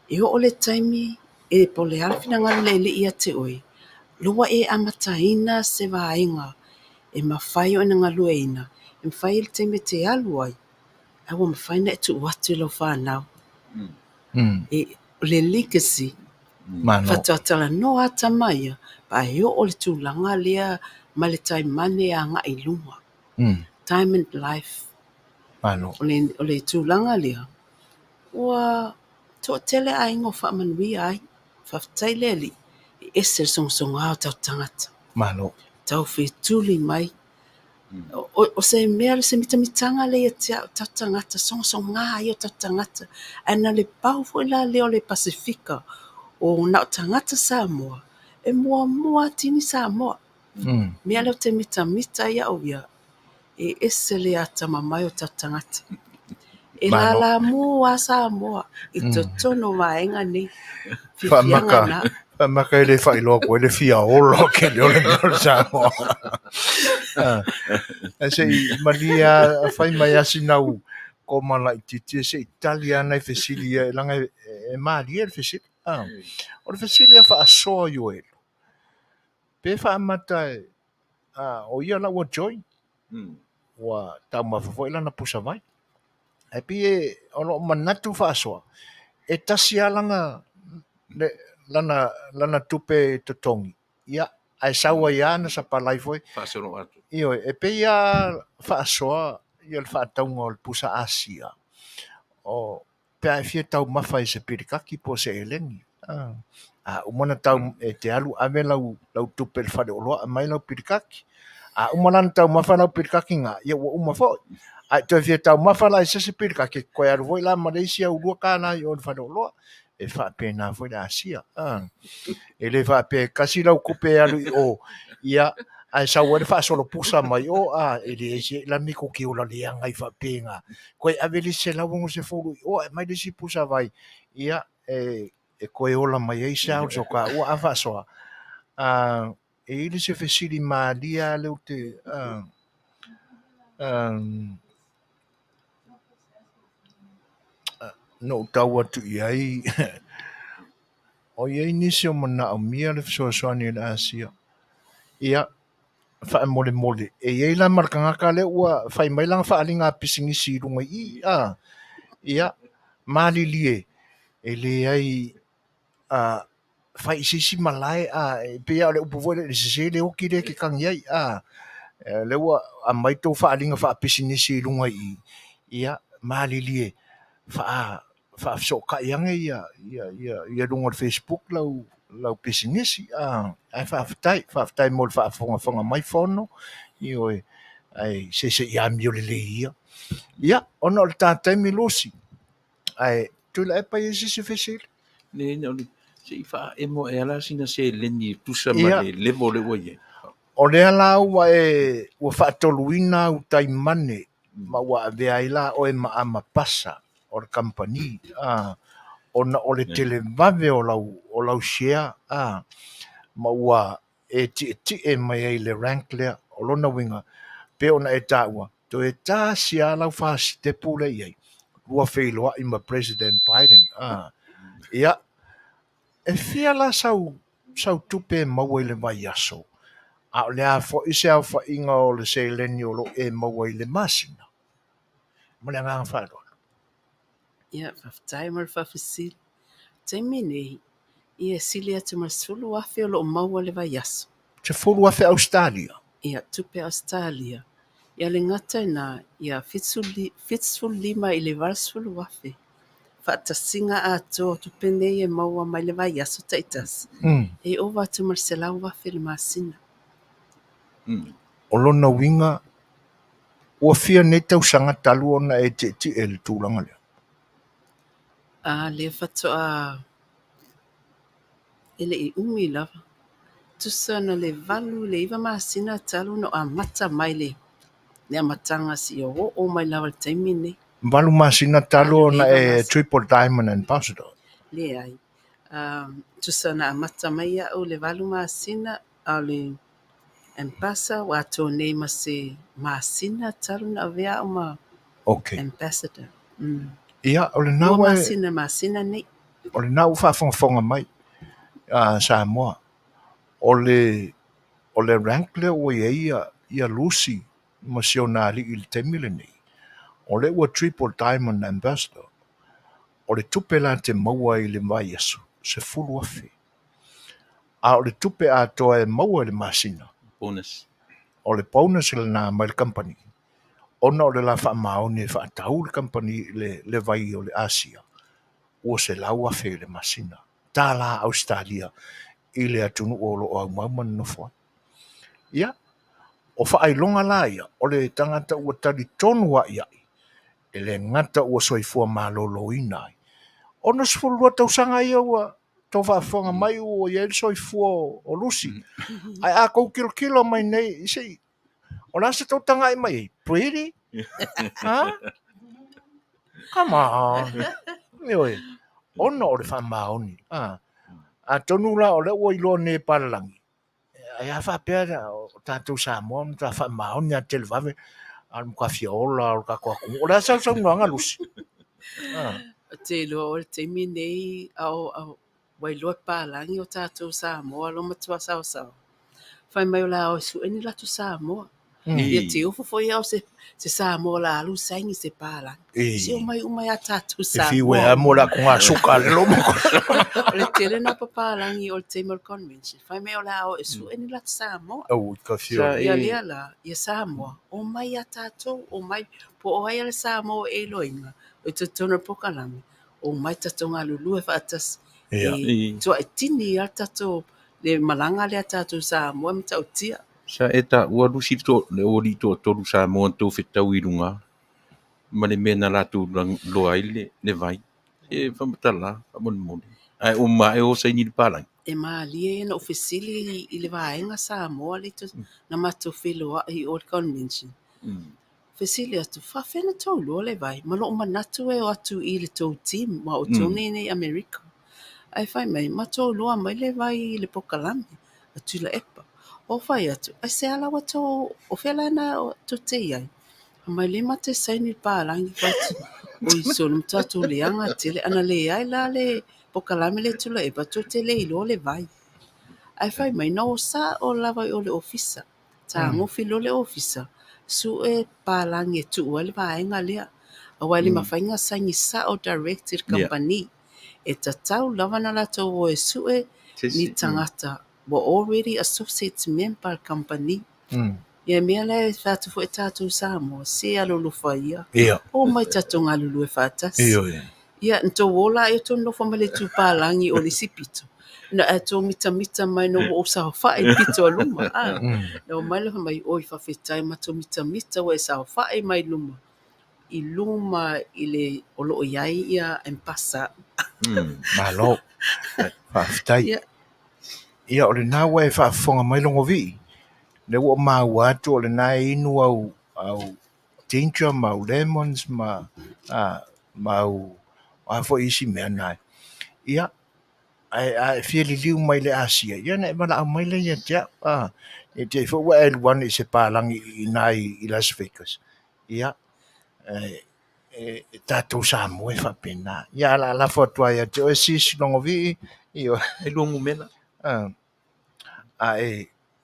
E o le taimi e po le alfina ngalo le ia te oi. Lua e amataina se vainga. E mawhai o ina ngalu e ina. E mwhai le taimi te aluai. Awa mawhai na e tu watu lo whanau. E le legacy. Faatalanoaga tamaia pa e o le tūlanga lea ma le taimane a ngā ilunga. Time and life. O le tūlanga lea. Ua to tele a ingo wha Manuia ai. Whaftai lea li. E ese songa o tau tangata. Tau whetuli mai. O se mea se mitamitanga le tau tangata. Songa ai o tau tangata. Ana le pau la leo le Pasifika. O na tangata Samoa. E mua tini Samoa. Mea leo te mita ia o ia. E ese le ata mamai o tau tangata. E la mua Samoa. I to tono vaenga ni. Fifianga na. Maka ele whailoa koe le fia olo ke leo le mea Samoa. E se malia whai mai asi nau ko mana i titi se Italiana i fesilia e langa e maria e fesilia. O le fesilia whaasoa yo e. Pe whaamata o ia la ua join. Wa tau mawhafo ila na pusa vai. E pi e ono manatu whaasoa. E tasi alanga lana tupe totongi. Ia, ai saua ia na sa palai foi. Whaasero atu. Io, e pe ia whaasoa ia le whaataunga o le pusa ASEA. O pea fia tau mawhai se pirikaki po se elengi. Umana tau te alu ave lau tupe le whareoloa mai lau pirikaki. Umana tau mawhai lau pirikaki ngā, ia ua umafoi. Toi fia tau mawhai lau se pirikaki, koe aru voi la Malaysia urua kāna i o le whareoloa. E whaapena foi le ASEA. E le whaape kasi lau kupe alu i o, ia, ai sa wale fa solo pusa mai o ele se la miko ki ola le anga I fa penga ko aveli se la wongo se folu o mai de si pusa vai ia e ko ola mai ai sa o ka o ava so e ele se fesili malia le te no tawa tu ai o ye ni se mona o mia le so ni le ASEA ia fa mole e ye la markanga ka le ua fai mai lang fa alinga pisingisi runga I ia malilie e le ai fai sisi malai pe ya le upo le se le o ki le ki kang ia le ua a mai to fa alinga fa pisingisi runga ia malilie fa so ka yang ia runga Facebook lau pisingisi ai fa tai mo fa fonga mai fono io ai se ia mi le ia ono le tata mi losi ai tu la pa isi se fesil ne se fa mo ela sina se leni pusa mai le vole oye o le ala wa o fa toluina u tai mane ma wa ve ai la o ma ama pasa o le company ona o le tele vave o lau share ma wa ti mai ai le rank le o lona winga pe ona e taua to e ta sia lau fa te pule ai Ua Failoa I ma President Biden ia e fia la sau tupe maua I le vai aso o le a fo ise au fa inga o le se leni o lo e maua I le masina ma le nganga whaero Ia, whaftai mar whawhisil. Taimi nei, ia sili atu mar sulu afe o lo maua le vai aso. te fulu afe Australia Ia tupe Australia. Ia le ngata na ia fitsulima I le varsulu afe. Whaatasinga ato tupe nei e maua mai le vai aso taitas. E ova atu mar selau afe le masina. o lona winga ua fia nei tausanga talu ona e te e le tūlanga lea Le Faato'aga ele I umi lava. Tusana le valu le iwa masina talu no amata mai le amatanga si o mai lava le taimi nei. Valu masina talu ona e Triple Diamond Ambassador Le ai. Tusana amata mai au le valu masina au le ambassador wato nei ma se masina talu na vea o ma okay ambassador. ia o le Ua nawa masina nei. o le nau whafonga mai Samoa o le rank le o ia Lucy ma sionali I le temile nei o le ua Triple Diamond Ambassador o le tupe la te maua I le mai aso se fulu afe o le tupe a toa e maua I le masina bonus o le bonus le na mai le company ona o le la whaamaoni e whaatau le company le vai o le ASEA o se lau afe le masina tā la Australia I le atunu o lo au mauman no fo ia o whaailonga la ia o le tangata ua tali tonu wa ia e le ngata ua soifua malolo ina ona sfulua tausanga ia ua tau whaafonga mai ua ia soifua o lusi ai a kou kilo mai nei isi o la se tau tanga I mai pretty huh? Come on mioi ona o le whaamaoni a tonu la o le ua ilo ne paralangi ai a whapea o tātou Samoa ta whaamaoni a televave al ka fiola o ka kwa o la sa nga lusi Te lo o le taimi nei au wailua pālangi o tātou Samoa lo matua sao. Whai mai o la o su eni latu Samoa. Ia te ufu foi au se Samoa la alu saingi se pala. Si o mai atatu Samoa. If you were mo la ko nga suka lo mo. Le tele na papalangi o le Tamil Convention. Fai me o la o esu eni la Samoa. Oh, ka fio. Ia lea la, ia Samoa. O mai atatu, o mai po o ai le Samoa e loinga. O te tona pokalami. O mai tatonga lulu e whaatas. Tua e tini al tato le malanga le atatu Samoa mi tau tia. Sa eta ua lusi to le ori to tolu sa mo to fetau i runga. Ma le mena la tu lo ai le vai. E famatala, famon. Ai o mai o sa ni palang. E maalie na ofisili i le vaenga Samoa le to na mato filoa i o le convention. Fesili atu whawhena tau loa le vai. Malo o manatu e o atu i le tau team ma o tone nei Amerika. Ai whai mai, ma tau loa mai le vai i le pokalami. Atu la epa. O whai atu, ai se ala wa tau, o whela na o tau te iai. Mai le mate saini pālangi whatu. O i sonu tatu le anga tele, ana le ai la le pokalami le tula epa tau te le ilo le vai. Ai whai mai, na o sa o lava o le ofisa. Ta ngofi lo le ofisa. Su e pālangi e tu ua le vaenga lea. Awai le mawhainga saingi sa o directed company. E tatau lava na la tau o e su e ni tangata. Were already associate member company. Ia mea le whātu fo e tātou Samoa, se alolo whaia. O mai tātou ngā lulu e whātasi. Ia, nto wola e tono fa male tu pālangi o le sipito. Na e tō mita mai no o sa whae pito a luma. Na o mai le mai oi whawhetai ma tō mita o e sa whae mai luma. I luma i le olo o iai ia empasa. Malo. Whawhetai. Ia, o le nā wai whaafonga mai longo vi. Le o mau atu o le nā inu au ginger, mau lemons, mau fo isi mea nai. Ia, ai whiali liu mai le ASEA. Ia, na e mana au mai le ia tia. E te fo wa L1 i se pālangi i nai i Las Vegas. Ia, tātou Samoa e whapena. Ia, la fotua ia te o e sisi longo vi. Ia, E longu mena.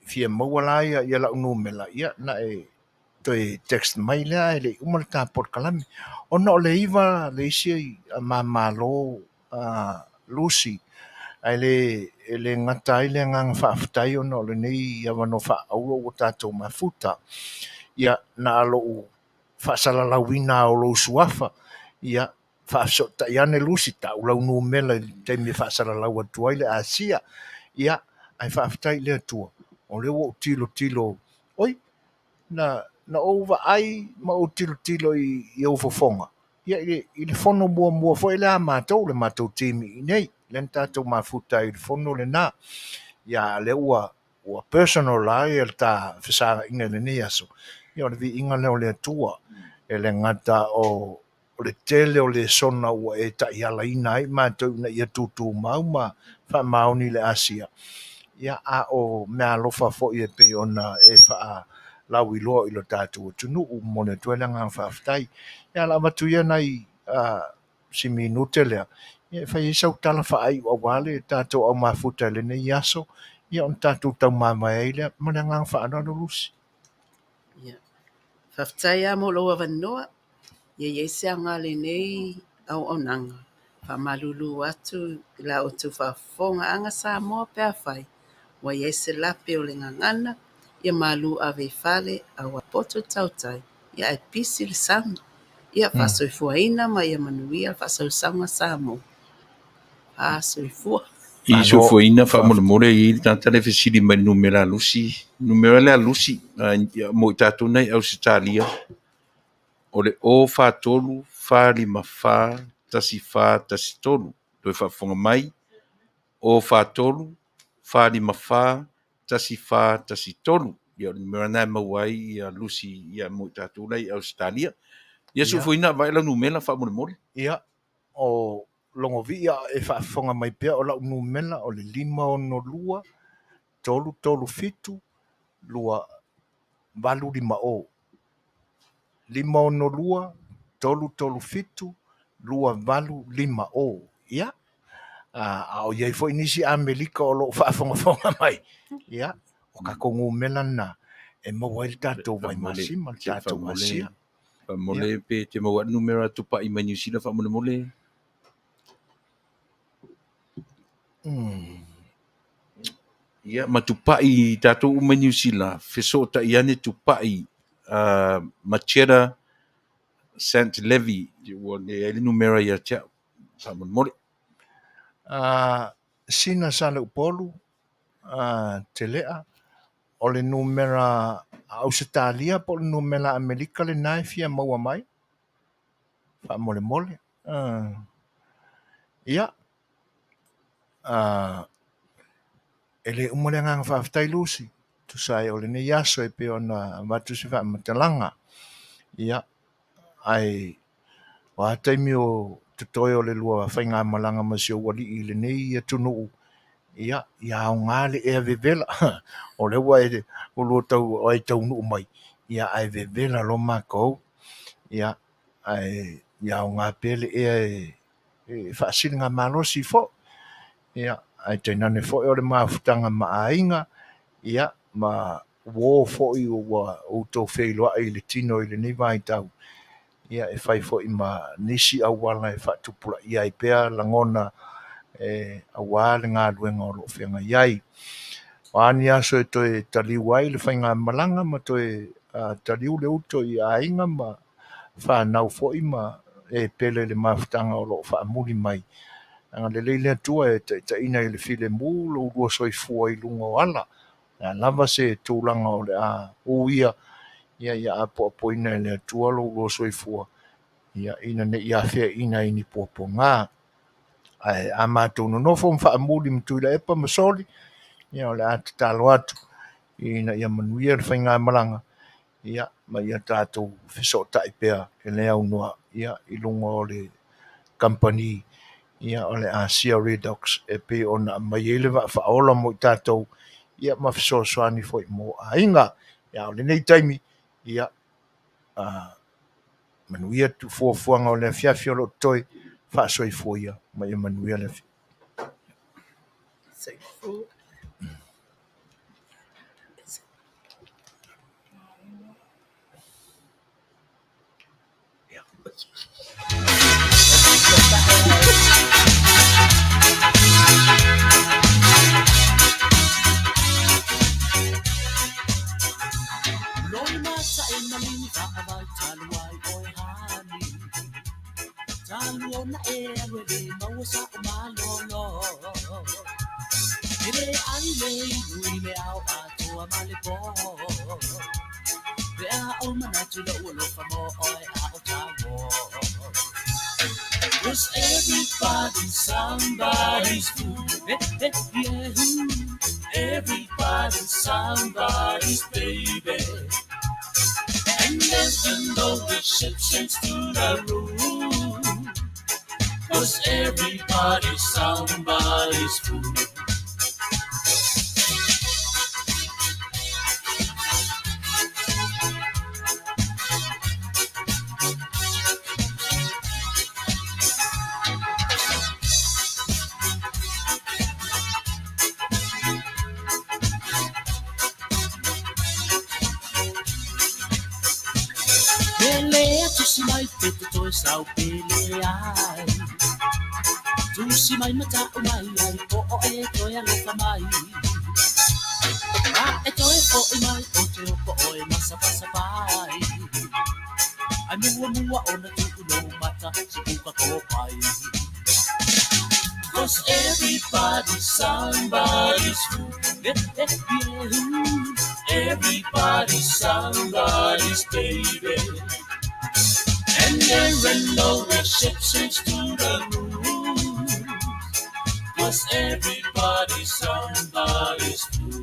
Fia maua ia la unu mela ia na toi text mai le le umal ta por kalami ona le iva le isi malo Lucy ai le ngata ile ngang whaftai ona le nei ia wano wha au o tatou mafuta ia na alo whasala lawina o lo suafa ia whasota iane Lucy ta ula unu mela te me whasala lawa tuai le ASEA ia ai whaftai le tua o le o tilo oi na over ai ma o tilo i o fofonga ia i le fono mua fo ele a mātou le mātou timi i nei len tātou mafuta i le fono le nā ia le ua personal lai el tā whisara inga le nei aso ia o le vi inga leo le tua e le ngata o le tele o le sona ua e ta iala ina ai mātou na ia tutu mau ma wha maoni le ASEA ia a o mea lofa fo i e pe ona e wha lau i loa i lo tātou tunu u mone tuela ngā whaftai. Ia la matu ia nei si minute lea. Ia whai isau tala wha ai o wale tātou au mafuta le nei aso. Ia on tātou tau mamai ai lea. Mana ngā whaana no lusi. Ia. Whaftai a mo loa wanoa. Ia se anga le nei au nanga. Whamalulu atu la o tu whafonga anga Samoa pea whai. Wa se lape o le ngangana, ia malu ave fale a wapoto tautai, ia e pisi le sanga, ia Faato'aga ma ia Manuia Faato'aga Samoa. Faato'aga. I sofoina whamore i tanta le fesiri mai numera le alusi, mo i tātou nei au se tālia. O le o whātolu, whālima whā, tasi tolu, toi whafonga mai, o whātolu, whālima whā, tasi tolu. Ia numera nai mawai ia lusi ia mo i tātou nei au se tālia. Ia sofoina vai la numera whamore. Ia, o longo via e whaafonga mai pia o lau numela o le 5 tolu fitu, lua valu 5 o. 5 tolu fitu, lua valu 5 o. Ia, o iai fo inisi Amerika o lo whaafonga mai. Ia, o ka kongu mela na. e maua i tātou vai masi, ma tātou ASEA. Mole pe te maua numera tupa i New Zealand fa mole. Ia matupai tātou uma New Zealand, fesota i ane tupai Machera St. Levi, o le ele numera ia tia fa mole. Sina sa le upolu, Telea, o le numera Ausitalia, po le numera Amerika le nai fia maua mai. Fa mole. Ia. Ele umalenga whaafitai lusi. Tu sai o le ne yaso e pe ona watu si wha matalanga. Ia. Ai. Wa taimi o te toi o le lua whainga malanga masio wali i le nei ia tunu. Ia. Ia o ngāle e vevela. O le wa e o lua tau o ai tau nuu mai. Ia ai vevela lo makou. Ia. Ai. Ia o ngā pele e whaasiri ngā malosi fo. Ia. Ai te nane fo e o le mafutanga maainga. Ia. Ma wo fo i o tau whailoa i le tino i le ni vai tau. Ia e whai fo i ma nisi awala e whaatupula ia i pea langona awale ngā luenga o lo whenga iai. Wāni aso e toi taliu ai le whainga malanga ma toi taliu le uto i a inga ma whanau fo i ma e pele le mafutanga o lo whaamuri mai. Anga le leile tua e ta ina i le file mu lo ua soifua i lunga o ala. Lava se tūlanga o le uia. Ia apo ina le tua lo ua soifua. Ia ina ne ia fea ina ini popo ngā. Ai a mātou no nofo mwha amuri mtuila epa masoli. Ia o le ata talo atu. Ina ia Manuia le whainga malanga. Ia ma ia tātou fiso taipea e lea unua. Ia i lunga o le company. Ia o le ASEA Redox e pe ona mai ele whaola mo i tātou. Ia ma fiso soani fo i mo a inga. Ia o le nei taimi. Ia Manuia tu fuafuanga o le Afiafi o lo toi. Whaasoi fuia. Ma ia Manuia le fi. Setu. Taluona e awele mawasa umalolo. Ile ale uile au atua malepo. Vea o manatu lo ulo famo oi a otawo. Was everybody somebody's fool? Yeah, everybody somebody's baby. And there's been no exceptions to the rule. Was everybody somebody's fool? Pelea tu si mai peto toi sau pelea. Tu si mai mata mai ai po o e toi alo fa mai. A e toi po i mai o te po o e masa pasa pai. Ai mua ona tu no mata si puka ko pai. Cause everybody's somebody's fool. Everybody's somebody's baby. And there are no exceptions to the rule. Cause everybody's somebody's fool.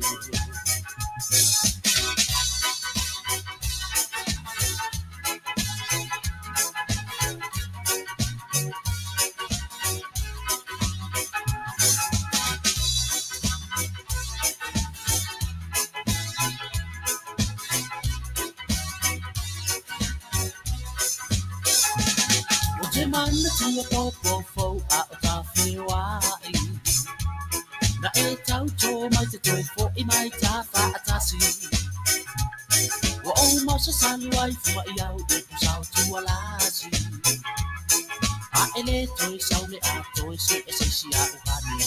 Mana tua popo fo a o ta whewai. Na e tau tō mai te toi fo i mai ta wha atasi. se salu ai fua iau e kusau tua lasi. A ele toi sau le a toi se e se si a uhani.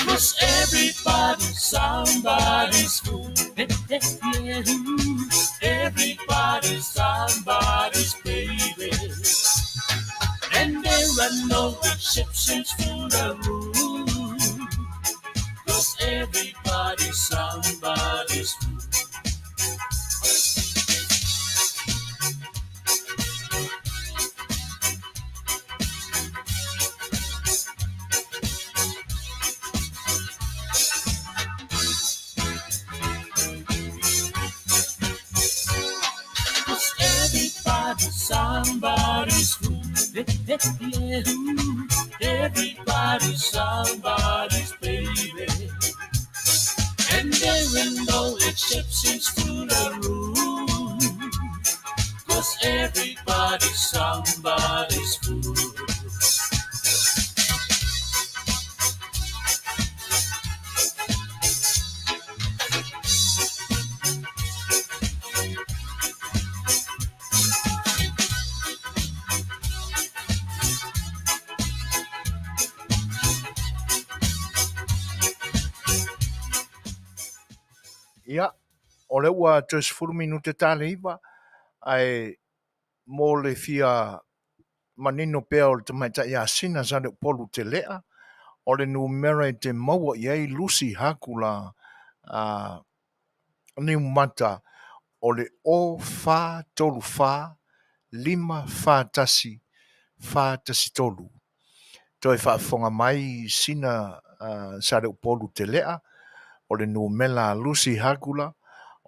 Cause everybody's somebody's fool. Everybody's somebody's baby. And there are no exceptions to the rule. Cause everybody's somebody's fool. Somebody's fool. Everybody's somebody's baby. And there are no exceptions to the rule. Cause everybody's somebody's fool. Ia, o le ua 30 minute tale iwa, ai mo le fia manino pea o le tamaita ia sina sa le polu te lea, o le numera te maua iai Lucy Hakula ni mata o le o fa tolu fa lima fa tasi tolu. Toi fa fonga mai sina sa le polu te lea, o le numela Lucy Hakula,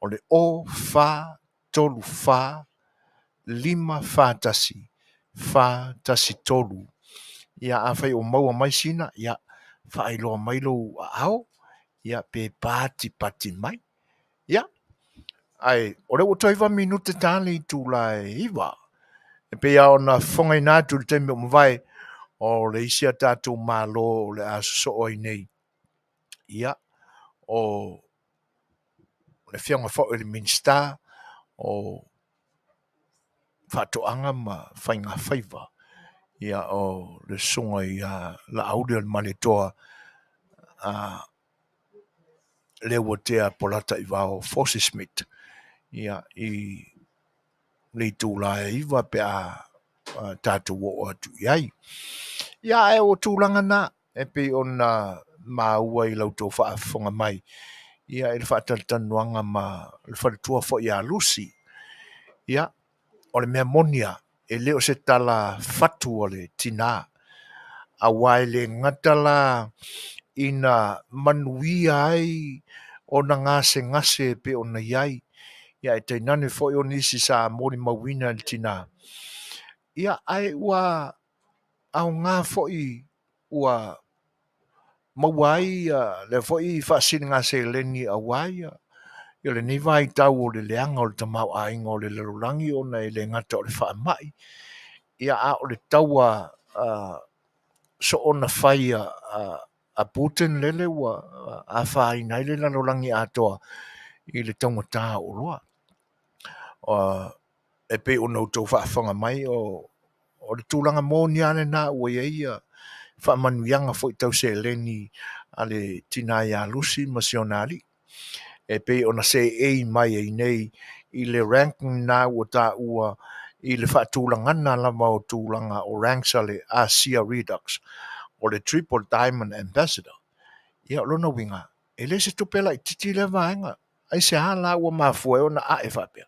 o le o fa tolu fa lima fa tasi tolu. Ia awhai o maua mai sina, ia whaailoa mai lo ao, ia pe pati mai. Ia, ai, o reo toiwa minute tali tu lai iwa. E pe au na whongai nātu le teme o mwai, o le isia tātou mālo o le aso oi nei. Ia, o le whianga whao le Minisita, o Faato'aga ma Faiva. Ia o le sunga i Laaulialemalietoa Leuatea Polataivao Fossie Schmidt. Ia i le tūlai iwa pe a tātou o atu iai. Ia e o tūlanga na e pe o na maua i lautou whaafonga mai. Ia e le whaatalanoaga ma le whaletua fo i a Lucy. Ia o le mea monia e leo se tala fatu o le tina. A wai le ngatala ina manuia ai o na ngase pe o na iai. Ia e tainane fo i o nisi sa mori mawina le tina. Ia ai ua au ngā fo i ua mawai le fo i whaasini ngase leni a wai. Ia le ni vai tau o le leanga o le tamau a inga o le lerolangi o na le ngata o le whaamai. Ia a o le taua so ona whai a Putin lele wa a whai nai le lerolangi atoa i le tangata o loa. E pe o nou tau whaafanga mai o le tūlanga mōni ane nā ua ia whaamanuianga fo i tau se leni a le tina ia Lucy Masionari. E pe ona se ei mai e nei i le ranking nā ua tā ua i le whaatūlangana lama o tūlanga o ranks a le ASEA Redux o le Triple Diamond Ambassador. Ia lona winga, e le se tupela i titi le vaenga, ai se hala ua mafue ona a e whapea.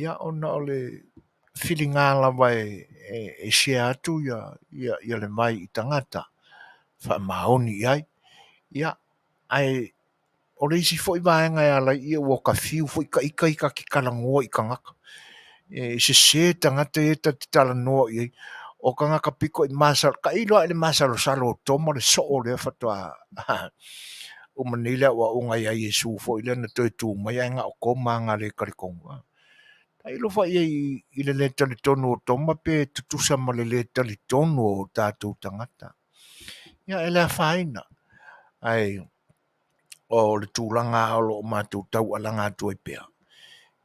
Ia ona o le whilinga lama e share atu ia le mai i tangata, whaamaoni iai. Ia, ai o le isi fo i vaenga ia lai ia ua ka fiu fo i ka ki kalangoa i ka ngaka. E se tangata e ta tala noa i o ka ngaka piko i masal, ka iloa le masalo salo tomo le so o le whatua o manila wa unga ia Yesu fo i le na toi tu mai nga o komanga le karikonga. Ta ilo fa i le leta le tonu o toma pe tutusa ma le leta le tonu o tātou tangata. Ia ele a whaina. Ai o le tūlanga o lo mātou tau alanga atu e pea.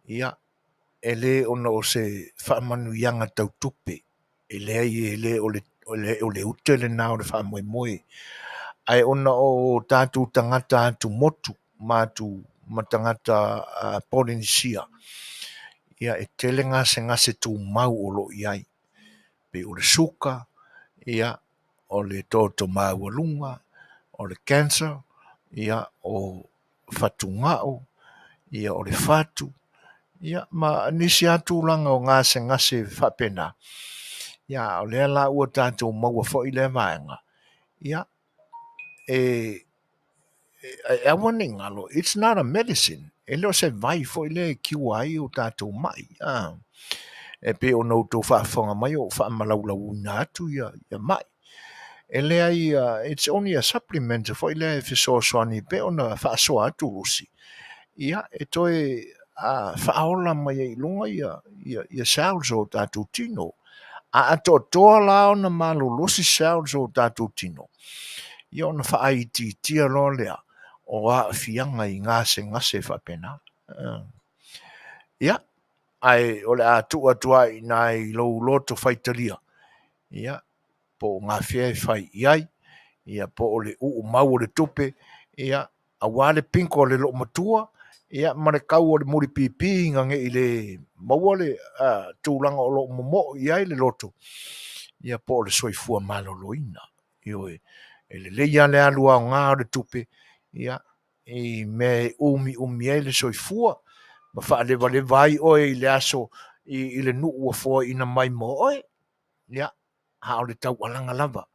Ia, ele ona o se whaamanuianga tau tupe. Ele o le ute le nao le whaamoemoe. Ai ona o tātou tangata atu motu, ma tangata Polynesia. Ia e tele ngase tu mau o lo iai. Pe o le suka, ia o le toto maualunga, o le cancer, ia o fatungao, ia o le fatu, ia ma nisi atu langa o ngase whapena. Ia o le la ua tātou maua fo i le vaenga. Ia awane ngalo, it's not a medicine. E leo se vai fo i le kiwai o tātou mai. E pe o nou tō whaafonga mai o whaamalau na atu ia mai. E lea it's only a supplement fo i le fisosoani pe ona whaasoa atu rusi. Ia e toi whaaola mai e lunga ia cells o tātou tino. A ato toa la ona malolosi cells o tātou tino. Ia ona whaaiti tia lo lea o a fianga i ngase whapena. Ia, ai ole a tua i nai lo loto whaitalia. Ia, po ngā whia whai iai, ia po ole mau o le tupe, ia a wale pinko le lo matua, ia mare kau o le muri pipi ngange i le maua le tūlanga o lo momo iai le loto. Ia po le soifua maloloina. Io e le leia le alua o ngā o le tupe, ia i me umi e le soifua, ma wha le vai oe i le aso i le nuu a fua ina mai mo oe, ia ha o le tau alanga lava.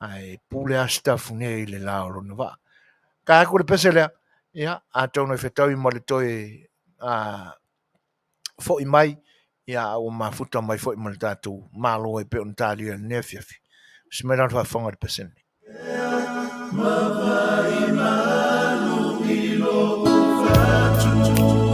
Ai pule a staff ne i le laoro na va. Ka ako le pese lea, ia a tau noi whetau i ma le toi fo i mai, ia o mafuta mai fo i ma le tātou malo e pe on tāli a ne Afiafi. Smera fa fonga le pese ne. Mawai manu i lo fatu.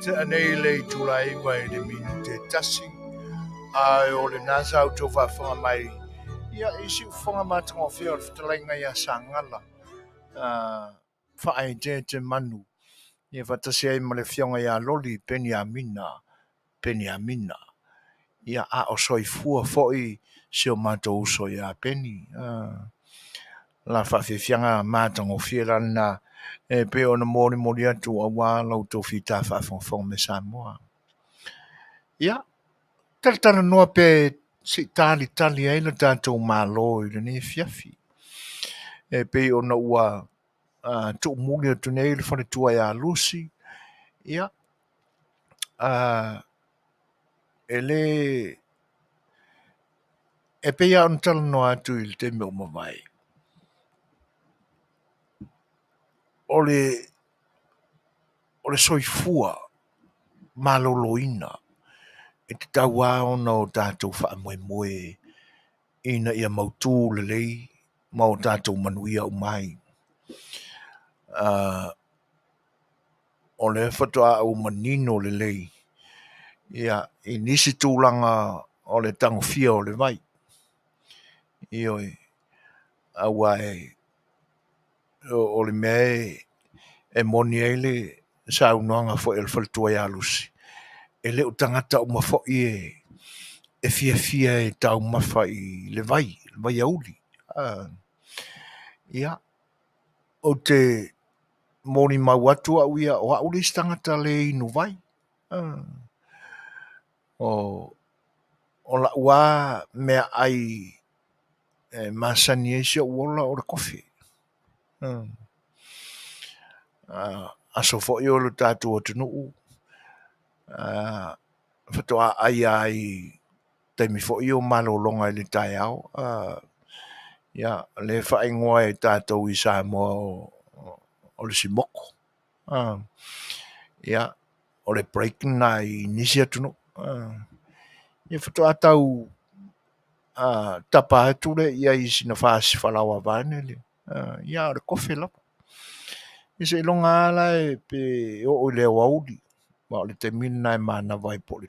te anei le tulai vai le minute tasi. Ai o le nasa au tō whawhanga mai. Ia isi uwhanga mātanga o whia o le Fetalaiga ia sangala. Whaai te manu. Ia whatasi ai ma le whionga ia loli peni amina. Ia a o soifua foi si o mātou uso ia peni. La whawhiwhianga mātanga o whia rana e pe ona mori atu a wā lau tō whita whawhonga me Samoa. Ia, tala noa pe si tali ai na tātou mālo i ni Afiafi. E pe ona ua tu muli atu nei le whare tua ia lusi. Ia, e pe ia on tala noa atu i le te meo mawai. Ole soifua maloloina e te taua ona o tātou whaamoe ina ia mautū lelei ma o tātou Manuia o mai. O le whatoa au manino lelei ia i nisi tūlanga o le tangofia o le vai. Ioi awai o le mea e moni ele sa unoanga fo el faltua ia lusi. E le utangata o mafo e fia e tau mafa i le vai auli. Ia o te moni mauatu au ia o auli stangata le inu vai. O la ua mea ai masani e sia uola o le kofi. Aso fo i o le tātou o tunu. Whatoa ai taimi fo i o malolonga i le tai au. Ia, le whaingoa e tātou i Samoa o le simoko. Ia, o le breaking na i nisi atunu. Ia whatoa tau tapa atu le ia i sina whaasi whalawa vane le. Ia, o le kofi lapa. I se ilonga ala e pe o le waudi. Ma o le te mina e mana vai po le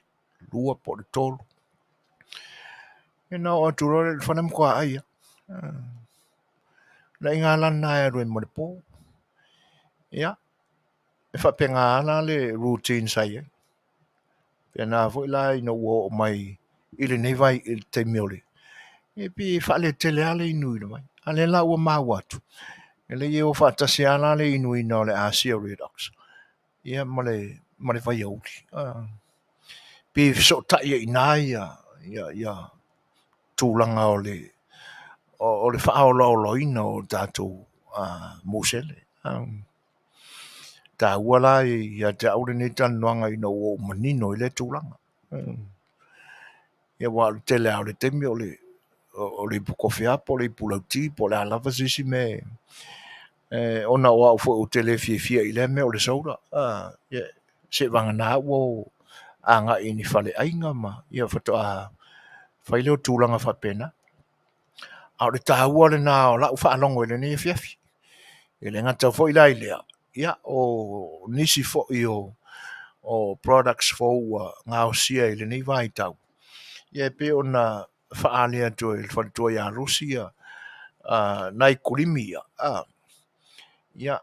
lua, po le tolu. E na o aturo le whanam kua aia. La inga ala na e roi mo le po. Ia. E whapenga ala le routine sai e. Pea na fo ila ina ua o mai ili nei vai ili te miole. E pi whaale tele ale inu ina mai. Ale la ua maa watu. E le ye o whaatasi ala le inu ina o le ASEA Redox. Ia ma le vai auli. Pi so tai e ina ia tūlanga o le whaola o loina o tātou mōsele. Tā uala ia te aure ni tanuanga ina o manino i le tūlanga. Ia wā le tele au le temi o le pukofia po le pulauti po le alava sisi me ona o au fo o tele fia i le me o le saura. Se vanga nā o anga ini fale ainga ma ia whatoa whaile o tūlanga whapena. Au le tāua le nā o lau whaalongo i le ni Afiafi. I le ngata fo i lai lea. Ia o nisi fo i o products fo ngā osia i le ni vai tau. Ia pe o na whaalea tu i le whalitua ia Rusia. Nai kurimi ia. Ia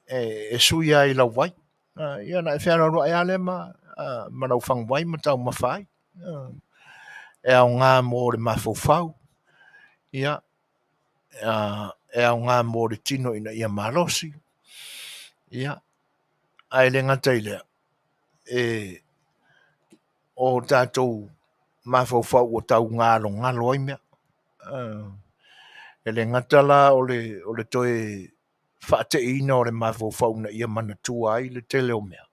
e sui ai lau vai. Ia na e whiara roa e ale ma nau whang vai ma tau mawhai. E au ngā mō le mawhauwhau. Ia, e au ngā mō le tino ina ia marosi. Ia, ai le ngata i lea. O tātou mawhauwhau o tau ngalo ai mea. E le ngata la o le toe whaate ina o le mawhauwhau na ia manatua ai le tele o mea.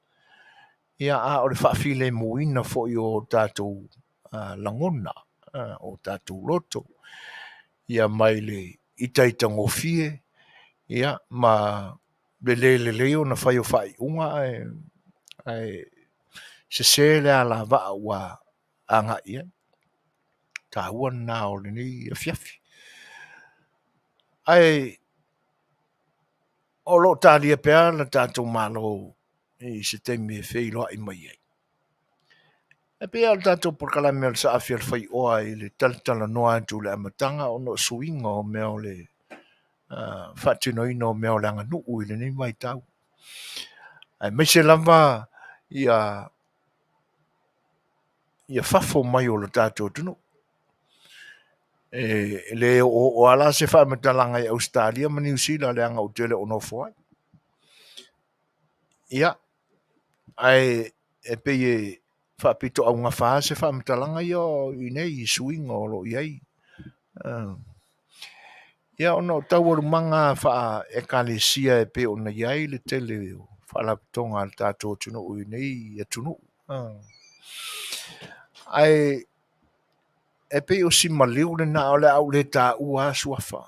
Ia o le whaafile muina fo i o tātou langona, o tātou loto. Ia mai le itaita ngofie, ia ma le leo na whai o whai unga se le ala waa wa anga ia. Tā ua nā o le ni Afiafi. Ai, o lo tālia pēr na tātou malo I se te me whailoa I mai ai. E pe al tātou por kalame al sa afia le Fai'oa I le Fetalanoaga atu le amatanga o no suinga o mea o le whaatinoina o mea o le anganuu I le nei mai tau. Ai mai se lava ia fafo mai o le tātou tunu. E le o ala se whaamatanga I Australia ma New Zealand le anga o tele o no foai. Ia, ai e pe e whaapito au ngā whaa se whaamatanga I nei I suinga o lo iai. Ia ono tau o manga wha e kalesia e pe o na iai le tele o whaalapitonga le tātou tunu I nei e tunu. Ai e pe o si maliu le na o le au le tā ua suafa.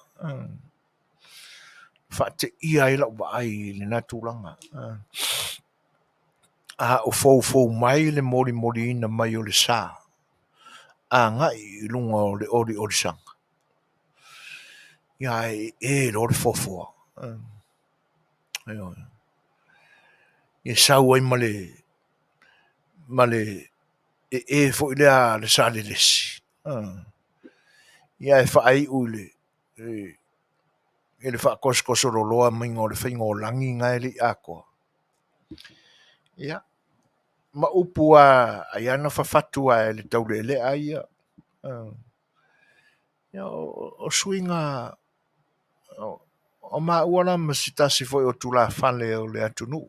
Wha te ia I lau ai le natulanga. A o fou mai le mori ina mai o le sā. A ngai lunga o le ori sanga. Ia e lo le fofoa. Ia sau ai male e fo I lea le sā le lesi. Ia e whaai ule. E le whaakoskoso lo loa minga o le whainga o langi ngai li a koa. Ia. Ma upu a iana whawhatua e le taule ele a ia. Ia o swinga o ma uana ma si tasi foi o tula whale o le atunu.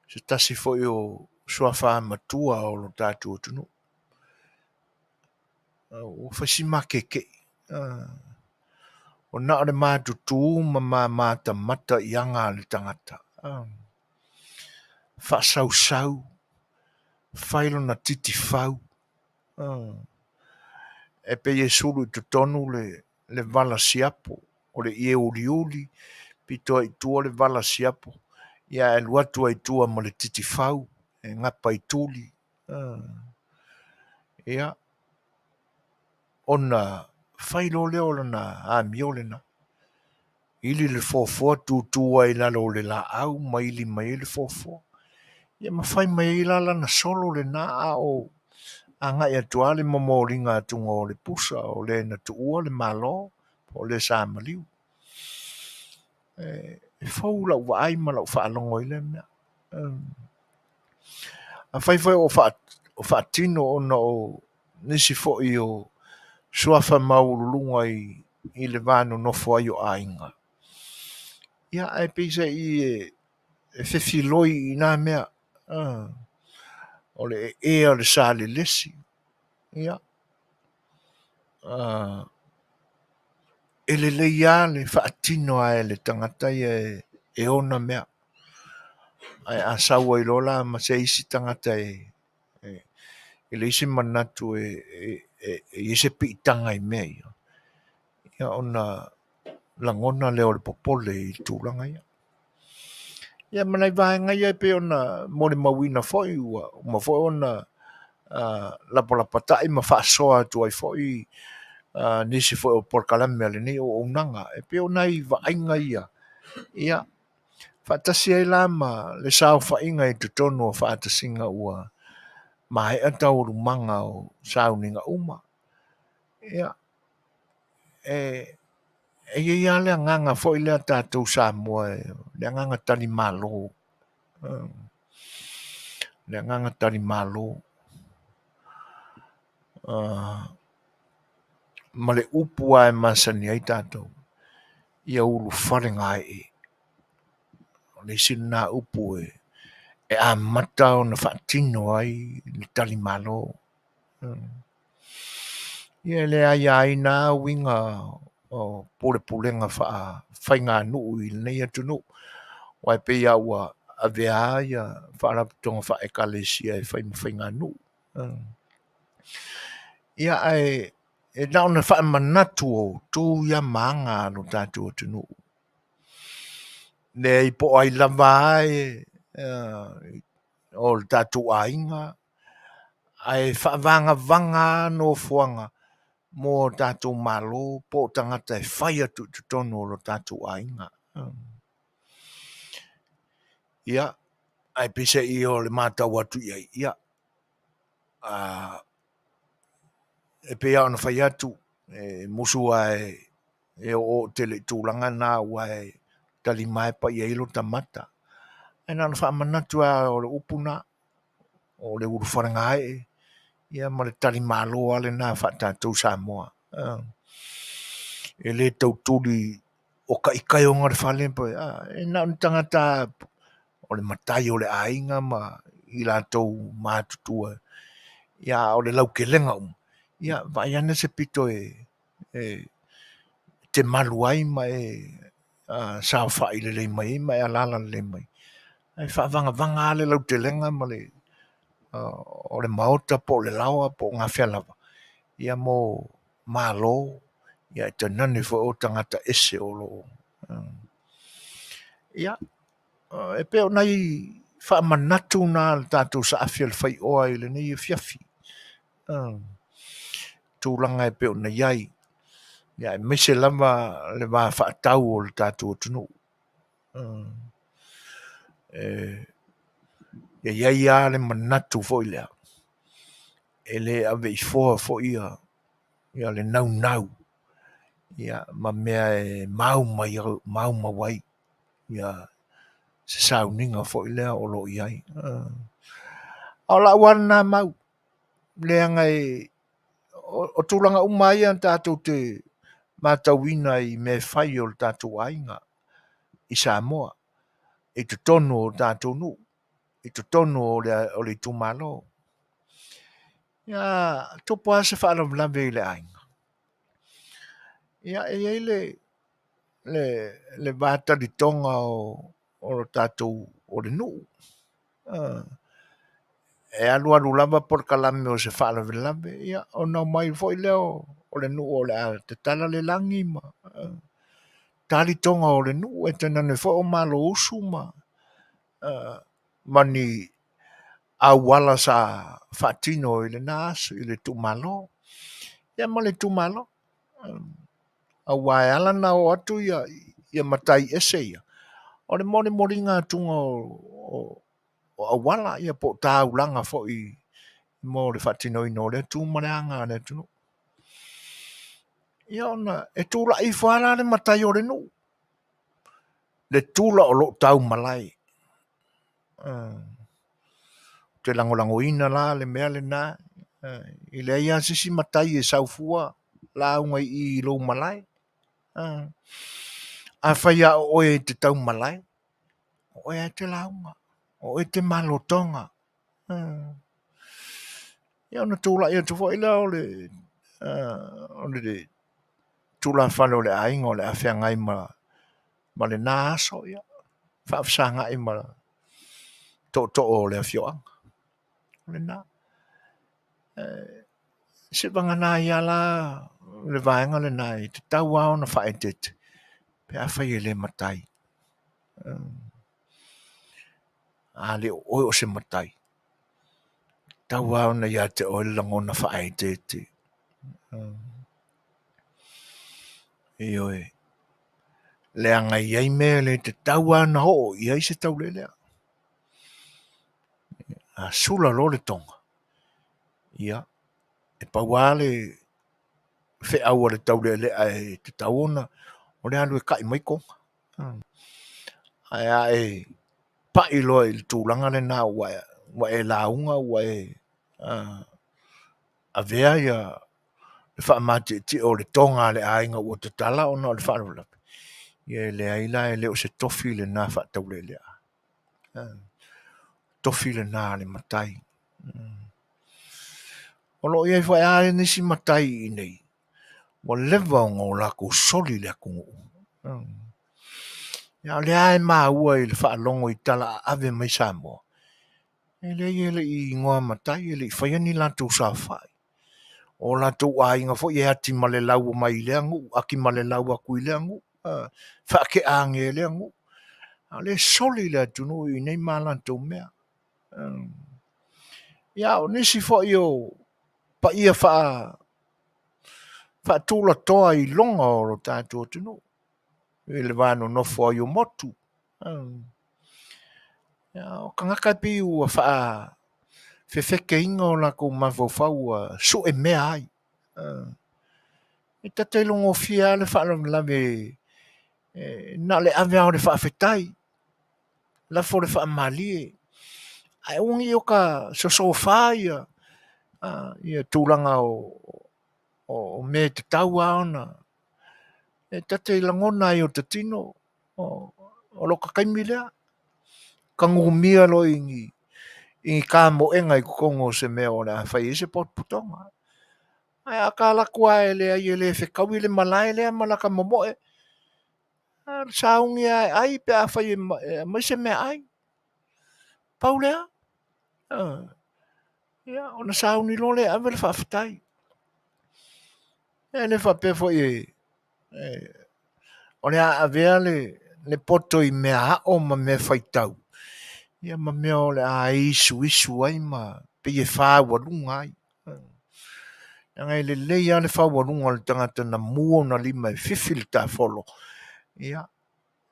Si tasi foi o suafa matua o lo tatu o tunu. O whasima keke. O na ole mātutu ma mata mata ianga le tangata. Whasau. Whailo na titi whau. E pe e suru I tonu le vala siapo. O le ie uli. Pito I tua le vala siapo. Ia e luatua I tua ma le titi whau. E ngapa I tuli. Ia. Ona whailo leo lana a miolena. Ili le fofo tutua I lalo le la au. Maili mai le fofo. Ia mawhai mai lala na solo le na a o. A ngai atua le momoringa atunga o le pusa. O le na tuua le malo. O le sa maliu. E fau lau waai ma lau whaalongo I le mea. A whai o whaatino o na o nisi fo I o suafa maurulunga I le vānu nofo ai o ainga. Ia ai pisa I e whewhiloi I nā mea. O le o le sa le lesi. Ia. E le leia le whaatino ai le tangata e ona mea. Ai a saua I lola ma se isi tangata e le isi manatu e se pitanga I mea ia. Ia ona langona leo le popole I tūlanga ia. Ia manai vahenga ia pe ona mole mawina foi ua. Ma foi ona lapata'i ma whaasoa tu ai foi nisi foi o porkalame ale ni o unanga. E pe ona I vaenga ia. Ia. Whaatasi ai lama le sao whainga I tutono o whaatasinga ua. Ma he atau rumanga o sao ninga uma. Ia. E ia le nganga foi le tātou Samoa. Le nganga tali malo. Le nganga tali malo. Ma le upu ai masani ai tātou. Ia ulu wharenga e. Le sina upu e a mata o na whaatino ai le tali malo. Ia le ai nā winga o pulenga whainga nuu I nei atunu. Wai pe ia ua a vea ia whaarapitonga whaekalesia e whainga nuu. Ia e nauna whaamanatu o tū ia maanga no tātou atunu. Ne I po ai lava ai o le tātou ainga. Ai whaavanga no fuanga. Mo tātou malo, po tangata e whai atu tutono o tātou ainga. Ia, ai pise I o le mātau atu ia. E pea ona whai atu, musu e o tele tūlanga nā ua tali mai pa I ilo tamata. E nana whaamanatu o le upuna, o le uruwharanga ia ma le tali malo ale nā whaatātou Samoa. E le tauturi o ka ikai o ngare whalempa, e nā un tangata o le matai o le ainga ma I lātou mātutua. Ia o le laukelenga ia vai ana se pito te malu ai ma sa whai le mai ma alala le mai. Ai whaavanga ale laukelenga ma le o le maota po le lawa po ngā whialawa. Ia mo malo ia te nani fo o tangata ese o lo. Ia e peo nei whaamanatu nā tātou sa A Le Fai'oa I le nei Afiafi. Tūlanga e peo nei ai. Ia e mese lama le wā whaatau o le tātou tunu. Ia ia le manatu fo I lea. E le ave I foa fo ia le nau. Ia ma mea e mau wai. Ia se sauninga fo I lea o lo iai. O la wana mau. Lea ngai o tūlanga umai an tātou te mātauina I me whai o le tātou ainga I Samoa. I te tono o tātou nu. I te tono o le tūmalo. Ia topo ase whaalamlawe I le ainga. Ia e le vātari tonga o tātou o le nu. E alu lava por kalame o se whaalamlawe. Ia o nau mai fo I leo o le nu o le a te tala le langi ma. Tali tonga o le nu e tenane fo o malo usu ma. Mani awala sa fatino I le nasu I le tumalo. Ia ma le tumalo. Awai alana o atu ia matai ese ia. O le mori ngā tunga o awala ia po tāulanga fo I mo le fatino I no le tumareanga le tunu. Ia ona e tūla I whara le matai o le nu. Le tūla o lo tau malai. Te langolango ina la le mea le nā. I le ia sisi matai e saufua la unga I lo malai. A whaia o e te tau malai. O e te launga. O e te malotonga. Ia ona tūla ia tu fo ila o le tūla whano le ainga o le awhiangai ma le nā aso ia. Whaafsanga I ma to o le awhioanga. Le nā. Se vanga nā ia la le vaenga le nā I te tau ao na whaetete. Pe a whai e le matai. A le o se matai. Tau ao na ia te o langona whaetete. Ioe. Le anga iai mea le te tau ana ho iai se tau le lea. A sula lo le tonga. Ia. E pauale fe aua le tau le lea e te tau ona. O le alu e kai mai konga. Ai e pai loa I le tūlanga le nā wa e launga wa e a vea ia le whaamate ti o le tonga le ainga o te tala o na le whaarulape. Ia le aila e leo se tofi le nā whaatau le lea. Tofi le nā le matai. O lo iai whae ae nisi matai I nei. Wa lewa o ngō lako soli le kungu. Ia le ae maa ua I le whaalongo I tala ave mai Samoa. E le I ngoa matai, le I whaiani lātou sa whai. O lātou a inga fo I ati ma le lau mai le angu, aki ma le lau aku I le angu, whaake aange le angu. A le soli le atunu I nei maa lātou mea. Ia o nisi fo I o pa ia wha tūla toa I longa o lo tātou atunu. I le wāno nofo I o motu. O kangaka pi ua wha fefeke inga o la ko mawawhau so e mea ai. E tatei longo fia le wha lave na le avea o le wha fetai. La fo le wha malie. Ai ungi o ka so whaia. Ia tūlanga o me te tau aona. E tatei langona i o te tino. O loka kaimi lea. Ka ngumia lo ingi. Ingi ka mo enga i kukongo se mea o le a whai ese pot putonga. Ai a ka lakua e le ai e le whekau i le malai lea malaka momoe. Saungi ai pe a whai mai se mea ai. Pau lea. Ia, ona sauni lo le ave le whawhitai. E le whapefo i o le a avea le poto i mea hao ma mea whaitau. Ia ma mea o le a isu ai ma pe e whāwarunga ai. Ngai le leia le whāwarunga le tangata na mua na lima e whiwhili tā wholo. Ia,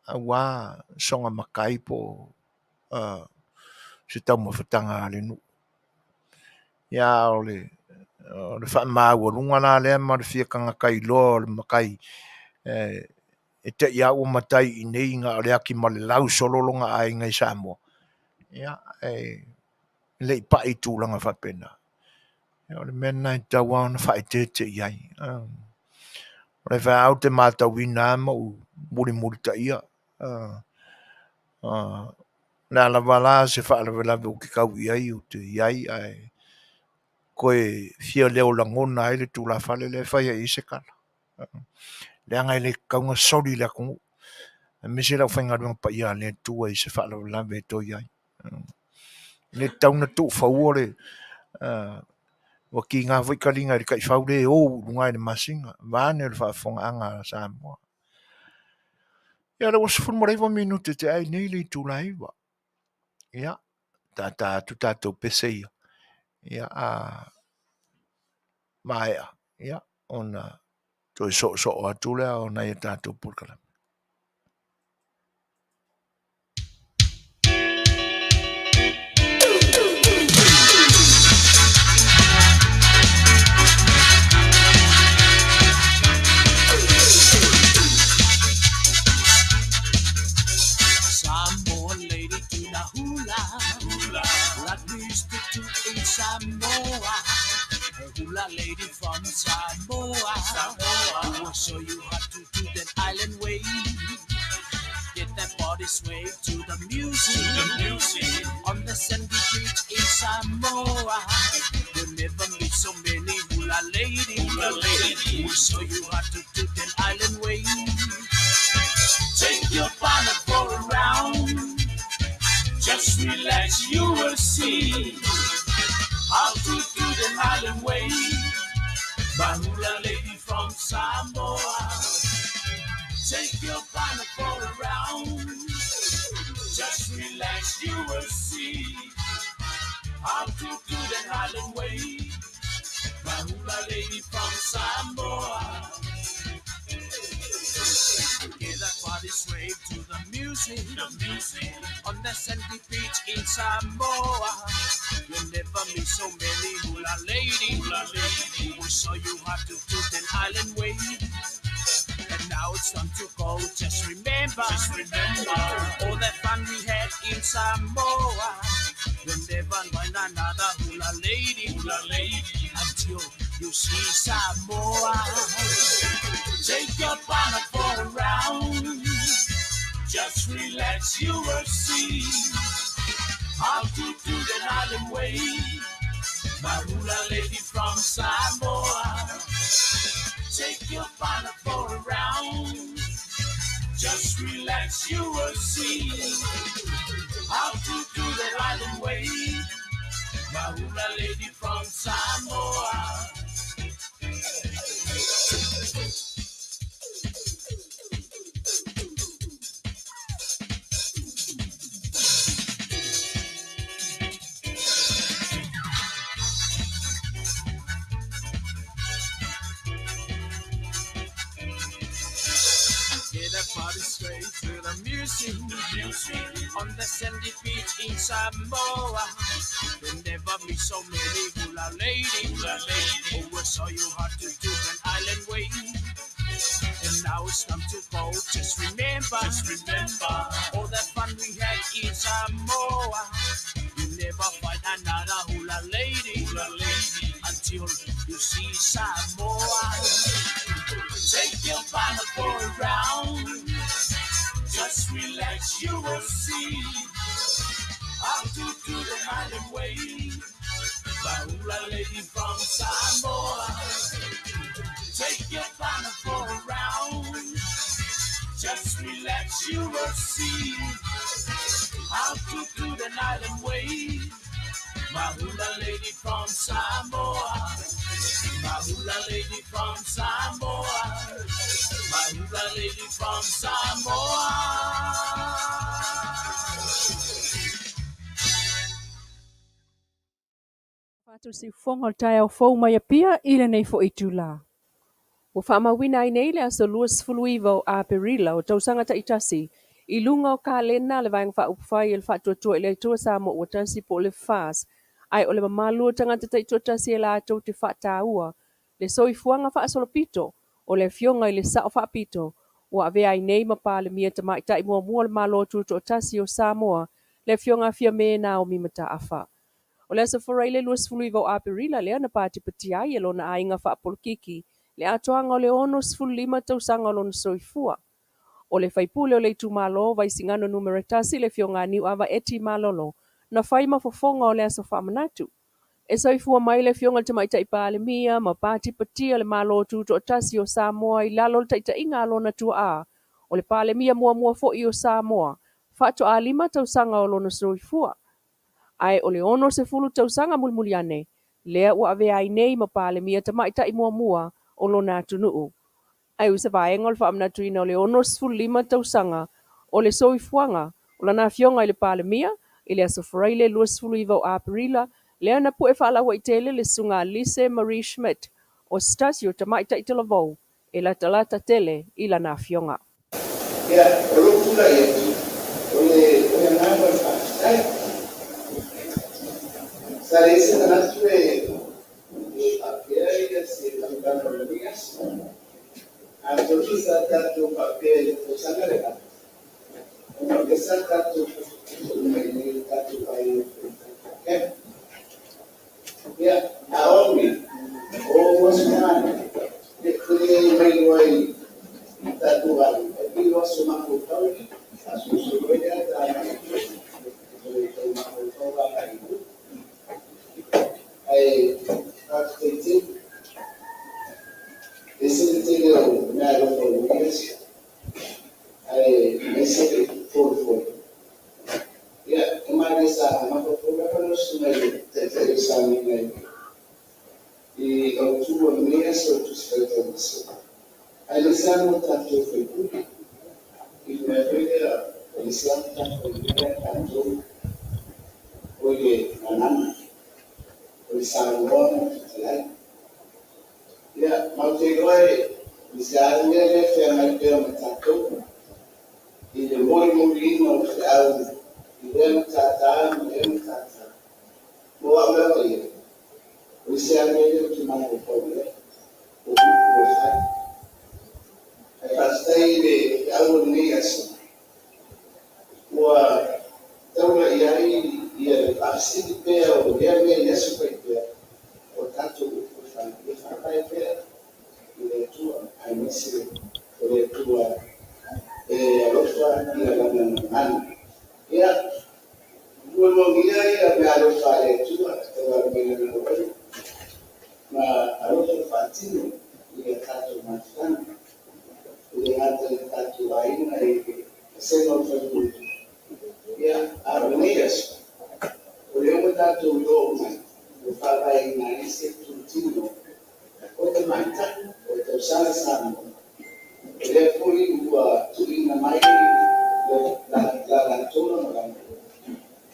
a wā songa makai po se tau mawhatanga le nu. Ia o le whaamāwarunga la lea ma le whiakanga kai loa le makai e te ia o matai i nei ngā o le aki ma le lau sololonga ai ngai Samoa. Ia, le i pa i tūlanga whapena. Ia, o le mena i tau ana whai te iai. O le wha au te mātau wina ama u muri ta ia. Le ala wala se wha ala wala u ki kau iai u te iai ai. Koe fia leo langona ai le tūla whale le whai i se kala. Le angai le kaunga sori le kungu. Me se lau whainga runga pa ia le tua i se wha ala wala me to iai. Le tauna tu whau le wa ki ngā whaikaringa i kai whau le o rungai le masinga. Vāne le whaafonga anga Samoa. Ia le wasu whunmaraiwa minute te ai nei le tūla iwa. Ia, tātou pese ia. Ia, maea. Ia, ona toi so atu lea ona ia tātou pulkala. Samoa, a hula lady from Samoa. I will show you how to do that island way. Get that body sway to the music. On the sandy beach in Samoa, you'll never meet so many hula ladies. We will show you how to do that island way. Take your partner for a round. Just relax, you will see how to do the island way. My hula lady from Samoa. Take your partner for a round. Just relax, you will see how to do the island way. My hula lady from Samoa. Get that body sway to the music. On the sandy beach in Samoa. You'll never meet so many hula ladies. We will show you how to do the island way. And now it's time to go. Just remember all that fun we had in Samoa. You'll never find another hula lady until you see Samoa. Take your partner for a round. Just relax, you will see how to do the island way. My hula lady from Samoa. Take your partner for a round. Just relax, you will see how to do the island way. My hula lady from Samoa. Get that body straight slave to the music on the sandy beach in Samoa. There never be so many hula ladies. Oh, so you had to do an island way. And now it's time to go. Just remember all that fun we had in Samoa. You never find another hula lady until you see Samoa. Take your partner for a round. Just relax, you will see how to do the island way. The hula lady from Samoa. Take your partner for a round. Just relax, you will see how to do the island way. My hula lady from Samoa. My hula lady from Samoa. My hula lady from Samoa. Fatu si fonga tai au fau mai apia ile nei fo itula. Wa whamawina ai nei le asa luas fuluiva o Aperila o tausanga ta itasi. I lunga o ka lena le vaeng wha upwhai le wha tuatua ile tua Samoa o tasi po le fas. Ai o le mamalu o tangata ta itua tasi e la atau te Faato'aga. Le soifuanga wha asolopito o le fionga i le sao wha apito. Wa ave ai nei mapa le mia tamai ta i mua le malo tuatua tasi o Samoa. Le fionga fia me na o mimata afa. O le asa wharaile luas fuluiva o Aperila lea na pāti pati ai e lona ainga wha apolokiki. Le atoanga o le ono sfulima tausanga o lona soifua. O le faipule o le itumalo vai singano numero tasi le fionga niu ava eti malolo. Na faima fofonga o le asa whamanatu. E soifua mai le fionga te mai taipa le mia ma pāti pati o le malo tuto o tasi o Samoa i lalo le taita inga lona tua a. O le pāle mia mua fo i o Samoa. Faato'aga tausanga o lona soifua. Ai o le ono se fulu tausanga mulmuliane. Lea ua ave ai nei ma pāle mia tamai tai mua o lona atunuu. Ai usa vaenga o le whaamnatuina o le ono se fulu lima tausanga o le soifuanga o lana fionga i le pāle mia i le asoforaile lua se fulu iwa o Aperila lea na pu e whaalawa i tele le sunga Lise Marie Schmidt o stasio tamai tai telavou e la talata tele i lana fionga. Ya, o lo pula i o le nāma whaai. Sa ese tanatu e Afiafi se tamukano le mias. Antoki sa tatu papel o sangareka. Ono sa tatu me tatu pai. Ya, aongi o wasmana. De kule mai wai tatu wali. E wasuma ko tawi. Asu soya ta. I participated in marathon years. I messaged for. Yeah, Marisa, I'm a professional Tele Sammy. The October years or to spend. I listen to that to Faiga. If my brother listen to Faiga and do, okay, Manana. Samoa, Fetalaiga. Ya, Mautaigai, Misalnya le fema pela matatu. E de molino ao e de tata, Boa bela. Misalnya le que mais pobre. O sai. A pastei de algo nias. Boa. Então aí e a participe o dia me super. Portanto, o Faiva e tua a missão o tua a outra e a mano e a o logia e a minha fale tua a minha no mas a outra fatinho e a tato matana e a tato ainda e se não foi muito e a Manuia o eu tato o o Faiga e Setu tino o te maita o te sala Samoa ele foi o tuina mai la tona no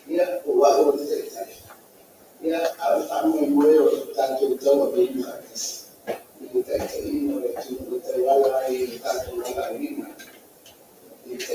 ia o a o te ia a famo moeo tanto tão bem faz e o te ino o te wala e tanto la lina e te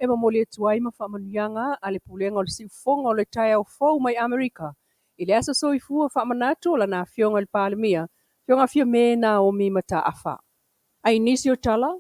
E mamoliatua ai ma faamanuiaga a le pulega o le siufoga o le taeaofou mai Amerika. I le asa soifua faamanatu o lana afioga i le palemia, fioga me Naomi mataafa. Ai nisi o tala,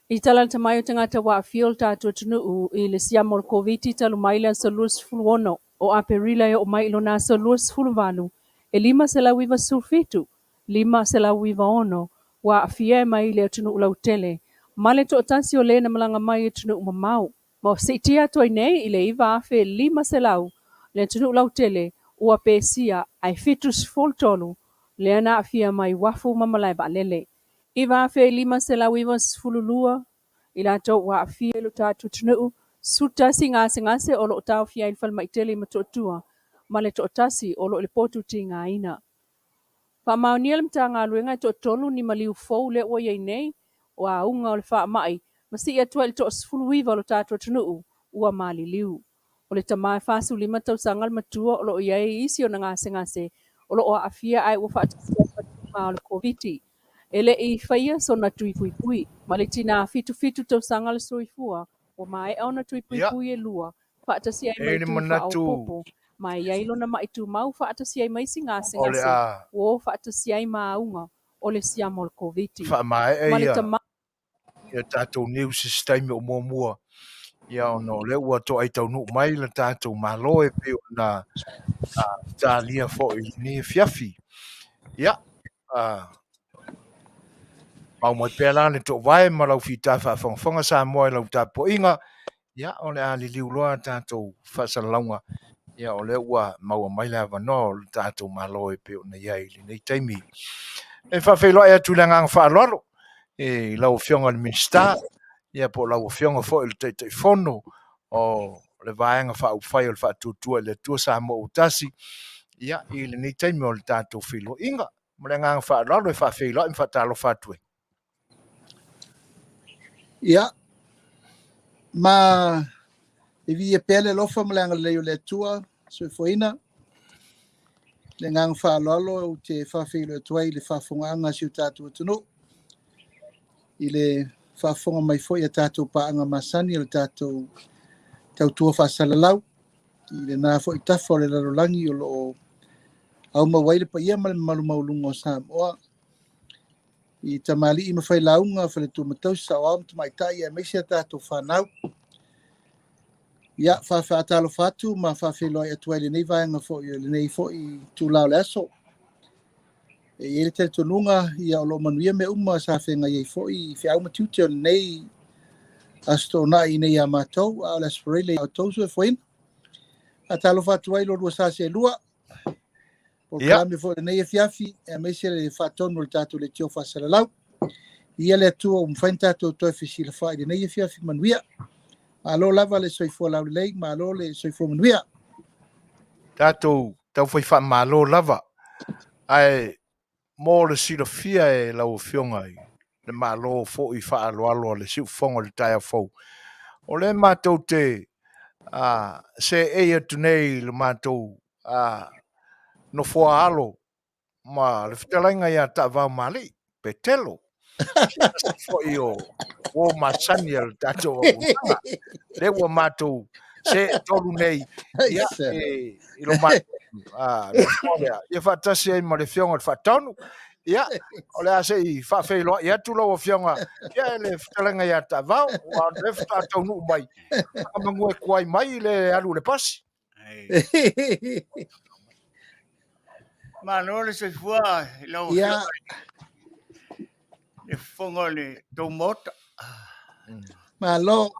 i tala le tamai o tagata waafia o le tatou atunuu i le siama o le koviti talu mai le asalua sefuluono o aperila e o mai i lona asalua sefuluvalu e 5.5 5.1 waafia e mai le atunuu Lautele ma le toʻatasi o lē na malaga mai atunuu mamau. Ma o seʻitia atu ai nei i le 5.5 le atunuu Lautele ua pesia ai 7.3 le ana afia mai wafu ma malae vaalele. 5.5 i latou waafia i lo tatou atunuu sutasi gasegase o loo taofia i le falamaʻitele i matoʻatua ma le toʻatasi o loo le potu tigāina. Faamaonia le matagaluega e toʻatolu ni maliu fou le ua iai nei o auga o le faamaʻi ma siʻi atu ai le toʻasefuluiva o lo tatou atunuu ua maliliu. O le tamā 5 tausaga le matua o loo iai isi ona gasegase o loo aafia ae ua faatasi ma o le koviti. E leʻi faia sona tuipuipui ma le tinā 7 tausaga le soifua ua maeʻa ona tuipuipui e lua faatasi ai mai tu faaopopo ma iai lona maʻitu mau faatasi ai mai sigasegase ua faatasi ai ma auga o le siama o le koviti. Ma le tamā ia tatou news system o muamua ia ona o le ua toʻai taunuu mai le tatou malo e pe ona talia foʻi ni Afiafi ia mau mai pea la le toʻavae ma lau fita faafagafaga Samoa i lau tapoʻiga ia o le a liliu loa tatou faasalalauga ia o le ua maua mai le avanoa o le tatou malo e pe ona iai lenei taimi e faafeiloaʻi atu le agaga faaloalo e lau fionga le Minisita ia po lau fionga foʻi le taʻitaʻifono o le vaega faaupufai o le faatuatua i le atua Samoa utasi ia i lenei taimi o le tatou feiloaʻiga ma le agaga faaloalo e faafeiloaʻi ma faatalofa atu ai. Ia, ma e vi e pele lofa ma le agalelei o le atua soifoina le agaga faaloalo o te faafeiloa atu ai le faafogaga siu tatou atunuu i le faafoga mai foʻi a tatou paaga masani o le tatou tautua faasalalau i lenā foʻi tafa o le lalolagi o loo aumau ai le paia ma le mamalumauluga o Samoa i tamaliʻi ma failauga faletumatausi saʻoao ma tamaʻitaʻi e maisi a tatou fanau Ia faatalo fatu ma faafeloa atu ai lenei vaega foʻi o lenei foʻi tulao le aso. E ele te tonunga ia o lo manuia me uma sa whenga iei foʻi i whiau matiuti o lenei astona i nei a mātou a o le aspirele o tausu e foina. A talo fatu ai lo rua sa se lua. O klame foʻi lenei e Afiafi e meise le whaatonu le tātou le tio whasalalau. Ia le atua o mwhain tātou toi whisila whai lenei e Afiafi manuia. Ma lo lava le soifua lau lei, ma lo le soifua manuia. Tātou tau whai wha malo lava. Ai mō le silafia e lau whionga i. Le malo fo'i wha aloalo le siu whonga le taia fau. O le mātou te se eia tunei le mātou no fua alo ma le Fetalaiga ia ta'avao mali pe telo. Fo'i o masani le tātou apunanga. Le ua mātou se tolu nei ia i lo mātou ia whaatasi ai ma le whionga le whaatonu ia o le ase i whaafeiloa ia tulo o whionga ia le Fetalaiga ia ta'avao wa le whaatonu mai mangue kuai mai le alu le pasi. Mano le soifua lau le fonga le tau mota. Malo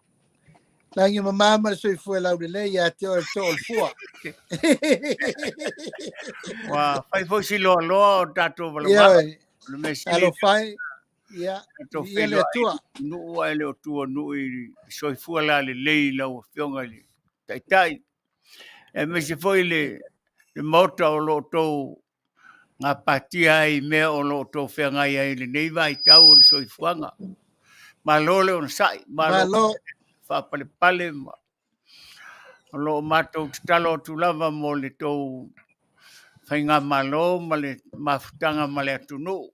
langi mamama le soifua lau le lei a te o le tō le fua. Wa fai fo si loa loa o tātou walamama. Le mesi alo fai ia le tua. Nua ele o tua nui soifua la le lei lau fionga le taitai. E mesi foi le mota o lo tau ngā patia i mea o lo tau whiangai ai le nei vai tau o le soifuanga. Ma lole o na sai, ma lo whapale pale ma. O lo mātou talo tu lava mo le tau whainga malo ma le mafutanga ma le atunu.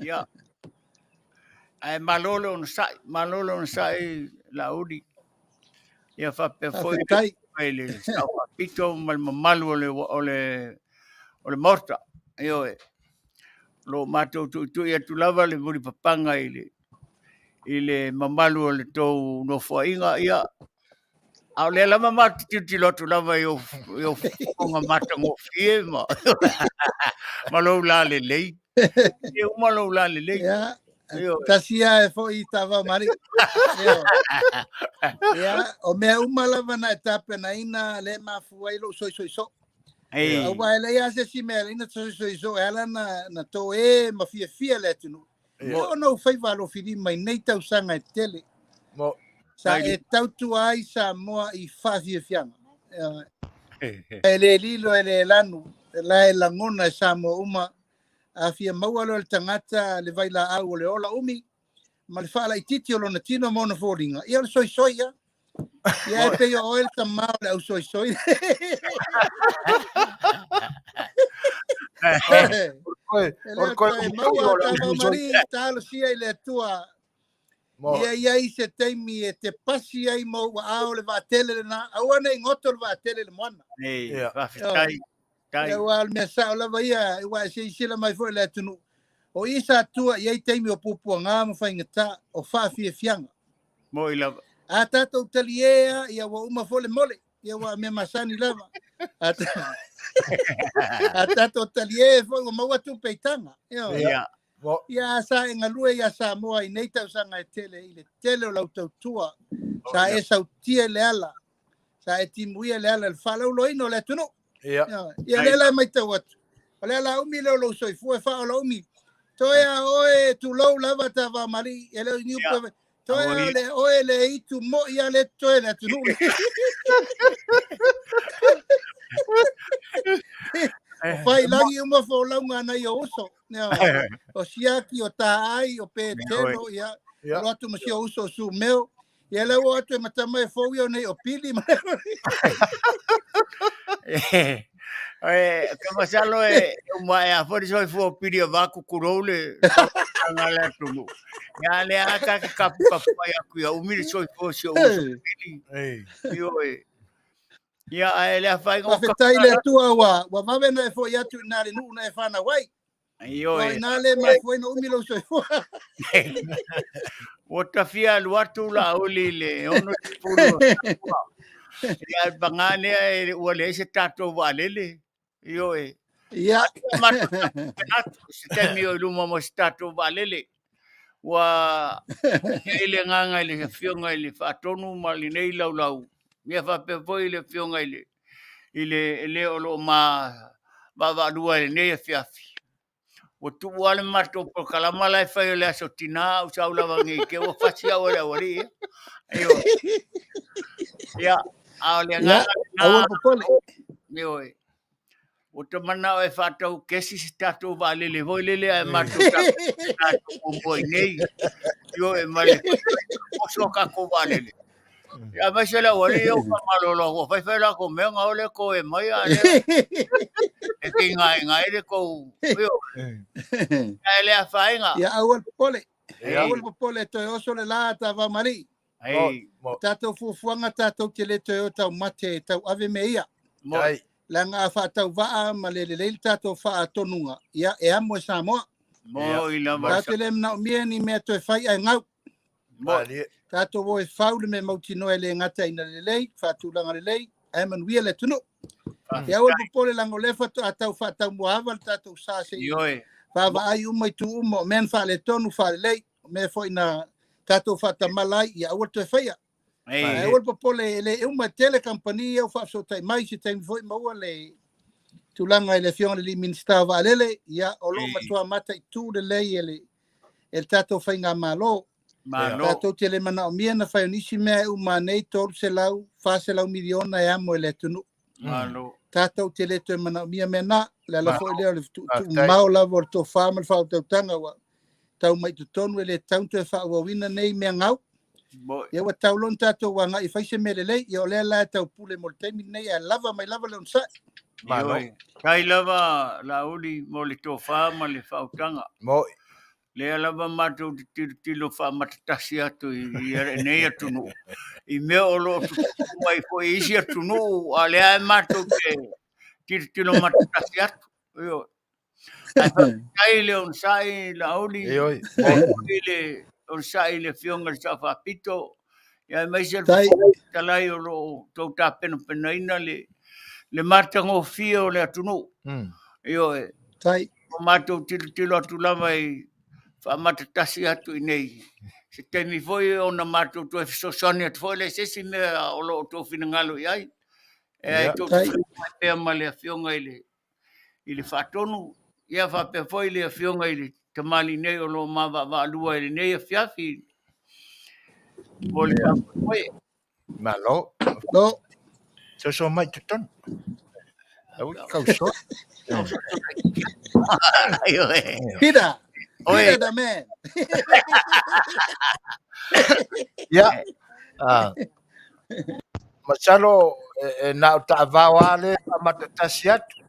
Ia. Ai ma lole o na sai la uri. Ia whape foi le sawa pito ma le mamalu o le morta. Io lo mato tu ia tu lava le muri papanga ile mamalu o le tou no foinga ia au le lama mati tu lo tu lava yo fonga mata ngo fie ma lo la le lei e uma lo la le lei ia tasia e foi tava mari ia o me uma lava na etapa na ina le mafuai lo so au vai le ia se si me ina so ela na to e ma fia le tunu no Faiva lo fidi mai nei tau sanga tele sa e tau tu ai Samoa i fasi fianga ele lilo ele lanu la langona Samoa uma afia maualo le tangata le vai la au le ola umi ma le fala i titi o lona tino mona foringa ia le soia ia e peo oel tamau le au soia talo sia i le tua ia i se teimi e te pasi ai mo ao le vaatele na aua nei ngoto le vaatele le moana ia ua mea sao lava ia ua se isila mai foi le tunu o isa tua ia i teimi o pupuanga ma whaingata o whaafiafianga mo i lava a tatou taliea ia ua uma fole mole ia ua mea masani lava a tatou talie foi ua maua tu peitanga ia sa e galue ia Samoa i nei tausaga e tele i le tele o lau tautua sa e sautia le ala sa e timuia le ala le faalauloina o le atunu ia le ala e maitau atu o le ala umi leo lou soifua e faaolaumi toe a oe tulou lava tavamali e leo iniu toe a le oe le itu mo ia le toe le atunu o fai langi uma folaunga nei o uso o siaki o taai o petelo ia lo atu masi o uso su meo ia le o atu e matama e fou ia nei o pili kamasalo e uma e afori soi fu o pili o vaku kurole ngala tunu ia le aka kapu ia kuia umiri soi fu si o uso pili ia ele a fai ngo fetai le tua wa mave na fo ia tu na le nu na fana wai na le ma foi no umilo so o ta fia luatu la oli le ono pulo Ia bangane e ua se tatou waalele. Io e. Ia. Matu se temi o luma mo se tatou waalele. Wa ile nganga ile fionga ile fatonu mali nei lau. Mia fa pe foi ile fionga ile olo ma va lua ile nei Afiafi. O tu wale mato por kalamala e fai le asotina o saula vangi ke o facia o le ori. Ayo. Ya, ale nganga awal popole. Mio e. O te mana e whātau kesi se tātou wālele voi lele ai mātou tātou kumboi nei. Io e male koso ka ko wālele. Ia mai se la wali o ka malolo ko whai la ko mea ngau ko e mai ale. E ki ngai le ko. Io. Ia le a whainga. Ia awal popole. Awal popole to oso le la ta va mari. Ai. Tātou fufuanga tātou te le to tau mate tau ave meia. Ai. Langa whaatau waa ma le tātou whaatonunga. Ia e amo e Samoa. Mo i la Tātou le mna o mea ni mea toi whai ai ngau. Tātou o e whaule me mautino e le ngata ina le lei, whaatulanga le lei, e Manuia le tunu. Ia ua popole lango le whaatau whaatau mohawa tātou sāse. Whaava ai umai tu umo, men whaale tonu whaale lei, me fo ina tātou whaatamalai, ia ua toi whaia. E ua popole le uma Tele company au fa so tai mai se tai foi maua le tulanga le fiona le Minisita valele ia o lo matua mata I tu le lei ele el tato Faiga malo tato Tele mana o mia na fai nisi me uma nei tor se lau fa se lau miliona e amo ele tunu tato Tele to mana o mia mena la foi le tu mau la vorto fama fa tanga wa tau mai tu tonu ele tanto fa wa wina nei me ngau. Ia wa taulon tātou wanga I whaise merelei, ia o lea la tau pule mo le taimi nei, a lava mai lava leon sa. Kai lava lauli mo le tō whāma le whautanga. Lea lava mātou tilo whāmatatasi atu I nei atunu. I mea o lo mai foi isi atunu, a lea mātou te tilo matatasi atu. Kai leon sai lauli, le o sai le fionga sa whapito. Ia mai se talai o lo tau tāpena penaina le mātango fia o le atunu. Io e. O mātou tilo atu lava I whamatatasi atu I nei. Se teimi foi o na mātou tu e fisosani atu foi le sesi mea o lo tau finangalo I ai. E ai tau finangalo pēa ma le fionga I le whatonu. Ia whapea foi le fionga I le tamali nei o lo mawa waalua I le nei Afiafi. Ole foi. Malo. Lo. So mai te ton. Au kau so. Pida. Pida da man. Ya. Masalo na ta'avao ale matatasi atu.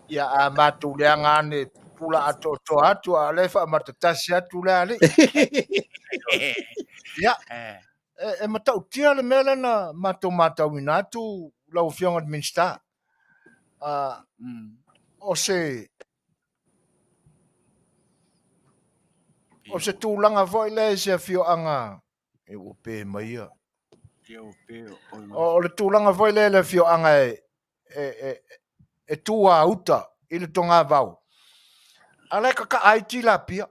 Ia a matuleanga ane pula atu a le whamatatasi atu le ale. Ia. E matau tia le mele na matau ina atu lau fionga Minisita. O se tūlanga voi le se fioanga e o pe mai ia. O le tūlanga voi le fioanga e tua uta I le tonga vau. Ale ka ai tila pia.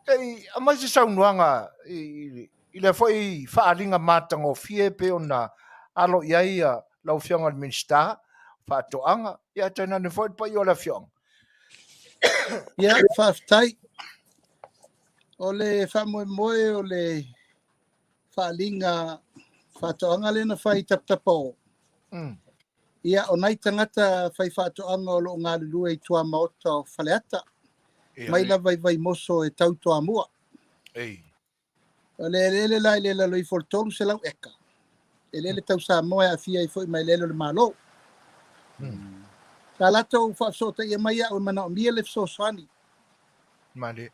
Ei amai se saunuanga I le foi whaaringa mātango fie pe ona alo ia lau fionga Minisita Faato'aga ia tana ne foi pa yo la fionga. Ia whaftai. O le whamoe o le whaalinga Faato'aga le na whai taptapo. Ia o nai tangata whai Faato'aga o lo ngā lulua I tua maota o whaleata. Mai la vai moso e tau toa mua. O le la le la loi fortolu se lau eka. E le tau Samoa Afia I foi mai lelo le malo. Ka lato whaafsota ia mai o mana o mia le fsoswani. Male.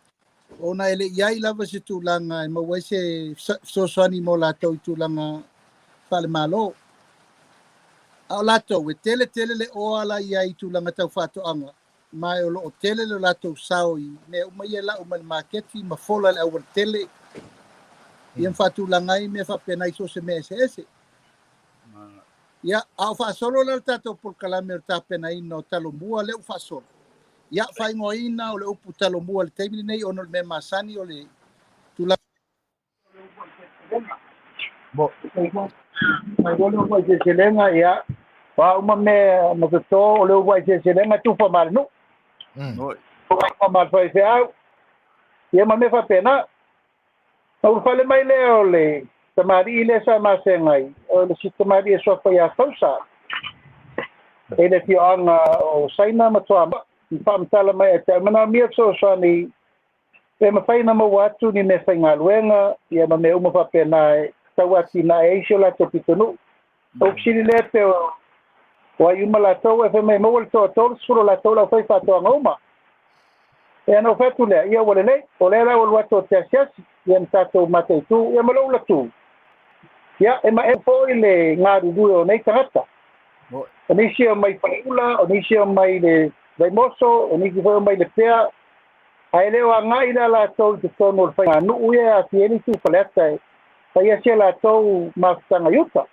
O na ele iai lava se tūlanga e mawai se fsoswani mo lato I tūlanga whale malo. A o lato e tele le o ala iai tūlanga tau Faato'aga. Mai o lo tele le lato sao I me o mai la o man marketi ma fola le au tele. Ia whaatūlanga I me whapenai so se me ese. Ia, au whaasolo le tato por kalame o tapena ina o talo mua le whaasolo. Ia, whaingoina o le upu talo mua le teimini nei ono le me masani o le tula. Bo. Mai wale o se selenga ia. Wa uma me makoto o le o se selenga tu fa mal no. Fa mal fa se au. Ia ma me fa pena. O fale mai le o le tamari ile sa masengai. O le sistemari e so fa ia fausa. Ele ti anga o saina matua famtala mai te mana mia so ni e ma faina ma watu ni me fainga luenga ia ma me uma fa pena tawati na e la to pitonu o psili le te o yuma la to e me mo to suro la to la fai Faato'aga uma e no fetu le ia wale le o le la o watu te asias ia mtato mate tu ia ma lo la tu ia e ma e foi le ngaru du o nei tangata Onisia mai Hakula, onisia mai le Vaimoso, onisia mai le pea. Ai leo ngai la tau te tono fai anu uia a tieni tu paleta. Sai asia la tau mafutanga yuta.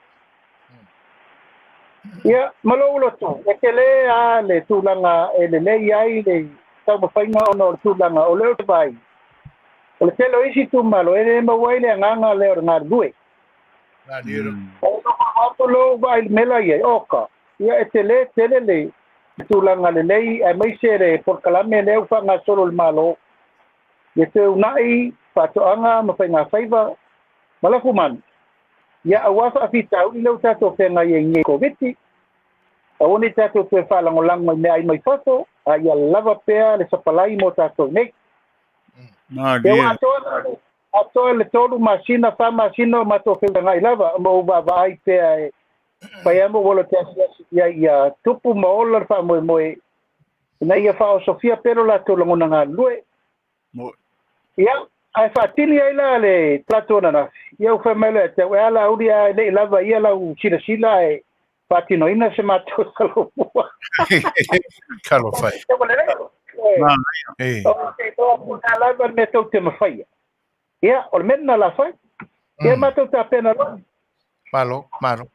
Ia, malo tu. E ke le a le tūlanga e le lei ai le tau mawhainga ono le tūlanga o leo te vai. O le telo isi tu malo, e le mawai le nganga leo ngā rue. Ngā dira. O lo lo vai mela ia, oka. Ia e tele le tūlanga le lei e mai sere por kalame leo whanga solo le malo. Ia te unai Faato'aga ma whainga Faiva malafu man. Ia awafa afita uli leo tato whenga i nge koviti. A one tato te whalangolang mai mea i mai whato. A ia lava pea le sapalai mo tato nek. Ia atoa le tolu masina wha masina mato whenga i lava. Mo uwa ai pea e pai amo wolo te asia ia tupu maola wha moe. Ina ia wha o Sofia pero la tolangona ngā lue. Ia, ai whaatini ai la le platona na. Ia uwha mele te ala uri a le lava ia lau sila e whaatino ina se mato kalo mua. Kalo whai. O lava me tau te mawhaia. Ia, o le mena la whai. Ia mato ta pena lo. Malo.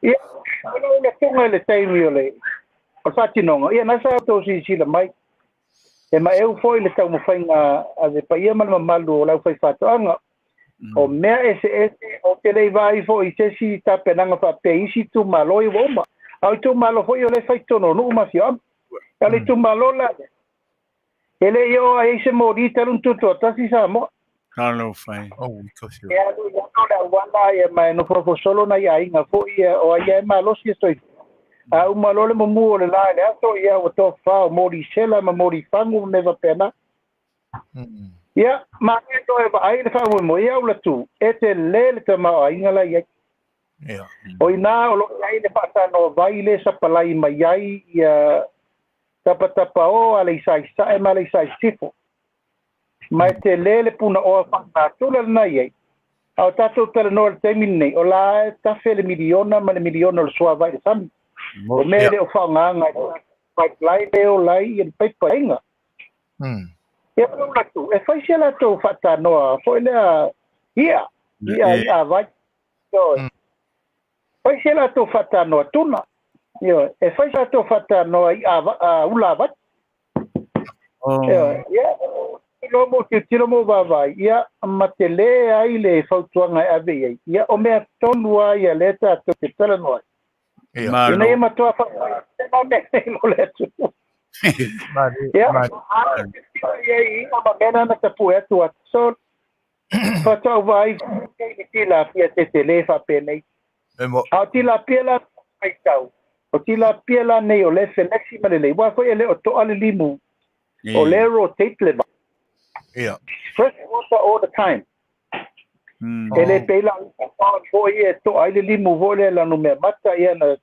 Ia, o le tunga le taimi o le. O whaatinonga. Ia, nasa tau sila mai. E ma eu foi le tau mawhainga a le paia malama malu o lau whai Faato'aga. O mea o te rei vai fo i tesi tapenanga whapea isi tu malo i woma. Au tu malo foi o le whai tono nuu masi am. A le tu malo la. E le io a eise mori tarun tutu a tasi Samoa. Kalo whai. E alu i ato le awala e mai no profosolo na ia inga fo i o ia e malo si estoi. A umalole mo mu le la le ato ia o to fa mori sela ma mori fangu me va pena. Ia ma e to e ai le fa mo ia o tu e te le te ma ai ngala ia. Ia. O ina o lo ai le fa ta no vai le sa palai mai ai ia tapa o ale sai e ma le sai tipo. Ma te le puna o fa ta tu le na ia. Au tato tele no te minne o la ta fele miliona ma le miliona o sua vai sam. O mele o whaonganga mai lai leo lai i le peipa inga. E pau latu, e whaisia latu whatanoa, fo lea ia vai. Whaisia latu whatanoa tuna. E whaisia latu whatanoa i a ula vai. Ia, lomo te tiro mo vavai, ia mate le ai le whautuanga e ave iei. Ia o mea tonua ia leta to te talanoa. Ia. Ina ia matua whakai, te ma mene i mo letu. Ia, ia ma mena na tapu etu atu. So, whatau vai, i tila pia te Tele whapenei. Au tila pia la mai tau. O tila pia la nei o le whenexi ma le lei. Wafo e le o to ale limu. O le rotate le ma. Ia. Fresh water all the time. Ele pela foi e to ai limu vole la no me mata ia na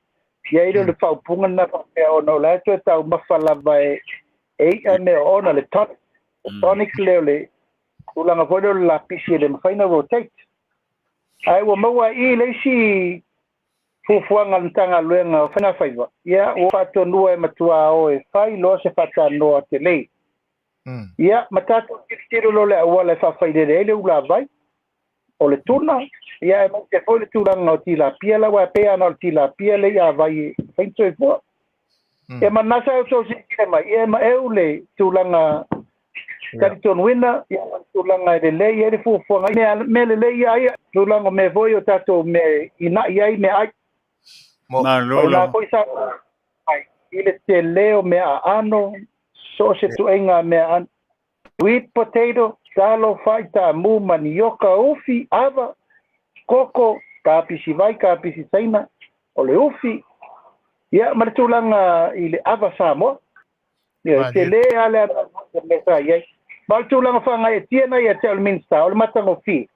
ia ile le paupunga na o no la to ta mafala vai e me ona le tonic le ulanga vole la pisi le faina rotate ai wo maua i le si fufuanga ntanga luenga fana Faiva ia o fato nua e matua o e fai lo se fata no Tele ia matato tiro lo le wala fa faide le ula vai o le tuna ia e mo ke foi le tulanga o tilapia la wa pe ana o tilapia le ia vai feito e po e manasa o so si mai e ma eu le tulanga Kariton wina ia tulanga de le ia de Fofogaina me le ia tulanga me voi o tato me ina ia me ai Malolo. Ko isa ai ile Tele o me ano so se tuenga me an sweet potato salo faita mu manioka ufi ava koko kapisi vai kapisi saina o le ufi ia martulanga ile ava Samoa ia Tele ale me sa ia martulanga fanga e tiena ia te Minisita o le matango fi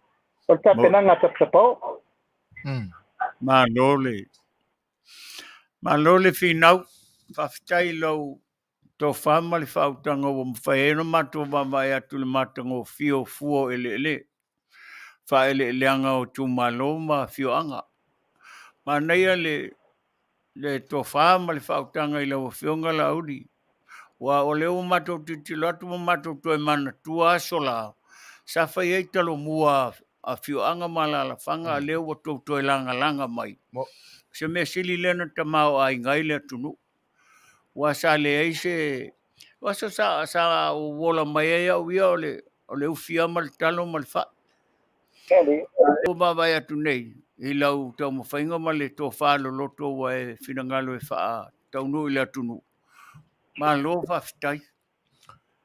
o tapenanga taptapao Malole finau fafitai lau to fama le fautanga o mfaeno mato mama atu le matango fio fuo ele fa ele anga o tu maloma fio anga manaia le to fama le fautanga i lau fionga lauri wa o leo mato titilo atu mato to mana tua sola sa fai e talo mua a fio anga malala fanga leo to langa mai se me sili lena tamao ai ngaile tunu wa sa le aise wa sa o wola mai ya wi ole ufia mal talo mal fa o baba ya tunei i lau tau mo fainga male to fa lo loto wa e finangalo e fa tau no ile tunu ma lo fa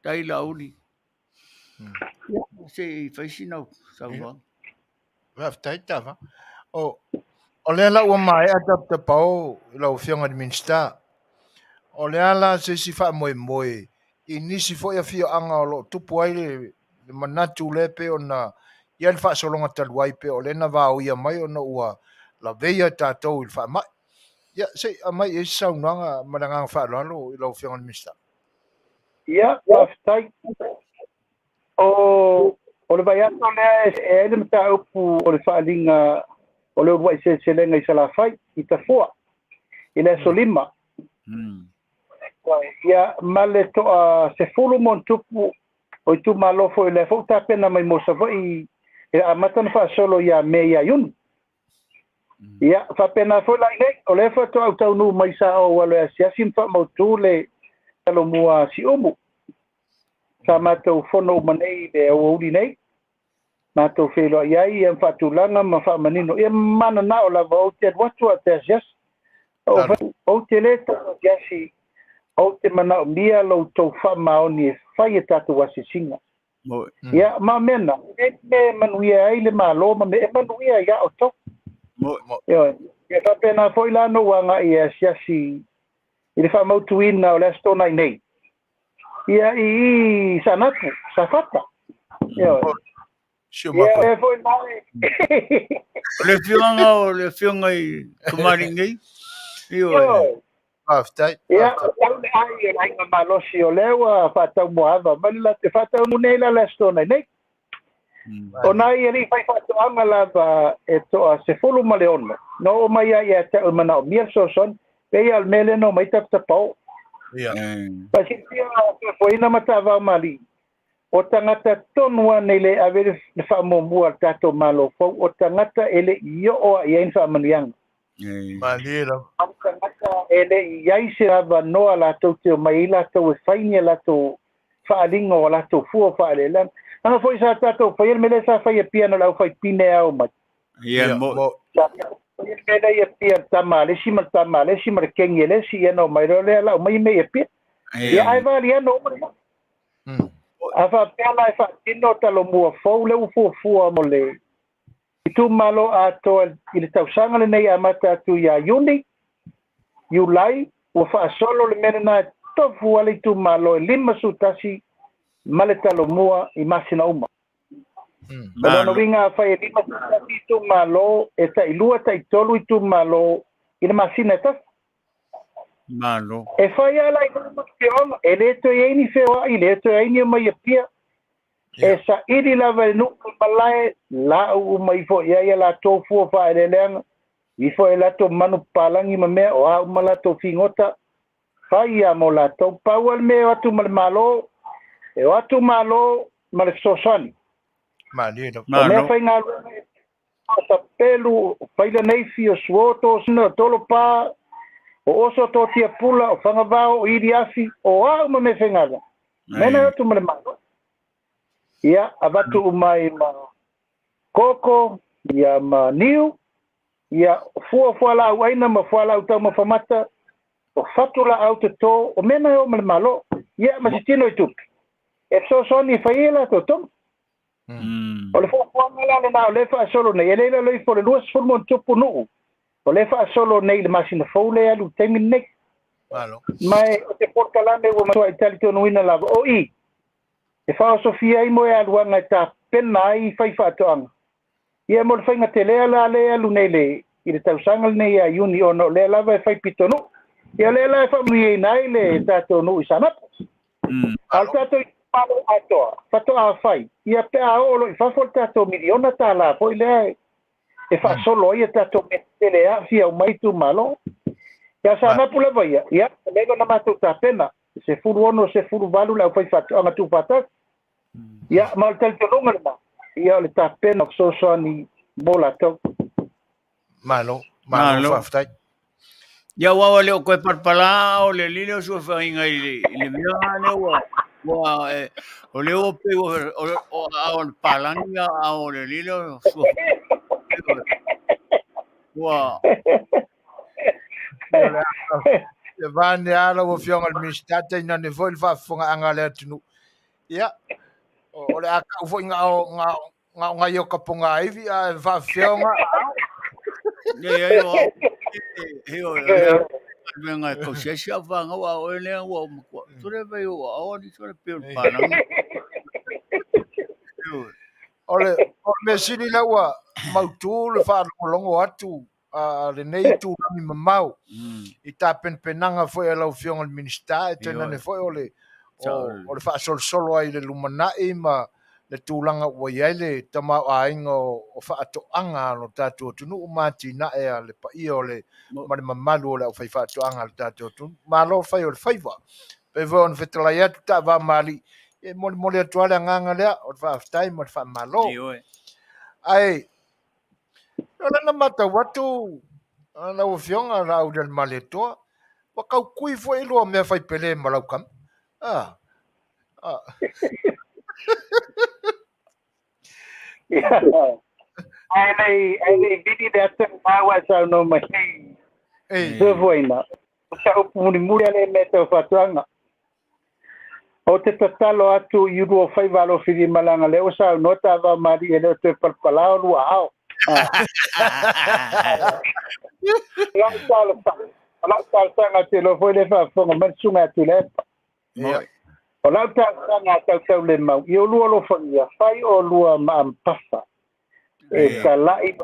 tai lauli se fa sino sa va tai tava o le la o mai adapta pau lo fionga de Minisita o le ala se si fa moi i nisi fo ia fio anga o lo tupu ai le manatu le pe ona ia le fa solonga taluai pe o le na va o ia mai ona ua la veia tatou il fa mai ia se mai e saunanga malanga fa lo i lo fionga de Minisita ia aftai o le vai ato lea e le mata upu o le whaalinga o le uruai se lenga i salafai i tafua i le solima ia male toa se fulu mon tupu o i tu malofo i le fau tapena mai mosava i e amata na whaasolo ia me ia yun ia whapena fo lai nei o le wha toa au taunu mai sa o walo e siasim wha mautu le talo mua si umu sa mātou whono manei le au auri nei. Mātou whelo iai e whatulanga ma whamanino. Ia mana na o lava o te watu a te asias. O te leta o jasi o te mana o mia lo tau whamaoni e whai e tatu wasi singa. Ia ma mena. E manuia ai le mālo ma me e manuia ia o tau. Ia whapena whoilano wanga i asiasi i le whamautuina o le astona i nei. Ia i sanatu, safata. Ia e foi mai. Le fionga i kumaringi. Ia. Aftai. Ia, ai ai malosi o lewa fatau moava, malila te fatau munela la stona nei. Ona ia ni fai fatau amala e to se fulu maleona. No mai ia te mana o mia soson, pe al mele no mai tap tapau. Ia. Pasi foi na matava mali. O tangata tonua nei le avere le whamomua tato malo fau, o tangata ele io o ia in whamanianga. Malira. O tangata ele iai se rava noa lato te o mai lato e whainia lato whaalinga o lato fua whaalelan. Anga foi sa tato whaia mele sa whaia piano lau whai pine au mai. Ia mo. Mena ia pia tamalesi mar kengelesi ia no mai role ala mai me ia pia. Ia ai vali ano mai. Afa pela fa tino talo mua fou le ufua mo le. Itu malo ato il tausanga le nei amata tu ya yuni. Julai o fa solo le mena tofu ale tu malo lima sutasi male talo mua i masina uma. Kalau winga fa e lima sutasi tu malo e ta ilua ta itolu tu malo ina masina ta. Malo. E fai ala i kama ele to ye ni fewa ile to ye ni mai pia. E sa iri la ve nu malai la u mai fo ya la tofu fa ele leng. I fo ela to manu palangi me o a mala to fingota. Fai ya mo la to pawal me watu malo. E watu malo mal sosani. Malino. Me fai nga tapelu faila nei fio suoto sina tolo pa o oso to tia pula o whangavao o iri afi o au ma me whengara. Mena atu mele mano. Ia, avatu umai ma koko, ia ma niu, ia fua la au aina ma fua la au tau ma whamata, o fatula au te tō, o mena o mele malo, ia ma si tino i tupi. E so soni whaiela to tom. O le fua ngala le nao le wha solo nei, e leila loi po le luas fulmo tupu nuu. O le wha solo nei le masina faule alu temi nei. Mai o te portalame ua matua i tali tonu ina lava. O i, e wha Sofia i moe aluanga i ta pena ai whai Faato'aga. Ia mo le whainga te lea la le alu nei le, i le tausangal nei a iuni ono le lava e whai pitonu. Ia le la e wha mui e nai le tātonu i sanapa. Al tātou i palo atoa, Faato'aga whai. Ia pea olo i whafol tātou miliona tā la po i lea e wha solo ia tātou me te lea fia o maitu malo. Ia sana pula vai ia lego na matu ta pena se furu ono se furu valu la fai Faato'aga tu patas ia mal tel te longa ma ia le ta pena so so ni bola to malo faftai ia wa le ko parpala o le lilo so fa inga le miane wa o le o pe o palanga o le lilo wa e vane ala o fionga le Minisita ina ne foi whafonga anga le atunu. Ia, o le aka ufo nga yo kaponga iwi a whafionga. Ia, heo, venga ko sesia vanga wa o le wa tore vai o ni tore pe palanga. Ole me sini la wa mautu le whaalongo atu. Le nei tu mi mamau i ta penanga foi ala fionga le Minisita e tena ne foi ole o le fa solo ai le lumanai ma le tulanga wa ile tama ainga o Faato'aga no tatu tunu mati na e le pa i ole ma le mamalu ole o fai Faato'aga le tatu tunu ma lo fai o le Faiva pe von Fetalaiga ta va mali e mole atuale nganga le o fa time o fa malo ai ona na mata watu na o fionga Laaulialemalietoa wa kau kui foi lo me fai pele malau kam ai bidi data mawa sa no mai Fofogaina sa muri ale meta Faato'aga o te tatalo atu i uru o Faiva lo fili malanga leo sa no tava mari e leo te palpalao lua ao la sanga te lo foi le fa fonga mensunga tu le o la sanga tau le mau i o lua lo fania fai o lua ma ampasa e ka la i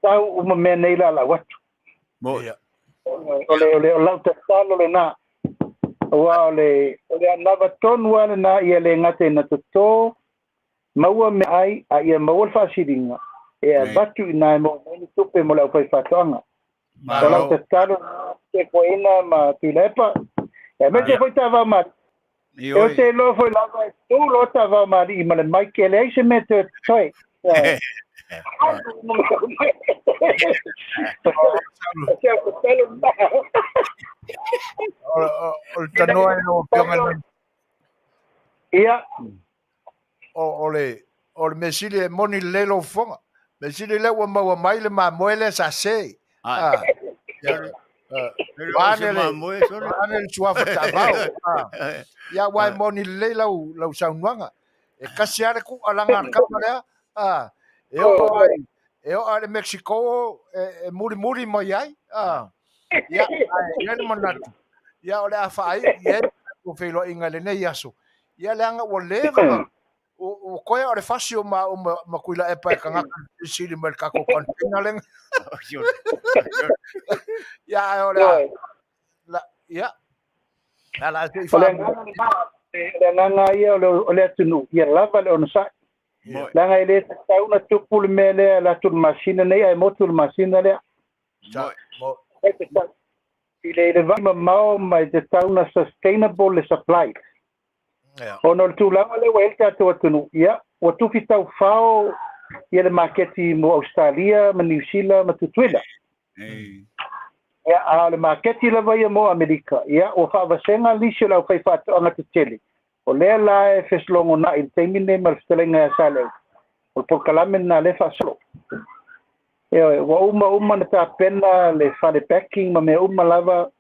tau uma menei la watu ole o la talo le na wa ole anava tonu ana na ia le ngate na to maua me ai a ia maua fa siringa e batu ina mo ni tupe mo la fai Faato'aga la talo te koina ma tilepa e me te foi tava ma eu te lo foi la tu lo tava ma i ma le mai ke le se me te toi o tanoa no pionga ia o mesile moni lelo fonga mesile le wa mai le ma moele sa se Ane suafa tavao ya wai moni le lau saunuanga e kasi are ku alanga kamarea eu ale Mexico e muri mai ai ya ele manatu ya ole afai ye o felo inga le nei aso ya langa o leva o koe ore fasio ma kuila e pai kanga sili mer kako kontina leng ya ore la ya ala te fa le nanga ia ole tunu ia lava le ona sa langa ile tau na tupu me le la tur masina nei ai motul masina le ile vai mau mai te tau na sustainable supply ono tu langa le welta to tunu ia o tu ki tau fao ia le maketi mo Australia ma New Zealand ma tutuila ia a le maketi lava ia mo Amerika ia o fa'avasenga lisi lau fai Faato'aga te Tele o lea la e feslongo na i teimine ma le Fetalaiga ia sale o polkalame na le fa'asolo ia wa uma na tapena le fale packing ma me uma lava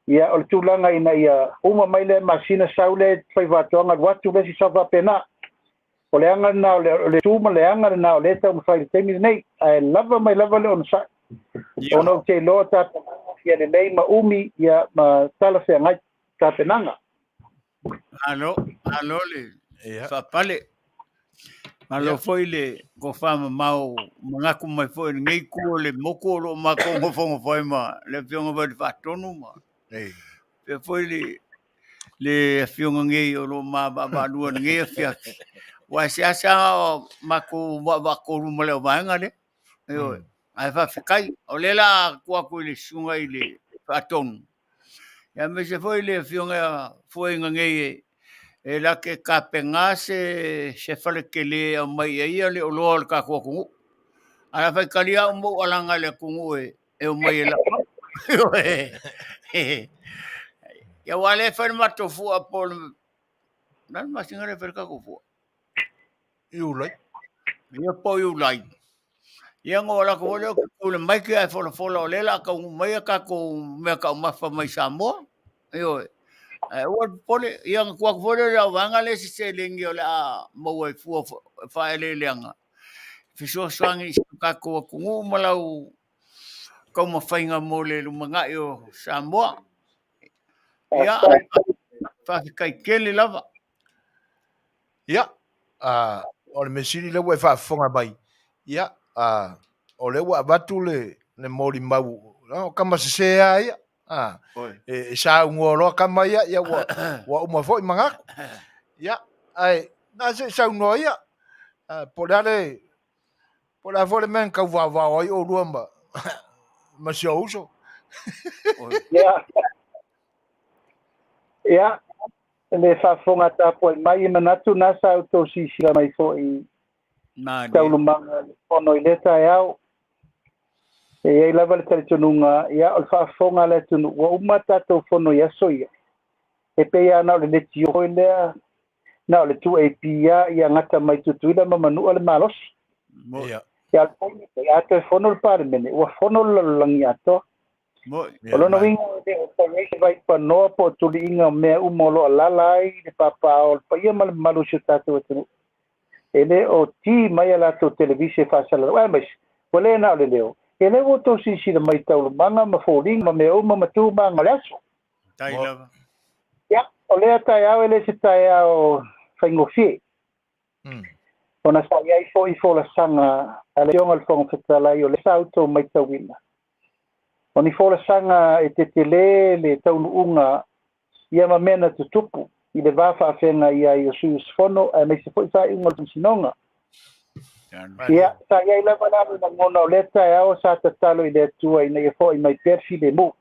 ia o le tulaga ina ia uma mai le masina saule fai Faato'aga watu le si safa pena o le anga na o le tuma le anga na o le tau mawhai teimine nei ai lava mai lava le ono sa ono te loa tata ia le nei ma umi ia ma tala se ngai tapenanga alo le whapale malo foi le ko fama mau mangaku mai foi ngai ku le moko lo ma ko fongo foi ma le fionga va fatonu ma pe foi le fionga ngai o lo ma ba lu ngai Afiafi wa sia ma ko va ko lu mo le vanga le yo ai fa fikai o le la ku le sunga ile fatonu ya me se foi le fionga foi ngai e la ke kapenga se fale ke le mai ia le olo al ka ko ala fa kalia mo alanga le kungu e o mai la ya wale fa mato fu apol nan ma singa le fer ka ko fu you like ya po you like ya ngo la ko le ko le mai ke fo le la ka mai ka ko me ka ma fa mai Samoa yo o pole yang kuak fole la vanga le se lengi la mo e fu fa ele lenga fiso swangi ka ko ku malau como fainga mole lu manga yo Samoa ya fa kai kele lava ya o le mesiri le fa fonga bai ya o le wa batule le mori mau no kama se ai e sa ngolo kama ya wa uma foi manga ya ai na se sa no ya por avore men ka va oi o luamba ma se uso ya le fa fonga ta po mai manatu na sa to si mai fo i na tau lumanga ono i leta yao e lava le teletonunga ia o fa fonga le tunu wa umata to fono ya soia e pe ya na le leti o le na le tu ap ya ngata mai tutuila ma manu le malos ya ya te fono le parmene wa fono le langia to o no winga de operation vai pa no po tu inga me umolo la lai de papa o pa ia mal malu chuta to tunu ele o ti mai la to televise fa sala wa mas wala na le leo ele o to si mai tau manga ma foling ma me o ma tu ma ngalaso tai lava ya o le ta ya ele si ta ya o faingofi ona sa ya i fo la sanga ale yong al fong Fetalaiga o le sa auto mai tau wina oni fo la sanga e te Tele le tau unga ia ma mena tutupu i le vafa afenga ia i o sus fono e me se fo sa ingol sinonga ia sa ia la bana na ngona leta ya o sa tatalo i le tua i nei fo i mai perfi le mo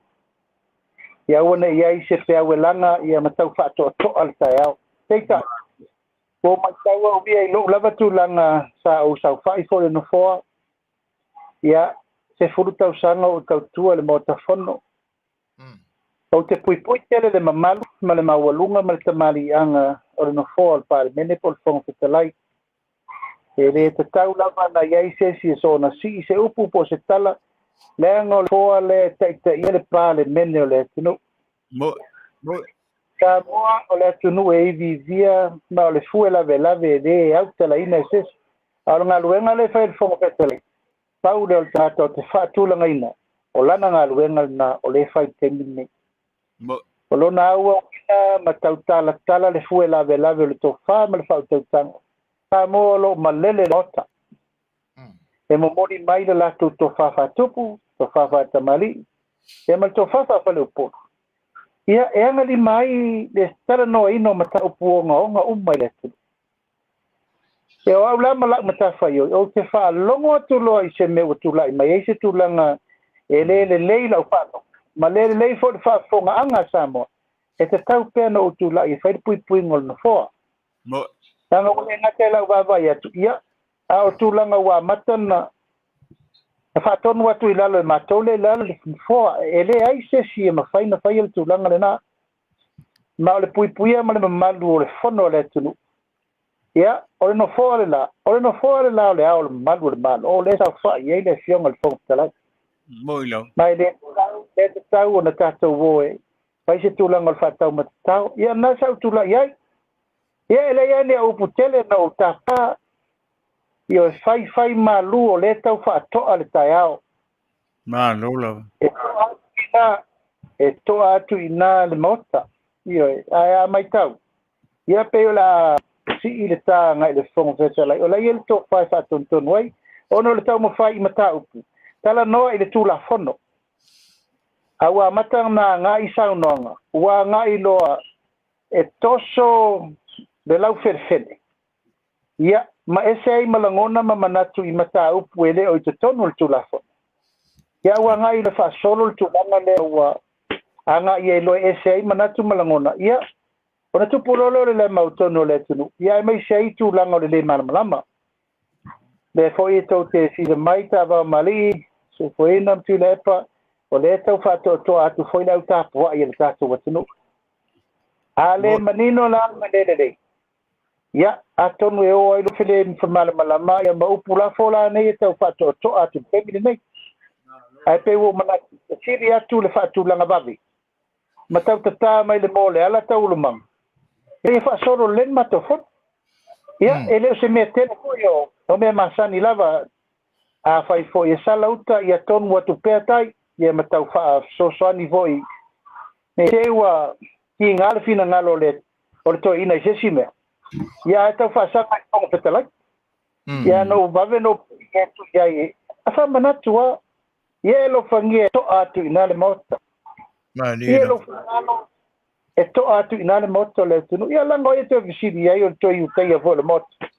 ia ona ia i se pe awelanga ia matau fato to al sa ya teita o matau o via i lo lava tu langa sa o sa fa i fo le no fo ia se furu tau sanga o tau tua le motafono o te pui tele le mamalu ma le mawalunga ma le tamali anga o le no fo al pare mene pol fong Fetalaiga e le te tau lava na iai se si so na si se upu po se tala le anga o le fo le te ia le pa le mene o le tunu ka moa o le tunu e vivia ma o le fue la velave de au tala ina ses a nga luenga le fa fong Fetalaiga pau le o tato te faatulanga ina o lana nga luenga na o le fa temine o lona ua ina ma tau tala le fue la velave le tofa ma le fa tau tanga ka mo lo malele nota e mo mori mai le lato tofa fatupu tofa fatamali e ma tofa fa le po ia e anga li mai le tala no ino mata upuonga o nga umai le tu e o aula mala mata fa yo o te fa longo tu lo i se me o tu lai mai se tu langa e le la fa ma le fo fa fonga anga Samoa e te tau pena o tu lai fa pui ngol no fo tanga o nga te la va ya tu ia a o tūlanga wa matana e whaatonu atu I lalo e matole lalo le fua e le ai sesi e mawhaina whai le tūlanga le nā ma o le puipuia ma le mamalu o le whono le tunu ia o le no fua le la o le no fua le la o le ao le mamalu o le malo o le sa wha I le fionga le fonga talai Moilo. mai le te tau o na tātou woe pai se tūlanga o le whaatau ma tau ia nā sau tūla iai ia e le ia ne au putele na o tāpā ia e whai malu o le tau whaatoa le tai ao Ma lola. e toa atu ina le mota ia ai mai tau ia pe la si I le tā ngai le fonga Fetalaiga o la ia le tō whai whaatontonu ai ono le tau mo whai I mata upu tala noa I le tūla whono awa matang na ngai saunonga ua ngai loa e toso le lau ferfene ia ma ese ai malangona ma manatu I mata upu ele o I te tonu le tūla whono ia ua ngai le whaasolo le tūlanga le ua anga ia lo ese ai manatu malangona ia ona tupulolo le mautonu le tunu ia mai sei tūlanga o le malamalama le foi to te si le mai tava mali se foi na tilepa o le tau whaatoa atu foi lau tāpua I le tātou watunu a le manino la manelele ia atonu e o ai lo fele malamalama ia maupula fola nei tau whaatoa atu pemile nei ai pe wo mana siri atu le whaatulanga babi matau tata mai le mole ala tau lumang e whaasoro len matofon ia ele se me tele foi o me masani lava a fai foi e salauta ia tonu atu peatai ia matau wha sosoani voi ne teua ki ngale fina ngalo le o le toi ina I sesi mea ia e tau whaasaka I kongo Fetalaiga ia no vave no tu ia a wha manatua ia e lo whangia to atu ina le mota ia lo whangalo e to atu ina le mota le tunu ia lango e te visiri ia o le toi ukai a vo le mota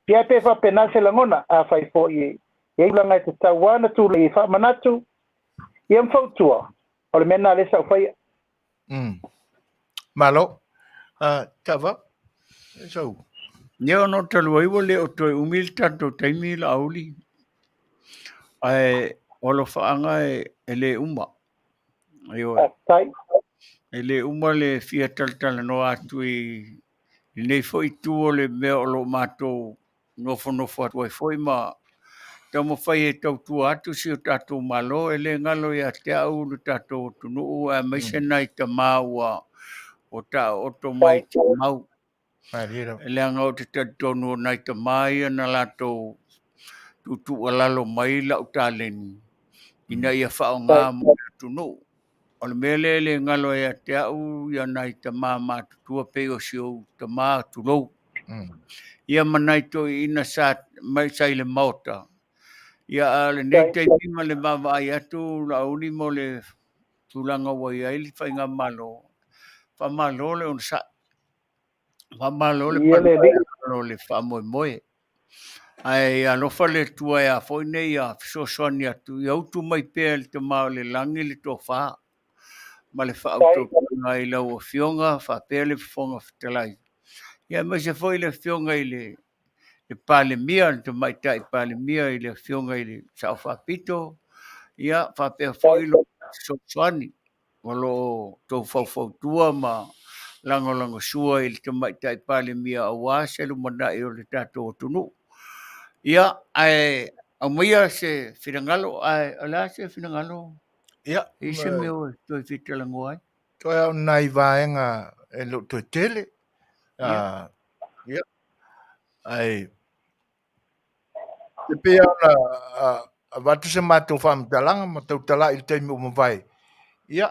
ia pe wha penase langona a whai fo ia langa e te tauana tu le wha manatu ia mwhautua o le mena le sau whai Malo, tava, so. Neo no talua iwa le o toi umil tanto taimi la auli. Ai olo whaanga e le uma. Ayo e le uma le fia taltala no atu I nei foi tu o le mea o lo matou nofo atu ai foi ma tamo fai e tau tu atu si o tatou malo e le ngalo ia te au le tatou tunu a maisena I ta maua o ta oto mai te mau. E le anga o te tatonu o nai ta mai na latou tutu alalo mai la utaleni. Ina ia whao ngā mo tunu. O le mele le ngalo ia te au ia nai ta mā tutua pe o si o ta mā tulou. Ia manai to ina sa mai sai le mauta. Ia le nei te pima le mawa ai atu la uni mo le tulanga wai ai li whai ngā malo. Wha malo le on sa. Wha malo le palo le wha moe moe. Ai alofa le tua ia foi nei a fisosoni atu. Ia utu mai pēr le te mao le langi le tō wha. Ma le wha auto ngai lau o fionga, wha pēr le fonga Fetalaiga. Ia mai se foi le fionga I le pale mia, le te maita I pale mia I le fionga I le sao whapito. Ia wha pēr foi lo soani. Walo tō whau tua ma lango sua I le te maita I pale mia a wā se lu mana I o le tātou tunu. Ia ai au maia se whirangalo, ai ala se whirangalo. Ia. I se meo toi whitalango ai. Toi au nai vaenga e lo toi tele. Ia. Ai. Te pea na watu se mātou whamtalanga, mātou tala I teimi o mawai. Ia.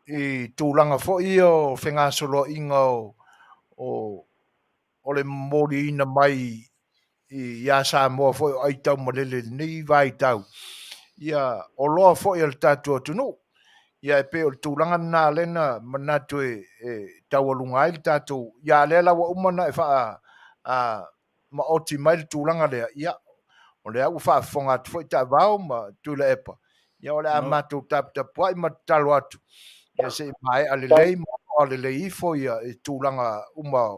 I tūlanga fo I o whenga solo inga o le mori ina mai I a Samoa fo ai tau malele ni vai tau. Ia o loa fo I al tātua tunu. Ia e pe o tūlanga nā lena manatu e tau alunga ai tātou. Ia lela wa umana e wha ma oti mai tūlanga lea. Ia o lea u wha whonga atu fo I tā vau ma tūla epa. Ia o lea mātou tapua I ma talo atu. Ia se mai ale lei ifo ia e tūlanga uma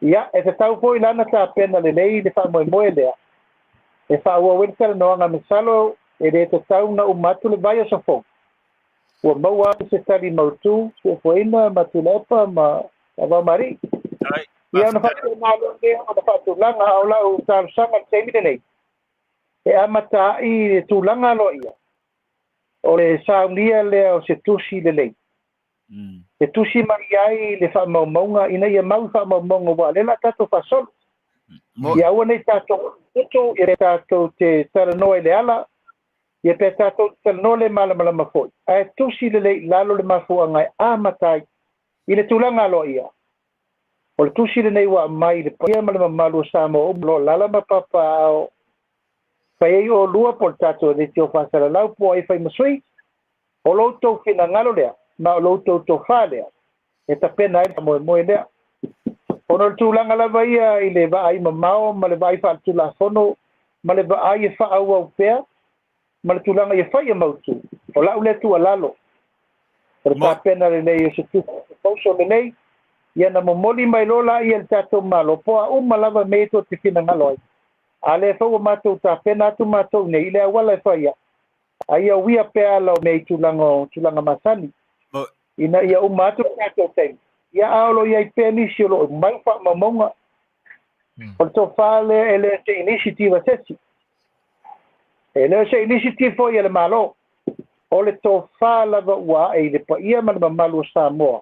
ia e te tau foi lana ta pena le lei le fa moe lea e fa ua wena no nga misalo e le te tau na umatu le vai so fo ua maua se tali mautu se foina matulepa ma ava mari ia na fa na lo le na fa tu langa au la u tal sanga te mi nei e amata i tu langa lo ia o le saulia le o se tusi le lei e tusi mai ai le fa maunga ina ia mau fa maunga wa le la tato fa sol ia ua nei tato tutu e le tato te taranoa le ala ia pe tato taranoa le malamala mafoi a tusi le lei lalo le mafua ngai amatai i le tulanga lo ia o le tusi le nei wa mai le ia malama malu Samoa lo lala mapapa ao fa ei o lua por tato de tio fa sala lau po ai fai masui o lo to fina ngalo lea ma lo to fale e ta pena ai mo lea o no tulanga la vai i le vai mamao ma le vai fa tu la fono ma le vai fa au pe ma le tulanga e fa ia mautu o la ule tu alalo per ta pena le nei se tu so le nei ia na momoli mai lola i el tato malo po a malava me to te fina ngalo ale fa o mato ta pena tu mato nei le wala fa ia ai o ia pe ala me tulanga masani ina ia o mato tato tem ia aulo ia pe ni silo mai fa mamonga por to fale ele te initiative sesi ele se initiative foi ele malo ole to fala wa e le pa ia mal malu Samoa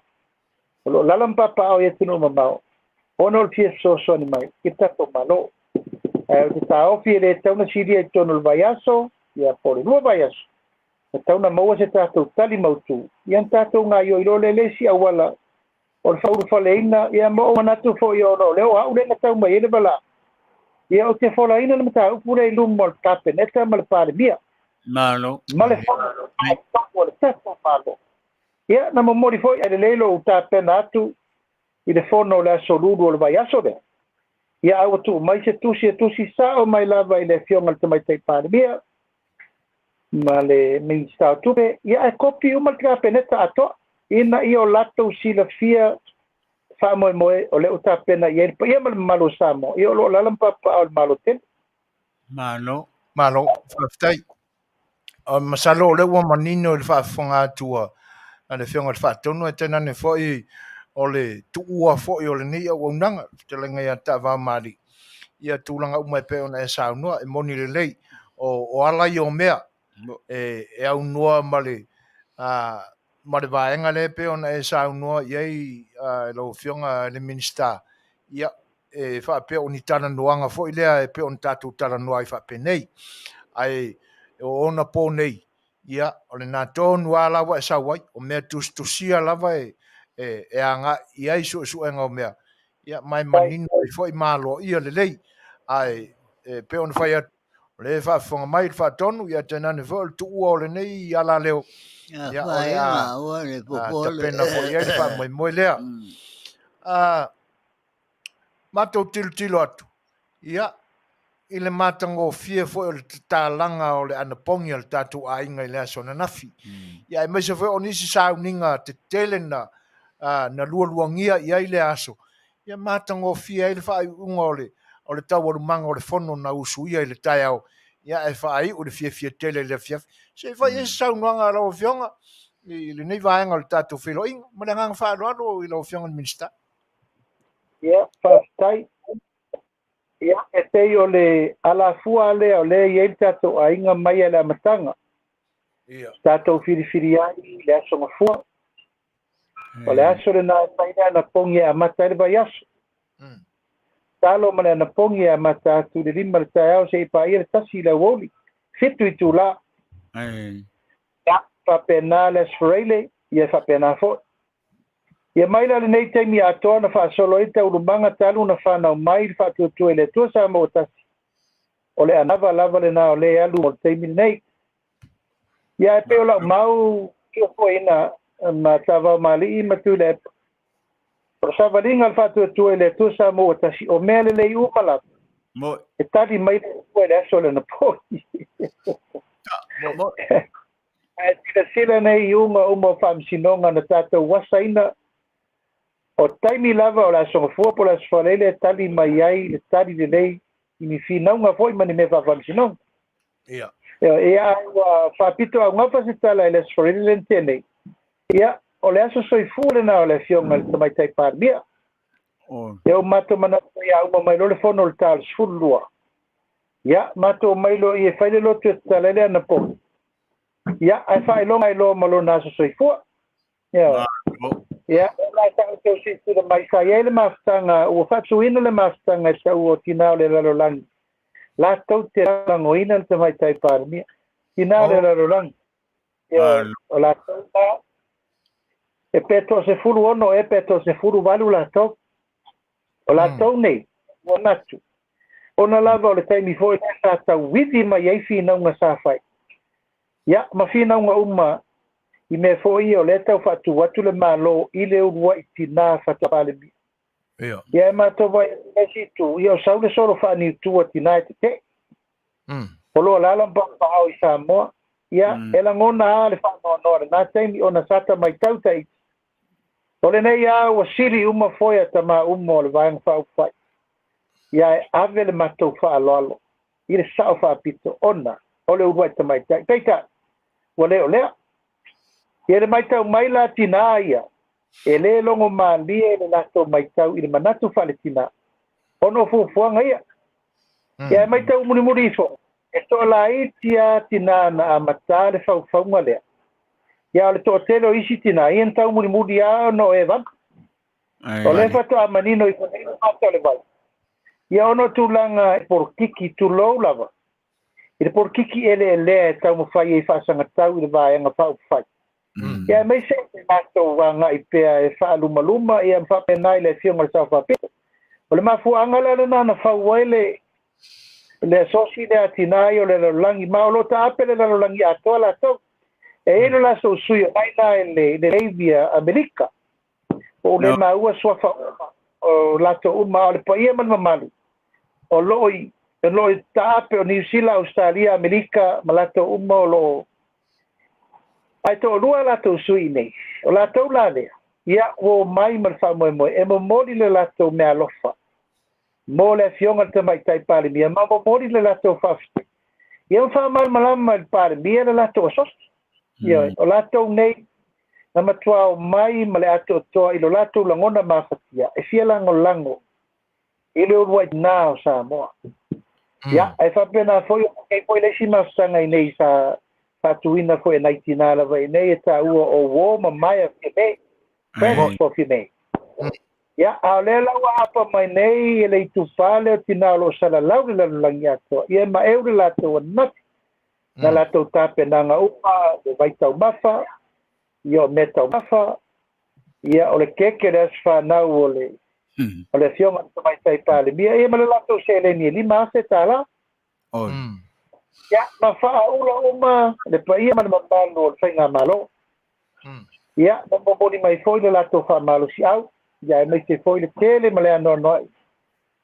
lo lalam papa o ia tino mamao ono fie so ni mai kita to malo e ta o fie le tau na siria tono vaiaso ia por no vaiaso tau na mo se tato tali mautu ia tato nga yo ilo le si awala o fauru faleina ia mo na tu fo yo no leo au le na tau mai le bala ia o te folaina na tau pure lum mol tape neta mal par bia malo male fa o tato malo ia na mo mori foi ele lelo ta pena tu i le fono la soludo o vaiaso de ia au tu mai se tu si sa o mai lava i le fionga te mai te par bia male Minisita tupe ia e kopi uma tra peneta ato ina io lato sila fia fa mo o le uta pena ia ia malo Samoa io lo lalam papa al malo ten malo faftai masalo le wa manino le fa fonga tua ale fionga le fa tonu e tena ne foi o le tuua foi o le nia o nanga te lenga ia ta va mari ia tulanga uma pe ona e saunua e moni le lei o ala i o mea e au noa male male vaenga le pe ona e saunua iai lo fionga le Minisita ia e fa pe oni tana noanga foi lea e pe on tatu tana noa i fa pe nei ai o ona po nei ia o le na tonu ala wa sa wai o mea tusia lava e anga ia su enga o mea ia mai manino i foi malo ia le lei ai pe on fai le fa fonga mai fa tonu ia tena ne vol tu o le nei ala leo ia o le ta pena fo ia fa mo lea mato tilo atu ia ile matango fie fo le talanga o le anapongi al tatu ainga ile sona nafi ia e mese fo onisi sauninga te Tele na luangia ia ile aso ia matango fie ile fa ungole o le tau o manga o le fono na usu ia ile taiao ia e fa ai o le fie Tele le fie se fa ia saunanga lo fionga ile nei vaenga le tatu filo inga mo le nganga fa lo ile fionga Minisita ia fa tai ia e te o le ala fua le o le ia tato ainga mai ala matanga ia tato firi ai le aso ngafua o le aso le na taina na pongi a mata le vaiaso talo mana na pongi a mata tu le lima le taiao se ipa ia le tasi le woli fitu i tu la ia fa pena le sfreile ia fa pena fo ia mai la nei taimi atoa na faasolo i tau lumanga talu na whanau mai i whaatuatua i le tua sa mo tasi. O le anava lava le na o le alu mo taimi nei. Ia e peo lau mau kia koina ma tawa mali i matu le epa. Pero sa valinga al whaatuatua i le tua sa mo tasi o mea le lei umala. E tali mai le tua le aso le na poi. E tila sila nei iunga umo whamsinonga na tātou wasaina o taimi lava o la sogafua po la sefalai le tali mai ai le tali lelei i ni finauga fo'i ma ni mea fa'afalisinoga Ia. ia ua fa'apito augafa se tala i le sefalai le tenei ia o le aso soifua lena o le afioga le tamaitai palemia ia o matou manatu ia uma mai lo le fono o le talosefulu lua ia matou mai lo i e fai le lotu e tala le ana po ia ae fa'ailoga i lo ma lona aso soifua ia ia la tau tau situ le mai sai ele mafutanga ua fa'atuina le mafutanga e tau o tina o le lalolagi la tau te langoina le tamaitai palemia tina o le lalolagi ia o la tau la e peto se furu ono e peto se furu valu la tau o la tau nei o natu ona lava o le taimi foi sa tau withi mai ai finauga sa fai ia ma finauga uma i me foi o le tau fatu watu le malo i le urua i tina fatapalemia ia e matou vai e situ ia o sau le solo fa'aniutua tina e te o loa lala mpa'ao i Samoa ia e lagona a le fa'anoanoa lenā taimi ona sata mai tau taiti o lenei a ua sili uma foi a tamā uma o le vaega fa'aufai ia e ave le matou fa'aloalo i le sa'o fa'apito ona o le urua i tamaitai taita ua lea o lea ia le maitau mai la tinā ia e lē logo malia i le latou maitau i le manatu fa'aletinā ona o fuafuaga ia ia e maitau mulimuli fo e to'alaiti a tinā na amatā le faufauga lea ia o le to'atele o isi tinā ia na tau mulimuli a ona o e vaga o le fato'amanino i fonei mata o le vai ia ona o tulaga e porokiki tulou lava i le porokiki ele'elea e taumafai ai fa'asagatau i le vaega fa'aufai ia mai se matou aga'i pea e fa'alumaluma ia fa'apena i le afioga le saofa'apito o le mafua'aga le alana na fau ai le asosi le atinā ai o le lalolagi ma o lo ta'ape le lalolagi atoa latou e ilo la sousui o naina e le leivia amerika o le maua suafa'uma o latou uma o le paia ma le mamalu o lo'o ta'ape o niusila australia amerika ma latou uma o lo'o ai to'olua latou sui nei o latou la lea ia ua mai ma le fa'amoemoe e momoli le latou mea alofa mo le afioga le tamaitai palemia ma momoli le latou fa'afetai ia ma fa'amalamalama i le palemia le latou asosi ia o latou nei na matuao mai ma le ato'atoa i lo latou lagona mafatia e fia lagolago i le urua itinā o Samoa ia e fa'apena foi o kei foi leisi mafasaga i nei sa fa'atuina foi e naitinā lava i nei e tāua o uō mamae a fiamē fresh for fiamē ia a o lea lau apa mai nei e le itupā le o tinā o lo'o salalau le lalolagi atoa ia ma eu le latou anati na latou tapenaga uma le vaitaumafa ia o mea taumafa ia o le keke le aso fanau o le afioga le tamaitai palemia ia ma le latou seleni e lima ase tālā ia ma fa'aula uma le paia ma le mamalu o le faiga malo ia ma momoli mai foi le latou fa'amalosi'au ia e maise foi le tele ma le anoanoa'i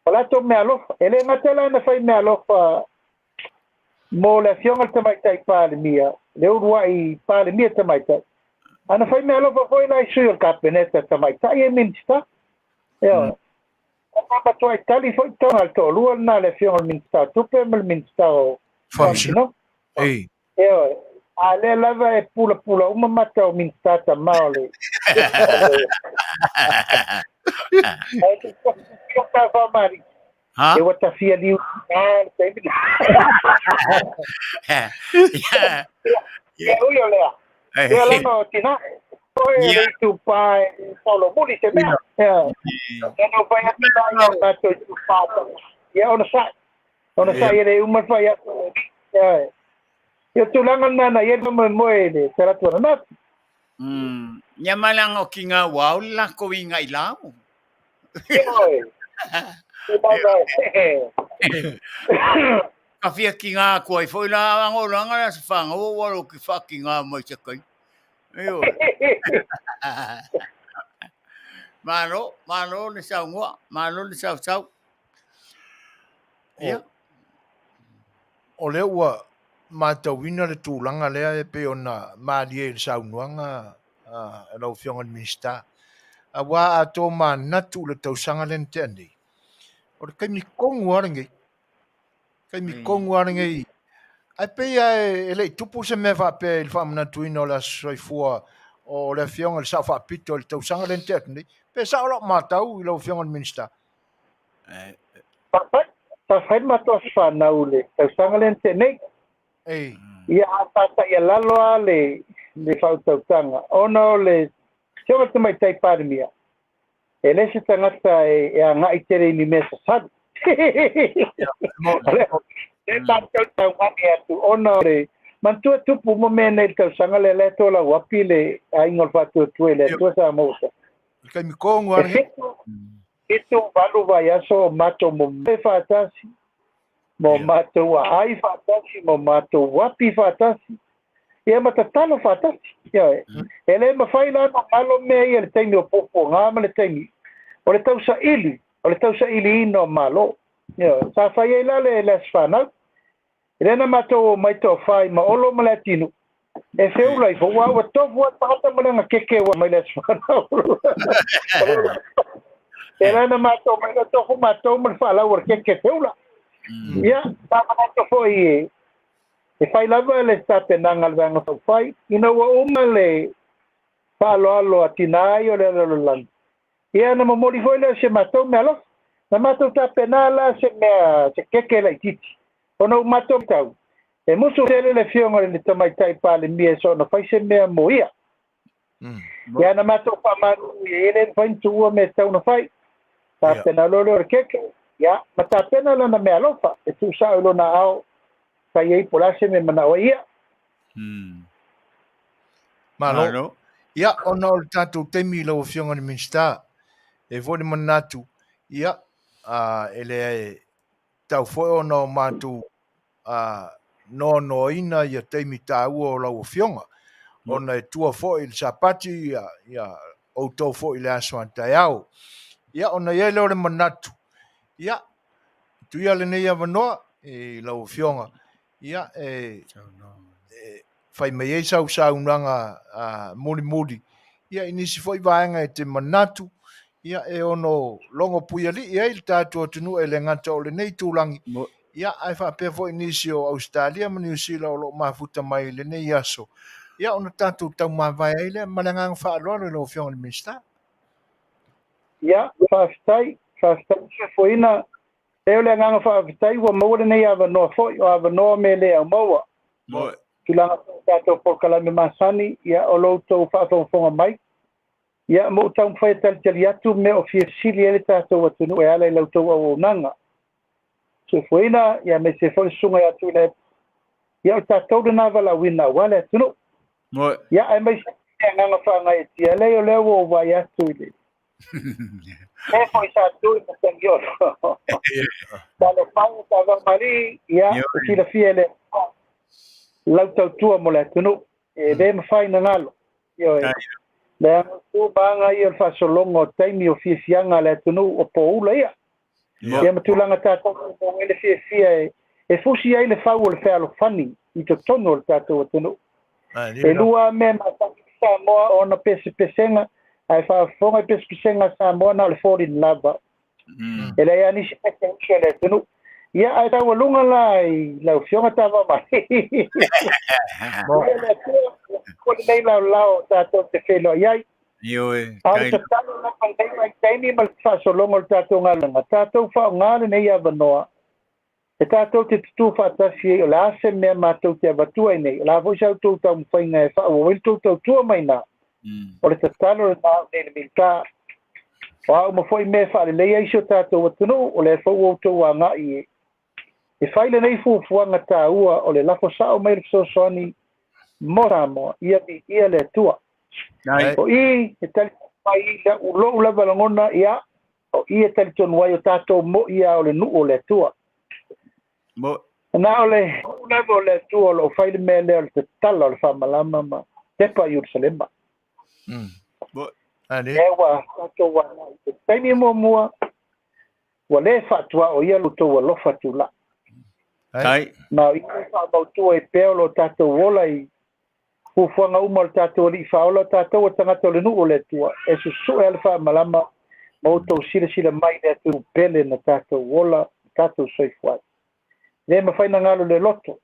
o latou mea alofa e lē gata la na fai mea alofa mo le afioga le tamaitai palemia le urua'i palemia tamaitai ana fai mea alofa foi la isui o le kapeneta tamaitai e minisita ia ona matuai tali foi toga le to'olua lana le afioga le minisita tupe ma le minisita o Famsino. Ei. ia a le lava e pula uma mata o minisita tamā o le e ua tafia liu le taimi ia ui o lea ia lana o tinā oe le itupā e solomuli se mea ia no vai atina ia matou itupā ia ona sa'i e le uma fai atu ia tulaga nana ia le moemoe le talatu ananatu Ia malanga o ki ngā wau lako i ngai lao. Ka fia ki ngā kua i fwoi la ango langa la sa whanga o waro ki whaki ngā mai te kai. Eo. Malo le sau ngoa, malo le sau sau. Ia. O lea ua matauina le tūlanga lea e pe ona maalie le saunuanga e lau fionga le minista. Awa ato manatu le tausaga le te ani. O le kaimikongu arangi. Kaimikongu arangi. Ai pea e le tupu se me fa pe il fa manatu ino la soifua o le fionga le sa fa pito le tausaga le te ani. Pe sa lo matau i lo fionga le minista. Fai matos whanau le tausaga le te nei. Ei. Ia atata ia laloa le whautautanga. Ona o le tionga te mai tai parimia. E le se tangata e a ngai tere ni mesa sadu. Le tātou mani atu. Ona o le mantua tupu mo mena i tausaga le le tola wapi le aingol whatuatue le tua sa mousa. Kai mi kongu arangi. Ito valu vai aso o mato mo me whatasi. Mo mato wa ai whatasi, mo mato wapi whatasi. Ia matatalo whatasi. E le mawhai la no malo mea ia le taimi o popo ngama le taimi. O le tausa ili. O le tausa ili ino malo. Sa whai e la le aswhanau. E rena mato o maito whai ma olo ma le atinu. E whiulai fo wa wa tofu wa tata mananga keke wa mai le aswhanau. E rena mato mai le tofu mato ma le whalau wa keke whiula. Ia, tama mato fo i e whai lava le state nanga le vanga fo whai. Ina wa uma le whalo alo atinai o le alolang. Ia na mamori fo le se mato me alo. Na mato tape nala se mea se keke la ititi. Ono mato tau. E musu tele le fionga le tamaitai pale mia so na fai se mea moia. Ia na mato pamaru i ele fai tua me tau na fai. Tape na lolo o keke. Ia, ma tapena lana mea lofa. E tu sa ulo na ao. Kai ei polase me manawa ia. Malo. Ia, ona o le tātou temi lau fionga ni minsta. E vone manatu. Ia, ele tau foi ona o mātou no ina ia teimi tāua o lau fionga. Ona e tua foi il sapati ia o tau foi le aswantai au. Ia, ona ia leo le manatu. Ia, tu ia le nei avanoa e lau fionga. Ia, fai mai e sau unanga muli. Ia, inisi foi vaenga e te manatu. Ia, e ono longo puiali. Ia, il tātua tunu e le ngata o le nei tūlangi. Ia, ai whapea foi inisi o Australia, ma New Zealand o lo mafuta mai le nei aso. Ia, ona tātou tau mawai eile, malangang whaaloa le lo fionga ni minsta. Ia, whaftai se foina. Eo le nganga whaafitai wa maua nei avanoa foi o avanoa me le au maua. Kilanga tātou pokalame masani ia o loutou whaafonga mai. Ia mo tau whai tali atu me o fia sili ele tātou atunu e ala i lautou au nanga. Se foina ia me se foi sunga atu le. Ia o tātou le nava la wina wale atunu. Ia ai mai se nganga whaangai tia leo leo o vai atu i le. E foi sa tu i tangiolo. Dale pau tava mari ia si la fiele. Lau tau tua mo le tunu. E de ma fai na ngalo. Io e. Le tu banga i el fasolongo taimi o fianga le tunu o poula ia. Ia ma tulanga tātou o ele fia e fusi ai le fau o le fealo fani i to tono le tātou o tunu. E lua me ma Samoa ona pesenga. Ai whaafonga pespisenga Samoa na le foreign lava. E le ia nisi pesenga le tunu. Ia ai taua lunga la i lau fionga tawa mai. Kone nei lau tātou te wheloa iai. Au te talo na pandei taimi ma le whaasolongo le tātou ngalanga. Tātou whao ngale nei avanoa. E tātou te tutu whaatasi e o le ase mea mātou te avatua nei. La voi sau tau tau mwhainga e whao wawil tau tau tua mai nā. O le tatalo le nao nei le milita. O au mawhoi me whaale leia iso tātou atunu o le whau au tau a ngai e. E whaile nei fuafuanga tā ua o le lafo sao mai le fisosoani moramo ia le tua. O i e tali mai ia ulo ula valangona ia o i e tali tonu ai o tātou mo ia o le nu o le tua. Na o le level o le tua o whaile me le o le tatala o le whamalama ma tepa i Urusalema. Ewa, tātou wana. Taimi mua, wa le whatua o ia luto wa lofa tula. Na i wha mautua e peo lo tātou wola i fuafuaga uma o le tatou alii fa'aola tatou o tagata o le nu'u o le atua e susu'e a le fa'amalama ma outou silasila mai le atu pele na tatou ola tatou soifua ai le mafaina galo le loto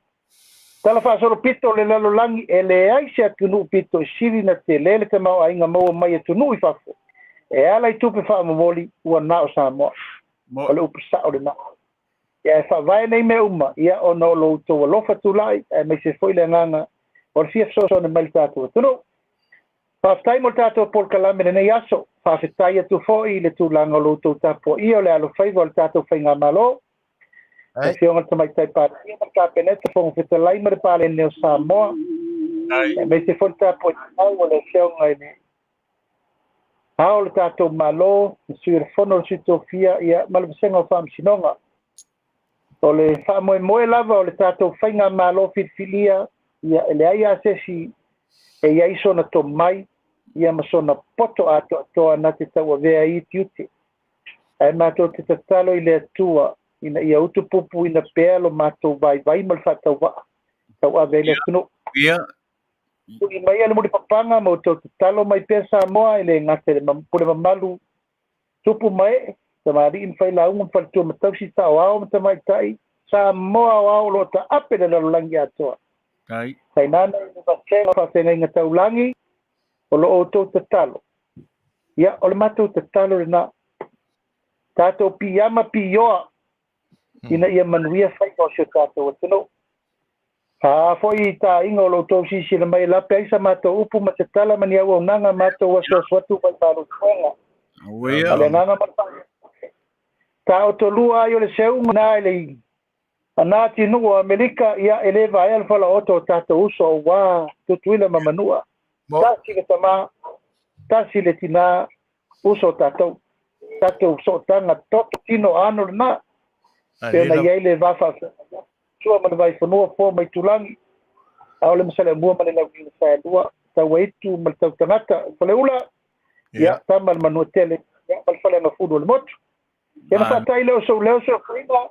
tala fa'asolopito o le lalolagi e leai se atunu'u pito e sili na Tele le tamao'aiga maua mai e tunu'u i fafo e ala i tupe fa'amomoli ua na o Samoa o le upu sa'o le na ia e fa'avae nei mea uma ia ona o loutou alofa tula'i e mai se fo'i le agaga o le fia fesosone mai le tatou atunu'u fa'afetai mo le tatou polokalame lenei aso fa'afetai atu fo'i i le tulaga o loutou tapua'ia o le A Le Fai'oa o le tatou faigā malo e fionga tamaitai pātia ma kapeneta fonga Fetalaiga ma le palene o Samoa e mai se fo'i tapua'ia o le fionga i le hao le tatou malo sui le fono le sitofia ia ma le vasenga o fa'amasinoga o le fa'amoemoe lava o le tatou faigā malo filifilia ia e leai asesi e iai sona tomai ia ma sona poto ato'atoa na te tauavea i tiuti ae matou te tatalo i le atua ina ia utu pupu ina pea lo matou vaivai ma le fa'atauva'a tau'ave i le atunu'u i mai a le muli papaga ma outou tatalo mai pea Samoa i le gate le pule mamalu tupu mae tamali'i ma failauga ma faletua matausi ta'oao ma tamaita'i Samoa o ao lo'o ta'ape le lalolagi atoa tainana i le vasega fa'afegaiga taulagi o lo'o outou tatalo ia o le matou tatalo lenā tatou piama pioa ina ia manuia Faiga o sio tatou atunu'u fo'i tā'iga o loutou sisila mai lape ai sa matou upu ma te tala mani auaunaga matou asuasuatu faipalotuega a le agaga ma ta'otolua ai o le seuga na i le ana tinu'u o Amerika ia e lē vaea le fala'oto o tatou uso auā tutuila ma manua tasi le tamā tasi le tinā uso o tatou so'otaga toto tino ano lenā pena iai le vafa'afe'a sua ma le vaifanua foa mai tulagi a o le masalemua ma le lauina saelua tauaitu ma le tautagata faleula ia tama le manua tele ia ma le faleagafulu o le motu ia na fa'atai leo souleo soafuina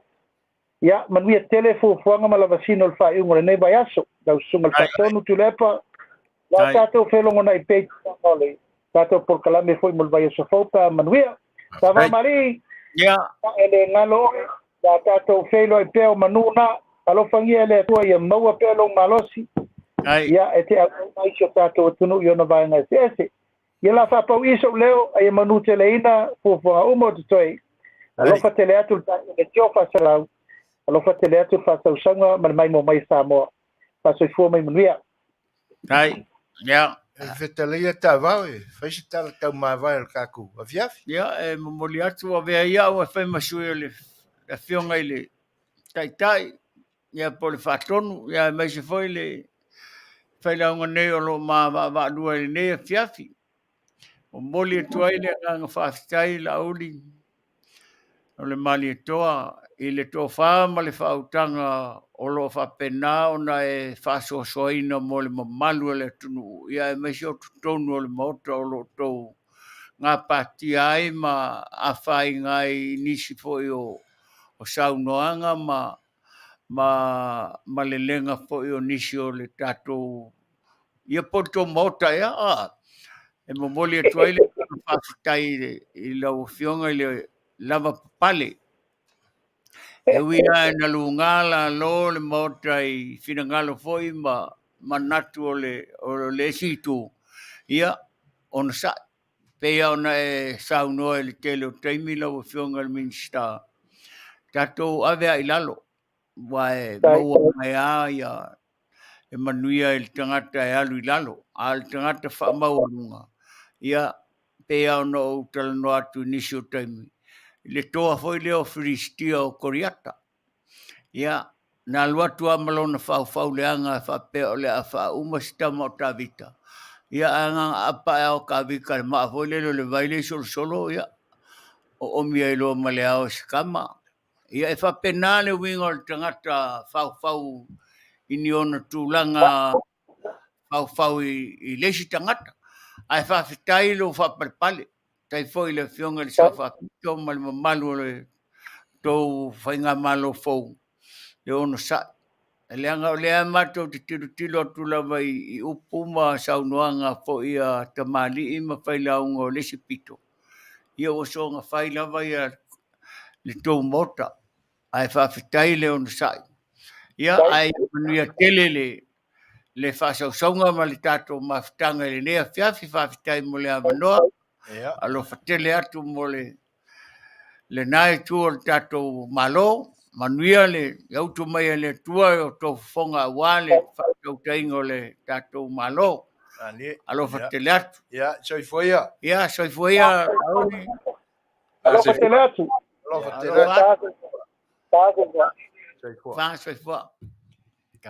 ia manuia tele fuafuaga ma lavasino o le fa'aiuga lenei vai aso lausuga le fa'atonu tulepa la tatou felogonai pei o le tatou polokalame fo'i mo le vai aso fou pa manuia tavamali ia e le galo la tatou feilo ai pea o manuna alofagia le atua ia maua pea lou malosi ia e te ai sio tatou atunu i ona vaega ese ia la fa'apau'i souleo ai manu teleina fuafuaga uma o totoe alofa tele atu le tio fa'asalau alofa tele atu fa'asausauga ma le mai mo mai Samoa fa'asoifua mai manuia ia Fetalaiga tāvao e faisi tala taumavae le kākou afiafi ia e momoli atu avea ia ua fai masui o le afioga i le taitai ia po le fa'atonu ia mai se foi le failauga nei o lo'o mava'alua i lenei afiafi o moli atu ai le agaga fa'afetai lauli o le malietoa i le tofā ma le fa'autaga o lo'o fa'apena ona e fa'asoasoaina mo le mamalu e le atunuu ia e maisi o totonu o le maota o lo'o tou gapatia ai ma afaiga ai nisi fo'i o saunoaga ma le lenga fo'i o nisi o le tatou ia po le tou maota ia e momoli atu ai le fa'afetai i lau fionga i le lava papale e uia na lungala lo le maota i finagalo fo'i ma natu o le situ ia ona sa pea ona e saunoa i le tele o taimi lau fionga le Minisita tatou ave ai lalo wae maua mai ia e manuia i le tangata e alu i lalo a le tangata whaamaurunga ia pea ona o talanoa atu nisi o taimi le toa foi leo Filistia o Koriata ia na luatu amalona whau leanga whapea o le a whauma sitama o tavita ia anga apa e o kawika le maa foi lelo le vaile solo ia o omia i loa maleao sikama ia e whapena le winga o le tangata whau ini ona tūlanga whau i lesi tangata ai whawhitai lo whapalpale tai foi le fionga le sa whakito ma le mamalu le tau whainga malo fau le ono sa Leanga o lea matou te tilo tula mai I upuma saunoanga fo ia tamali I mawhailaunga o lesi pito. Ia o songa whailava ia le tō mota. Ai whawhitai le ona sai. Ia ai manuia Tele le whasausaunga ma le tātou mawhitanga le nea Afiafi whawhitai mo le amanoa. Alo whatele atu mo le nai tua le tātou malo. Manuia le yautu mai le tua o tō fonga wale whakautaingo le tātou malo. Alo whatele atu. Ia, soifoia. Ia, soifoia. Alo whatele atu. Alo whatele atu. Wha soifoa.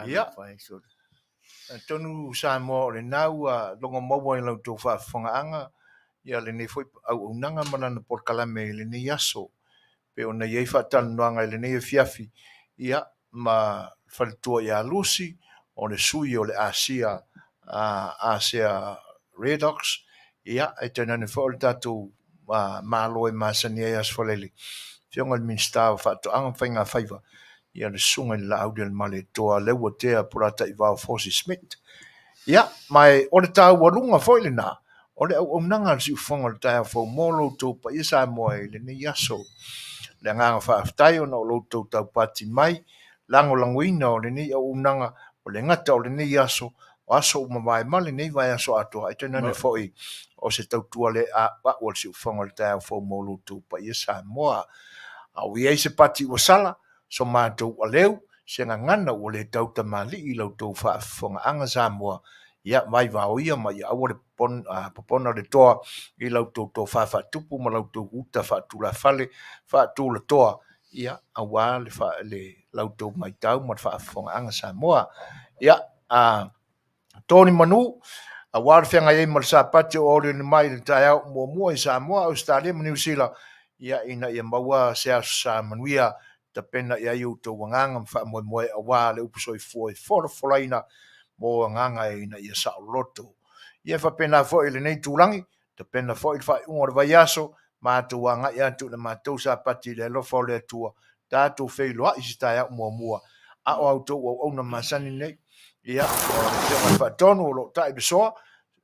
Ia. Tonu Samoa o le nau longa maua I lau tō whaafongaanga. Ia le nei foi au unanga mana na porkalame le nei aso. Pe ona iei Faatalanoaga I le nei Afiafi. Ia, ma whaletua ia lusi o le sui o le ASEA, ASEA Redox. Ia, e tena ne wha o le tātou malo e masani e asfalele. Fionga le Minisita o Faato'aga whainga Faiva. Ia le sunga I Laaulialemalietoa Leuatea Polataivao Fossie Schmidt. Ia, mai o le tau walunga foi le nā. O le au nanga si ufonga le tai fo molo to pa ia Samoa le ni yaso le nganga fa aftai ona o lo to tau pati mai lango languina o le ni au nanga o le ngata o le ni yaso o aso mai mali nei vai aso ato ai tena ne foi o se tau tua le a o si ufonga le tai fo molo to pa ia Samoa au ia se pati o sala so ma to o leu se ngana o le tau tamali I lo to fa fonga anga Samoa ia mai va o ia mai au le popona le toa I lau tō whawhatupu ma lau tō uta whaatula whale, whaatula toa, ia, awa le lau tō mai tau ma whaafonga anga Samoa. Ia, tōni manu, awa le whenga ei ma le sāpati o le mai le tai au mua I Samoa, Australia, ma New Zealand, ia ina ia maua sea sa Manuia, ta pena ia iu tō wanganga ma wha moe awa le upusoi fuoi Fofolaina, mo nganga ina ia sa loto. Ia fa pena fo ile nei tulangi te pena fo il fa un vai aso ma tu anga ia tu le matou sa pati le lo fo le tua ta tu fe lo I sta ya mua a o auto o na masani nei ia o fa tonu lo ta I so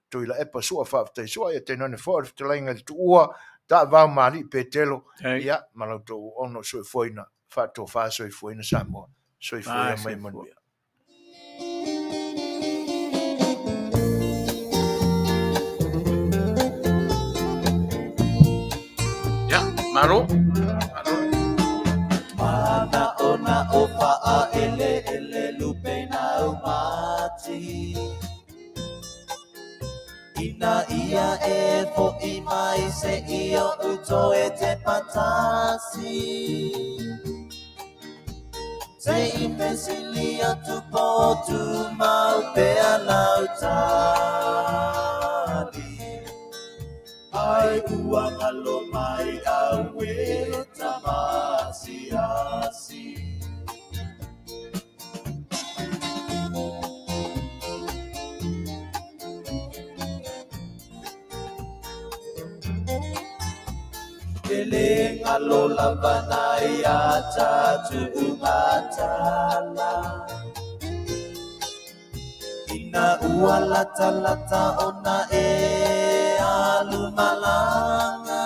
tu ila e pa so fa te so ia te non fo te lenga tu ua ta va mali petelo ia ma lo tu ono so foina fa to fa so foina Samoa so foina mai Manuia. Maro? Mana ona o faa ele lupe na umati Ina ia e fo I mai se ia uto e te patasi Se impesilia tu potu mau pea lautali Ai uanga lo mai awe tamasi asi Ele ngalo labana ya tatu umatala Ina ualata lata ona e alumalanga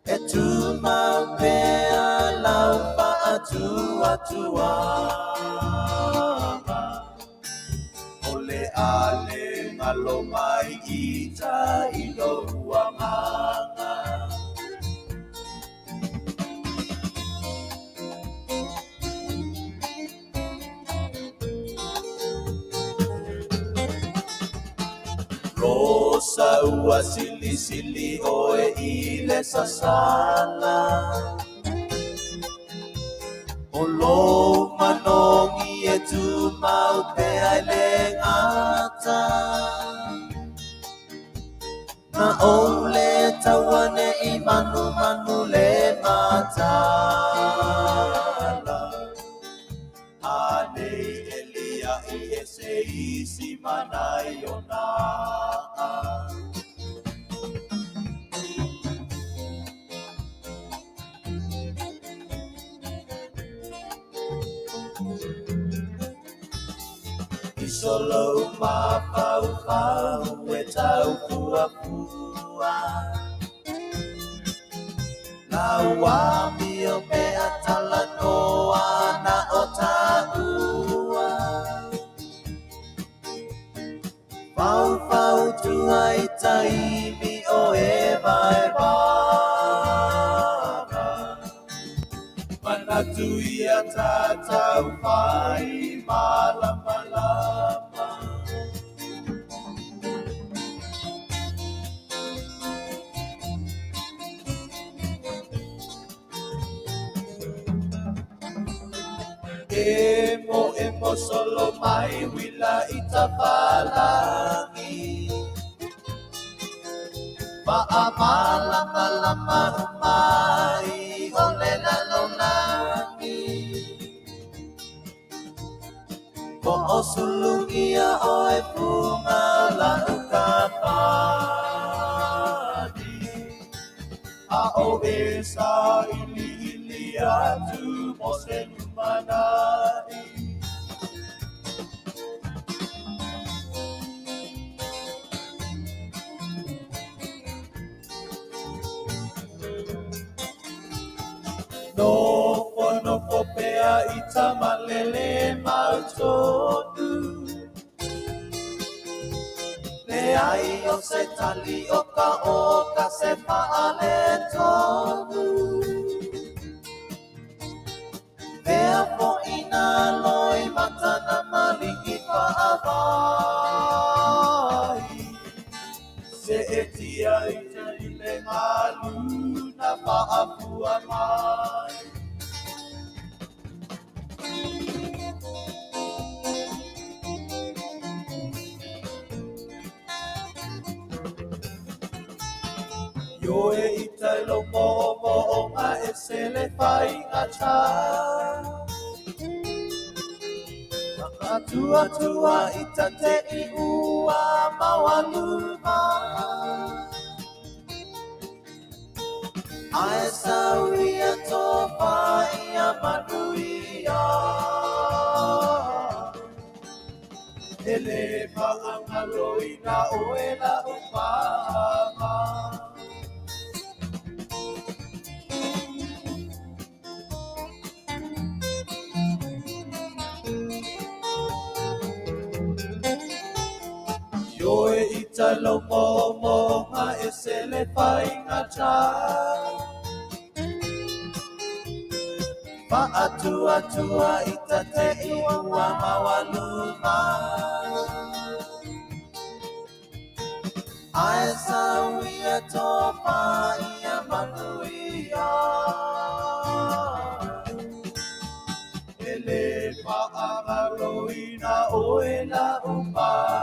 E tu mau pea laupa atuanga Ole ale ngalo mai ita ilo uamanga Saua sili oe ile sasala Olo manongi e tu mau pe ale ngata Na ole tawane I manu le matala Ane elia I ese isi manai ona solo ma fau e tau pua na wa mi o pe atalanoa na o taua fau tua i taimi o e vai Manatu ia tatau pai malama lama Emo solo mai wila itapalangi Malama mai ole la lonangi Ko osulungia oe punga la ukapadi A o esa ili atu mose lumanai No pea ita malele mautotu Le ai o se tali oka se paale tonu Pea po ina loi matana malingi paavai Se etia ita ile malu na paapua mai Yo e itai lo mo nga e se le faiga cha Tua ita te I ua mawaluma ASEA topa ia Manuia Ele paangaloina oela upama Yo e ita lo mo nga e se le faiga cha Faatua ita te ua mawaluma ASEA topa ia Manuia Ele paangaloina oela umai